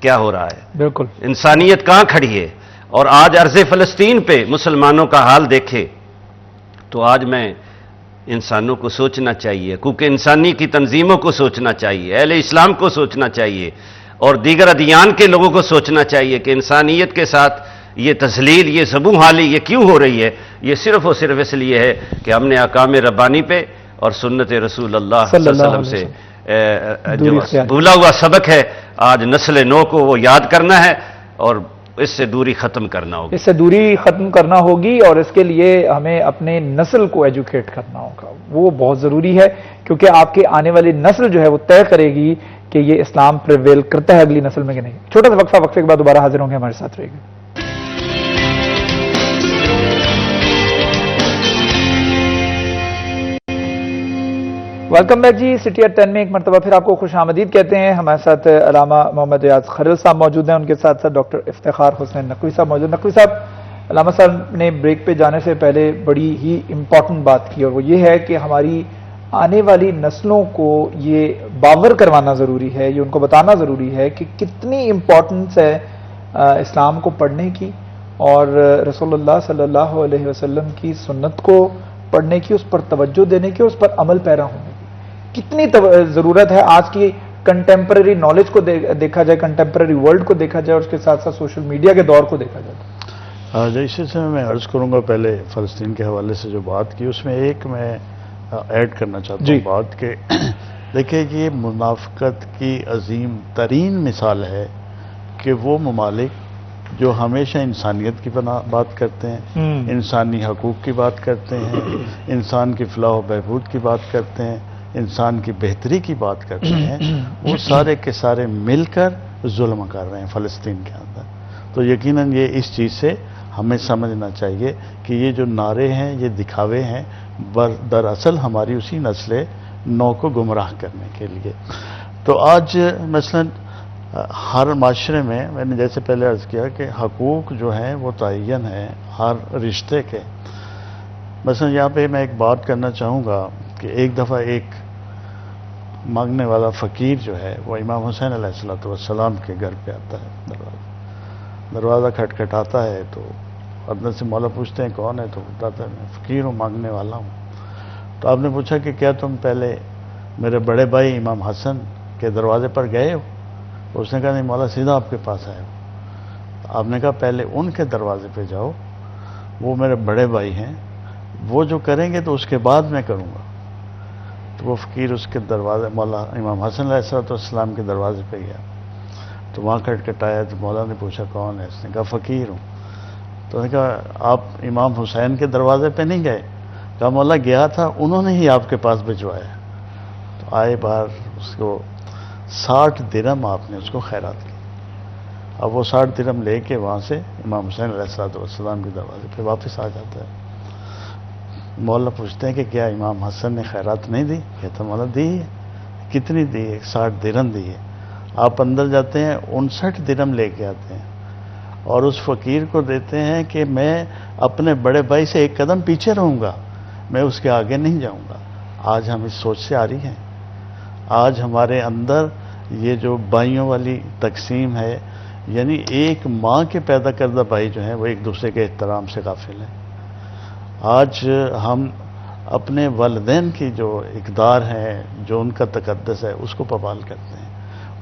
کیا ہو رہا ہے، بالکل انسانیت کہاں کھڑی ہے۔ اور آج ارض فلسطین پہ مسلمانوں کا حال دیکھے تو آج میں انسانوں کو سوچنا چاہیے، کیونکہ انسانی کی تنظیموں کو سوچنا چاہیے، اہل اسلام کو سوچنا چاہیے اور دیگر ادیان کے لوگوں کو سوچنا چاہیے کہ انسانیت کے ساتھ یہ تذلیل، یہ زبوں حالی یہ کیوں ہو رہی ہے۔ یہ صرف اور صرف اس لیے ہے کہ ہم نے احکام ربانی پہ اور سنت رسول اللہ صلی اللہ علیہ وسلم سے جو بھولا ہوا سبق ہے، آج نسل نو کو وہ یاد کرنا ہے اور اس سے دوری ختم کرنا ہوگی، اس سے دوری ختم کرنا ہوگی اور اس کے لیے ہمیں اپنے نسل کو ایجوکیٹ کرنا ہوگا، وہ بہت ضروری ہے کیونکہ آپ کے آنے والی نسل جو ہے وہ طے کرے گی کہ یہ اسلام پریویل کرتا ہے اگلی نسل میں کہ نہیں۔ چھوٹا سا وقفہ، وقفے کے بعد دوبارہ حاضر ہوں گے، ہمارے ساتھ رہے گا۔ Welcome back G, city at 10 میں ایک مرتبہ پھر آپ کو خوش آمدید کہتے ہیں۔ ہمارے ساتھ علامہ محمد ریاض خلیل صاحب موجود ہیں، ان کے ساتھ ساتھ ڈاکٹر افتخار حسین نقوی صاحب موجود ہیں۔ نقوی صاحب، علامہ صاحب نے بریک پہ جانے سے پہلے بڑی ہی امپورٹنٹ بات کی اور وہ یہ ہے کہ ہماری آنے والی نسلوں کو یہ باور کروانا ضروری ہے، یہ ان کو بتانا ضروری ہے کہ کتنی امپورٹنس ہے اسلام کو پڑھنے کی اور رسول اللہ صلی اللہ علیہ وسلم کی سنت کو پڑھنے کی، اس پر توجہ دینے کی اور اس پر عمل پیرا ہونے کی کتنی ضرورت ہے۔ آج کی کنٹمپرری نالج کو دیکھا جائے، کنٹمپرری ورلڈ کو دیکھا جائے اور اس کے ساتھ ساتھ سوشل میڈیا کے دور کو دیکھا جائے۔ جیسے سے میں عرض کروں گا، پہلے فلسطین کے حوالے سے جو بات کی اس میں ایک میں ایڈ کرنا چاہتا ہوں بات کہ دیکھیں یہ منافقت کی عظیم ترین مثال ہے کہ وہ ممالک جو ہمیشہ انسانیت کی بات کرتے ہیں، انسانی حقوق کی بات کرتے ہیں، انسان کی فلاح و بہبود کی بات کرتے ہیں، انسان کی بہتری کی بات کرتے ہیں، وہ سارے کے سارے مل کر ظلم کر رہے ہیں فلسطین کے اندر۔ تو یقیناً یہ اس چیز سے ہمیں سمجھنا چاہیے کہ یہ جو نعرے ہیں یہ دکھاوے ہیں، دراصل ہماری اسی نسل نو کو گمراہ کرنے کے لیے۔ تو آج مثلاً ہر معاشرے میں نے جیسے پہلے عرض کیا کہ حقوق جو ہیں وہ تعین ہیں ہر رشتے کے۔ مثلا یہاں پہ میں ایک بات کرنا چاہوں گا کہ ایک دفعہ ایک مانگنے والا فقیر جو ہے وہ امام حسین علیہ السلام کے گھر پہ آتا ہے، دروازہ کھٹکھٹاتا ہے تو اندر سے مولا پوچھتے ہیں کون ہے، تو بتاتا ہے میں فقیر ہوں، مانگنے والا ہوں۔ تو آپ نے پوچھا کہ کیا تم پہلے میرے بڑے بھائی امام حسن کے دروازے پر گئے ہو؟ اس نے کہا نہیں مولا، سیدھا آپ کے پاس آئے ہو۔ آپ نے کہا پہلے ان کے دروازے پہ جاؤ، وہ میرے بڑے بھائی ہیں، وہ جو کریں گے تو اس کے بعد میں کروں گا۔ تو وہ فقیر اس کے دروازے مولا امام حسن علیہ السلام کے دروازے پہ گیا، تو وہاں کھٹکھٹایا تو مولا نے پوچھا کون ہے؟ اس نے کہا فقیر ہوں۔ تو نے کہا آپ امام حسین کے دروازے پہ نہیں گئے؟ کہا مولا گیا تھا، انہوں نے ہی آپ کے پاس بھجوایا۔ تو آئے باہر اس کو 60 درہم آپ نے اس کو خیرات کی۔ اب وہ 60 درہم لے کے وہاں سے امام حسین علیہ السلام کے دروازے پہ واپس آ جاتا ہے۔ مولا پوچھتے ہیں کہ کیا امام حسن نے خیرات نہیں دی؟ کہتا مولا دی ہے۔ کتنی دی ہے؟ 60 درہم دی ہے۔ آپ اندر جاتے ہیں 59 درہم لے کے آتے ہیں اور اس فقیر کو دیتے ہیں کہ میں اپنے بڑے بھائی سے ایک قدم پیچھے رہوں گا، میں اس کے آگے نہیں جاؤں گا۔ آج ہم اس سوچ سے آ رہی ہیں، آج ہمارے اندر یہ جو بھائیوں والی تقسیم ہے، یعنی ایک ماں کے پیدا کردہ بھائی جو ہیں وہ ایک دوسرے کے احترام سے غافل ہیں۔ آج ہم اپنے والدین کی جو اقدار ہے، جو ان کا تقدس ہے، اس کو پامال کرتے ہیں.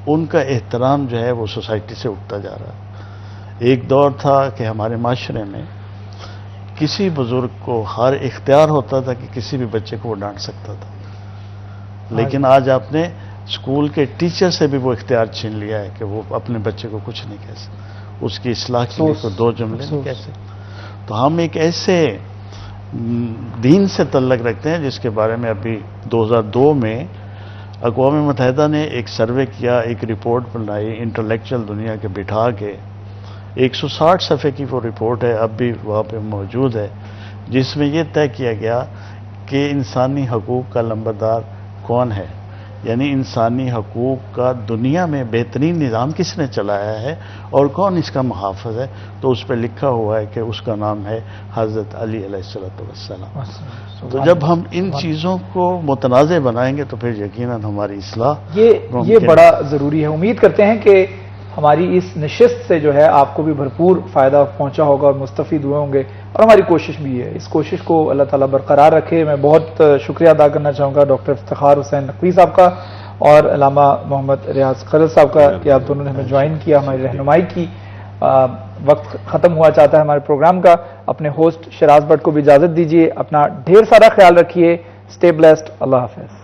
ان کا احترام جو ہے وہ سوسائٹی سے اٹھتا جا رہا ہے. ایک دور تھا کہ ہمارے معاشرے میں کسی بزرگ کو ہر اختیار ہوتا تھا کہ کسی بھی بچے کو وہ ڈانٹ سکتا تھا، لیکن آج آپ نے اسکول کے ٹیچر سے بھی وہ اختیار چھین لیا ہے کہ وہ اپنے بچے کو کچھ نہیں کہہ سکتے، اس کی اصلاح کے لیے کوئی 2 جملے نہیں کہہ سکتے. تو ہم ایک ایسے دین سے تعلق رکھتے ہیں جس کے بارے میں ابھی 2002 میں اقوام متحدہ نے ایک سروے کیا، ایک رپورٹ بنائی انٹلیکچوئل دنیا کے بٹھا کے. 160 صفحے کی وہ رپورٹ ہے، اب بھی وہاں پہ موجود ہے، جس میں یہ طے کیا گیا کہ انسانی حقوق کا لمبردار کون ہے، یعنی انسانی حقوق کا دنیا میں بہترین نظام کس نے چلایا ہے اور کون اس کا محافظ ہے. تو اس پہ لکھا ہوا ہے کہ اس کا نام ہے حضرت علی علیہ السلام. تو جب ہم ان چیزوں کو متنازع بنائیں گے تو پھر یقیناً ہماری اصلاح یہ بڑا ضروری ہے. امید کرتے ہیں کہ ہماری اس نشست سے جو ہے آپ کو بھی بھرپور فائدہ پہنچا ہوگا اور مستفید ہوئے ہوں گے، اور ہماری کوشش بھی ہے. اس کوشش کو اللہ تعالیٰ برقرار رکھے. میں بہت شکریہ ادا کرنا چاہوں گا ڈاکٹر افتخار حسین نقوی صاحب کا اور علامہ محمد ریاض خضر صاحب کا کہ آپ دونوں نے ہمیں جوائن کیا، ہماری رہنمائی کی. وقت ختم ہوا چاہتا ہے ہمارے پروگرام کا. اپنے ہوسٹ شراز بٹ کو بھی اجازت دیجیے. اپنا ڈھیر سارا خیال رکھیے. Stay blessed. اللہ حافظ.